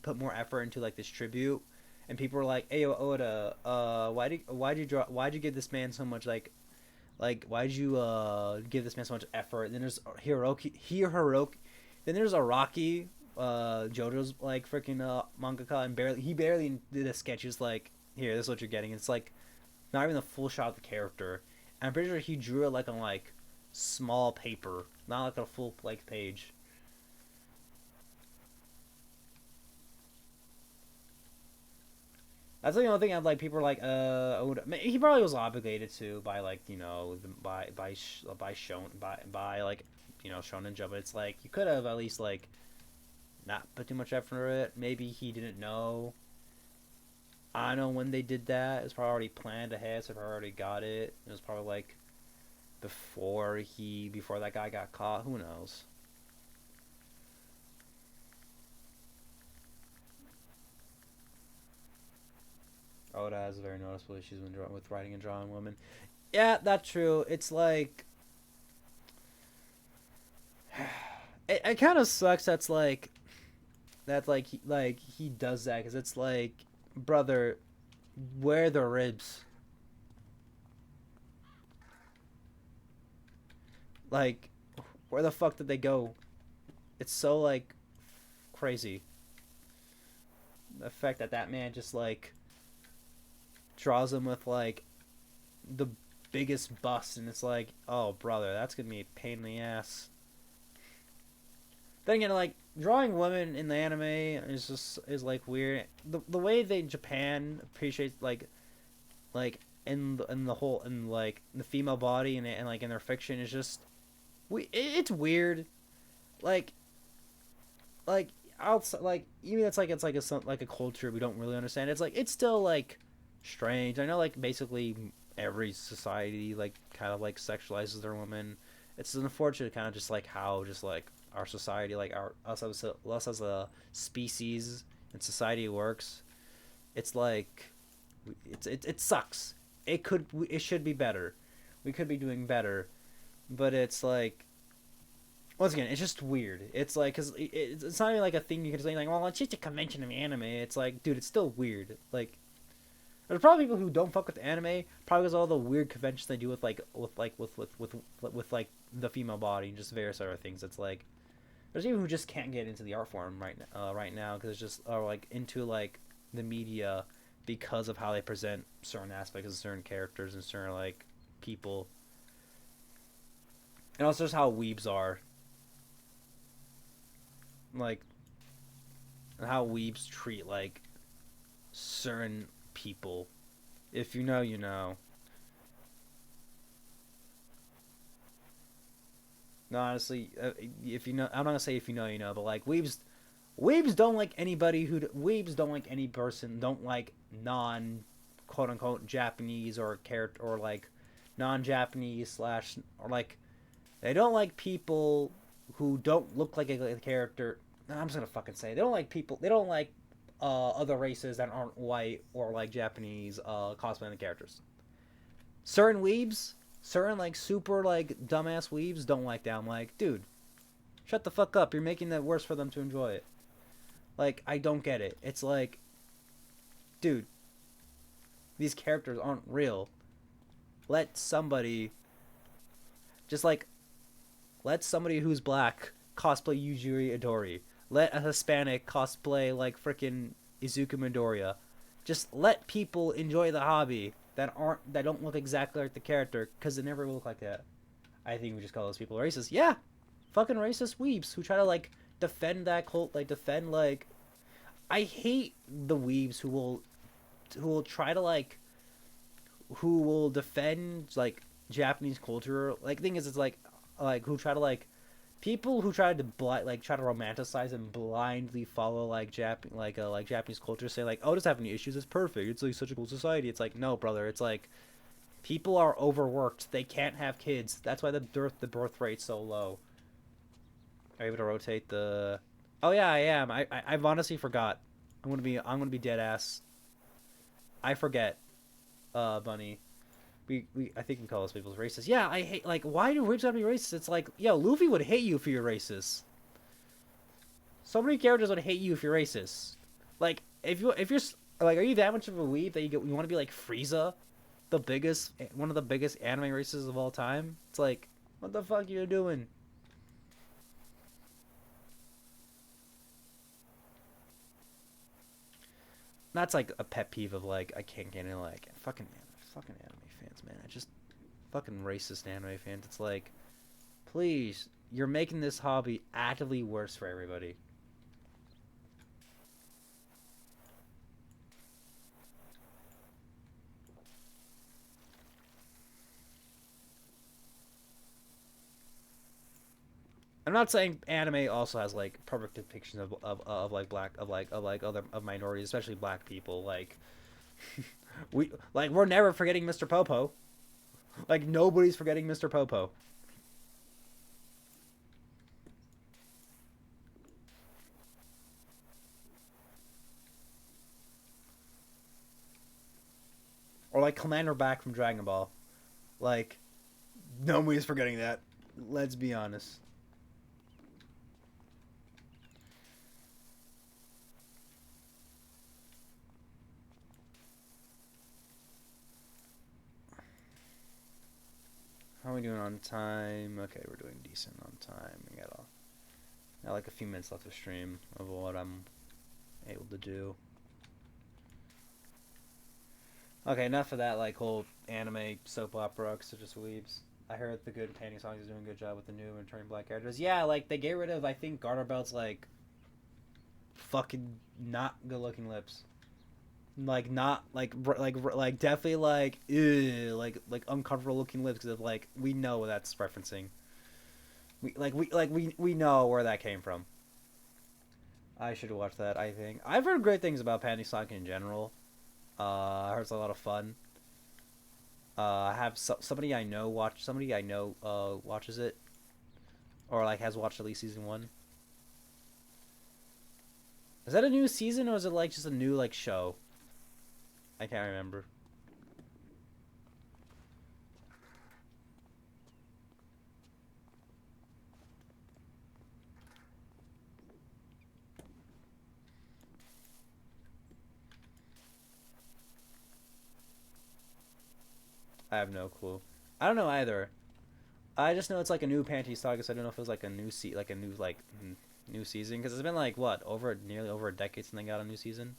put more effort into like this tribute and people were like, "Hey, Oda, why'd you give this man so much why'd you give this man so much effort?" And then there's Hiroki, then there's Araki, JoJo's like freaking mangaka, and he barely did a sketch. He's like, "Here, this is what you're getting." It's like not even a full shot of the character. And I'm pretty sure he drew it like on like small paper, not like a full like page. That's the only thing I'd like. People are like, Oda. He probably was obligated to by like by like Shonen Jump. But it's like you could have at least like not put too much effort in it. Maybe he didn't know. I don't know when they did that. It was probably already planned ahead, so they already got it. It was probably like before that guy got caught. Who knows? Oda has very noticeable issues with writing and drawing women. Yeah, that's true. It's like it kind of sucks. He does that because it's like, brother, where are the ribs? Like, where the fuck did they go? It's so like crazy. The fact that that man just like draws them with like the biggest bust, and it's like, oh brother, that's gonna be a pain in the ass. Then again, like drawing women in the anime is like weird. The way they Japan appreciates like in the whole in like the female body and like in their fiction is just it's weird. Like outside, like even it's like a culture we don't really understand. It's like it's still like strange. I know like basically every society like kind of like sexualizes their women. It's unfortunate kind of just like how just like our society like us as a species and society works. It's like it sucks. It should be better. We could be doing better, but it's like once again, it's just weird. It's like because it's not even like a thing you can say like, well, it's just a convention of anime. It's like, dude, it's still weird. Like, there's probably people who don't fuck with anime, probably because all the weird conventions they do with like the female body and just various other things. It's like there's people who just can't get into the art form right now because it's just are like into like the media because of how they present certain aspects of certain characters and certain like people, and also just how weebs are. Like how weebs treat like certain people. If you know, you know. No, honestly, if you know, I'm not gonna say if you know, you know, but like weebs don't like anybody weebs don't like any person, don't like non, quote unquote Japanese or character or like non-Japanese slash or like they don't like people who don't look like a character. I'm just gonna fucking say they don't like people. They don't like other races that aren't white or like Japanese cosplaying the characters. Certain weebs, certain like super like dumbass weebs don't like that. I'm like, dude, shut the fuck up. You're making it worse for them to enjoy it. Like, I don't get it. It's like, dude, these characters aren't real. Let somebody just like let somebody who's black cosplay Yujiri Idori. Let a Hispanic cosplay like frickin' Izuku Midoriya. Just let people enjoy the hobby that don't look exactly like the character because they never will look like that. I think we just call those people racist. Yeah, fucking racist weebs who try to like defend that cult, like defend like. I hate the weebs who will try to like who will defend like Japanese culture. Like thing is, it's like who try to like people who try to try to romanticize and blindly follow like like Japanese culture, say like, oh, it doesn't have any issues, it's perfect, it's like such a cool society. It's like, no, brother, it's like people are overworked, they can't have kids, that's why the birth rate's so low. Are you able to rotate the? Oh yeah, I am. I've honestly forgot. I'm gonna be dead ass. I forget. Bunny. We I think we call those people racist. Yeah, I hate like why do weebs gotta be racist? It's like, yo, Luffy would hate you if you're racist. So many characters would hate you if you're racist. Like if you're Like, are you that much of a weeb that you want to be like Frieza, the biggest, one of the biggest anime races of all time? It's like, what the fuck are you doing? That's like a pet peeve of like I can't get into like fucking anime fans, man. I just fucking racist anime fans. It's like, please, you're making this hobby actively worse for everybody. I'm not saying anime also has like perfect depictions of like black of like other of minorities, especially black people. Like we're never forgetting Mr. Popo. Like nobody's forgetting Mr. Popo. Or like Commander Back from Dragon Ball. Like nobody's forgetting that. Let's be honest. How are we doing on time? Okay, we're doing decent on time. Got like a few minutes left of stream of what I'm able to do. Okay, enough of that like whole anime soap opera because just weebs. I heard the good painting songs is doing a good job with the new and turning black characters. Yeah, like they get rid of I think Garter Belt's like fucking not good looking lips. Like not like definitely like ew, like uncomfortable looking lips because like we know what that's referencing. We know where that came from. I should watch that. I think I've heard great things about Panty Stocking in general. I heard it's a lot of fun. I have somebody I know watches it or like has watched at least season one. Is that a new season or is it like just a new like show? I can't remember. I have no clue. I don't know either. I just know it's like a new Panty Saga. So I don't know if it was like a new like a new like new season because it's been like what over nearly over a decade since they got a new season.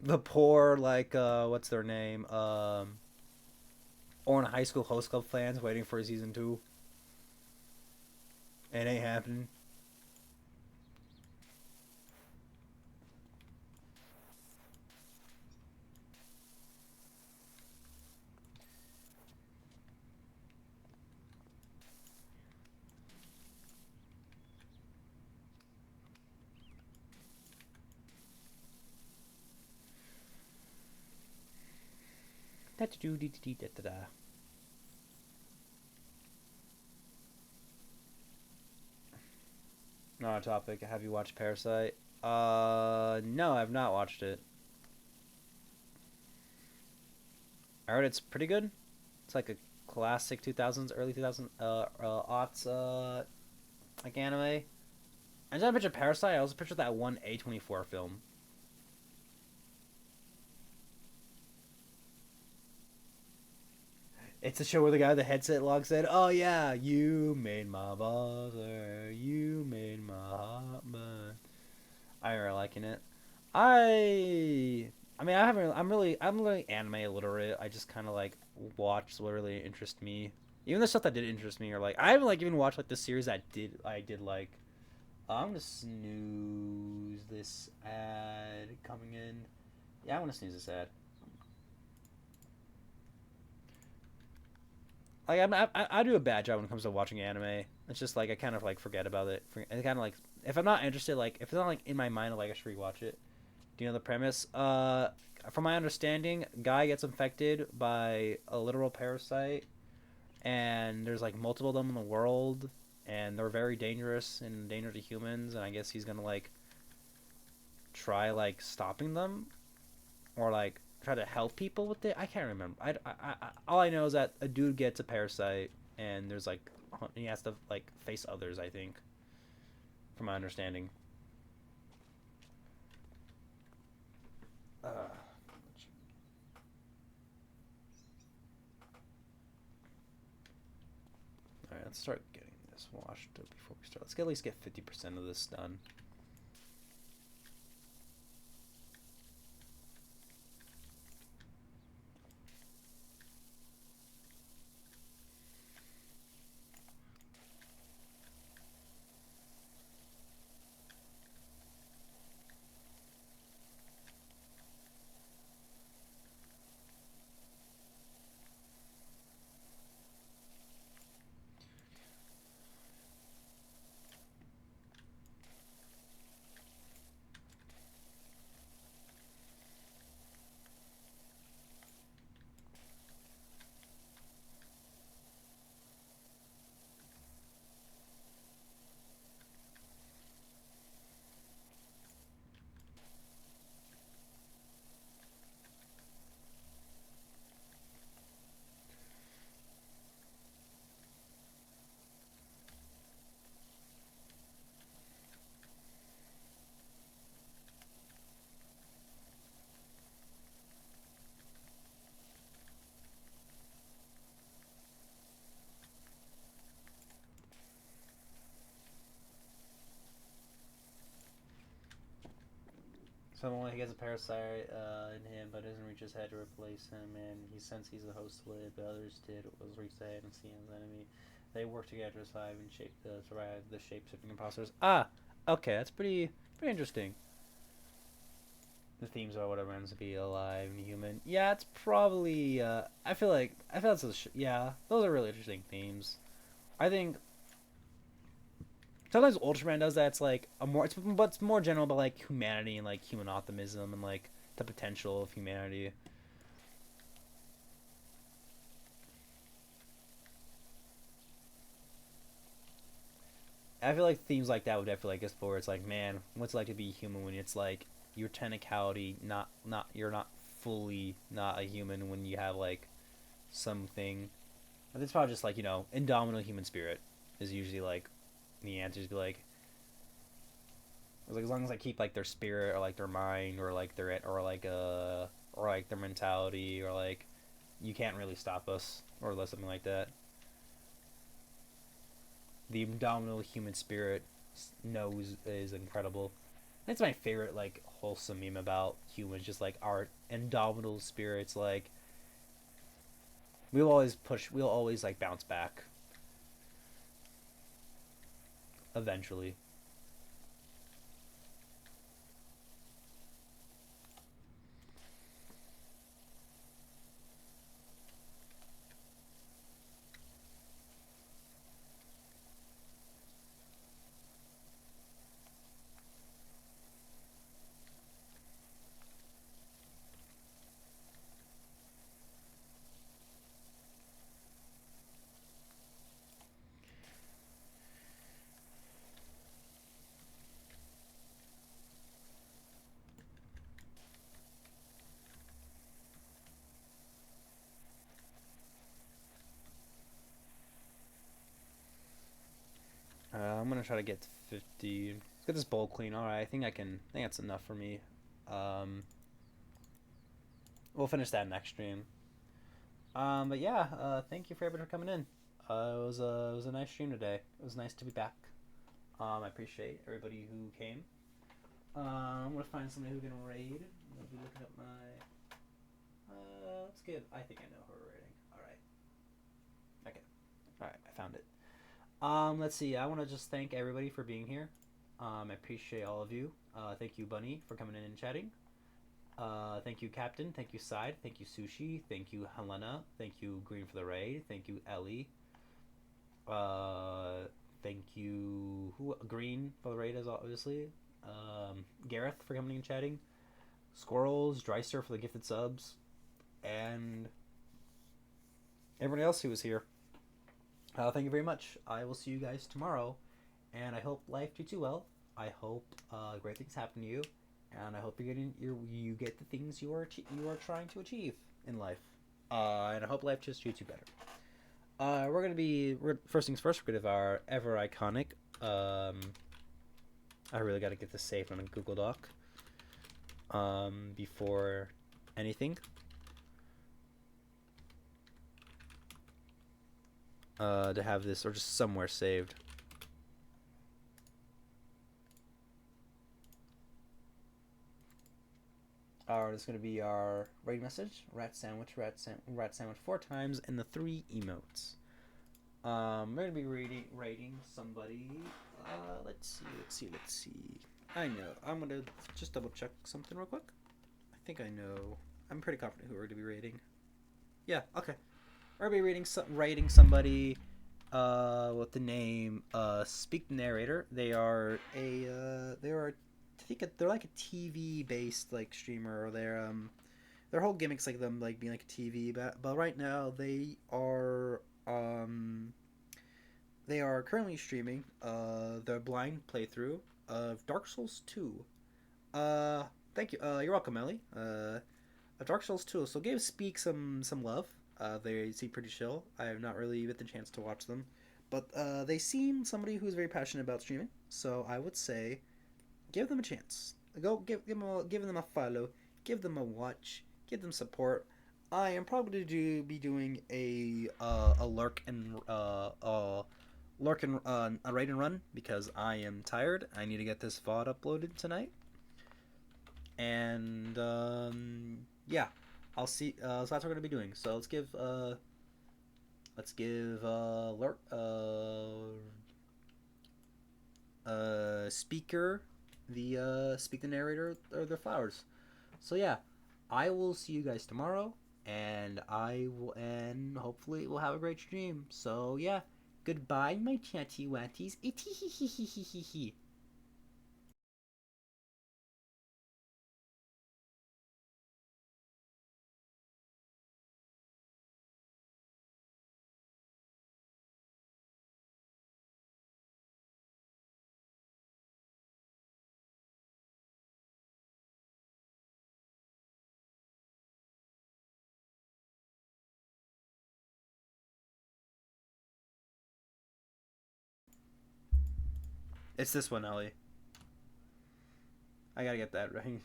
The poor like what's their name Orange High School Host Club fans waiting for season two. It ain't happening. Da da da da da da. Not a topic. Have you watched Parasite? No, I've not watched it. I heard it's pretty good. It's like a classic 2000s, early 2000s, aughts, like anime. I just picture Parasite. I also picture that one A24 film. It's a show where the guy with the headset log said, "Oh yeah, you made my buzzer, you made my heart burn." I remember liking it. I mean, I haven't. I'm really anime illiterate. I just kind of like watch what really interests me. Even the stuff that did interest me, or like I haven't like even watched like the series that did like. I'm gonna snooze this ad coming in. Yeah, I'm gonna snooze this ad. Like I do a bad job when it comes to watching anime. It's just like I kind of like forget about it. And kind of like if I'm not interested, like if it's not like in my mind, like I should rewatch it. Do you know the premise? From my understanding, guy gets infected by a literal parasite, and there's like multiple of them in the world, and they're very dangerous and danger to humans. And I guess he's gonna like try like stopping them, or like try to help people with it. I can't remember. All I know is that a dude gets a parasite, and there's like he has to like face others. I think, from my understanding. let's start getting this washed before we start. Let's at least get 50% of this done. Someone he has a parasite in him, but doesn't reach his head to replace him, and he senses he's the host to live, but others did was reach the head and see him as an enemy. They work together to survive and survive the shape-shifting imposters. Ah, okay, that's pretty interesting. The themes are what it means to be alive and human. Yeah, it's probably. I feel that's yeah. Those are really interesting themes. I think sometimes Ultraman does that. It's like but it's more general about like humanity and like human optimism and like the potential of humanity. I feel like themes like that would definitely like explore. It's like, man, what's it like to be human when it's like your technicality, not you're not fully not a human when you have like something. I think it's probably just like indomitable human spirit is usually like the answers. Be like, it's like as long as I keep like their spirit or like their mind or like their or like their mentality or like you can't really stop us or something like that. The indomitable human spirit knows is incredible. That's my favorite like wholesome meme about humans, just like our indomitable spirits. Like we'll always like bounce back eventually. I'm gonna try to get to 50. Let's get this bowl clean. All right, I think I can. I think that's enough for me. Um, we'll finish that next stream. But yeah, thank you for everybody for coming in. It was a nice stream today. It was nice to be back. I appreciate everybody who came. I'm gonna find somebody who can raid. I'm gonna be looking up my. Let's get. I think I know who we're raiding. All right. Okay. All right. I found it. Let's see. I want to just thank everybody for being here. I appreciate all of you. Thank you, Bunny, for coming in and chatting. Thank you, Captain. Thank you, Side. Thank you, Sushi. Thank you, Helena. Thank you, Green for the raid. Thank you, Ellie. Thank you, Green for the raid, as obviously. Gareth for coming and chatting. Squirrels, Dreister for the gifted subs, and everyone else who was here. Thank you very much. I will see you guys tomorrow, and I hope life treats you well. I hope great things happen to you, and I hope you get the things you are trying to achieve in life. And I hope life just treats you better. First things first. We're gonna have our ever iconic. I really got to get this saved on a Google Doc. Before anything. to have this, or just somewhere saved. This is going to be our rating message: rat sandwich, rat sandwich 4 times, and the 3 emotes. We're going to be rating somebody. Let's see. I know. I'm going to just double check something real quick. I think I know. I'm pretty confident who we're going to be rating. Yeah, okay. We're going to be rating somebody with the name Speak the Narrator. They're like a TV based like streamer, or their whole gimmick's like them like being like a TV, but right now they are currently streaming their blind playthrough of Dark Souls 2. Uh Thank you. You're welcome, Ellie. Dark Souls 2. So give Speak some love. They seem pretty chill. I have not really get the chance to watch them, but they seem somebody who's very passionate about streaming. So I would say give them a chance. Go give them a follow, give them a watch, give them support. I am probably to be doing a lurk and a raid and run because I am tired. I need to get this VOD uploaded tonight, and yeah, I'll see. So that's what we're gonna be doing. So let's give lurk speaker the speak the narrator or the flowers. So yeah, I will see you guys tomorrow, and hopefully we'll have a great stream. So yeah, goodbye, my chatty watties. It's this one, Ellie. I gotta get that right.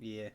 Yeah.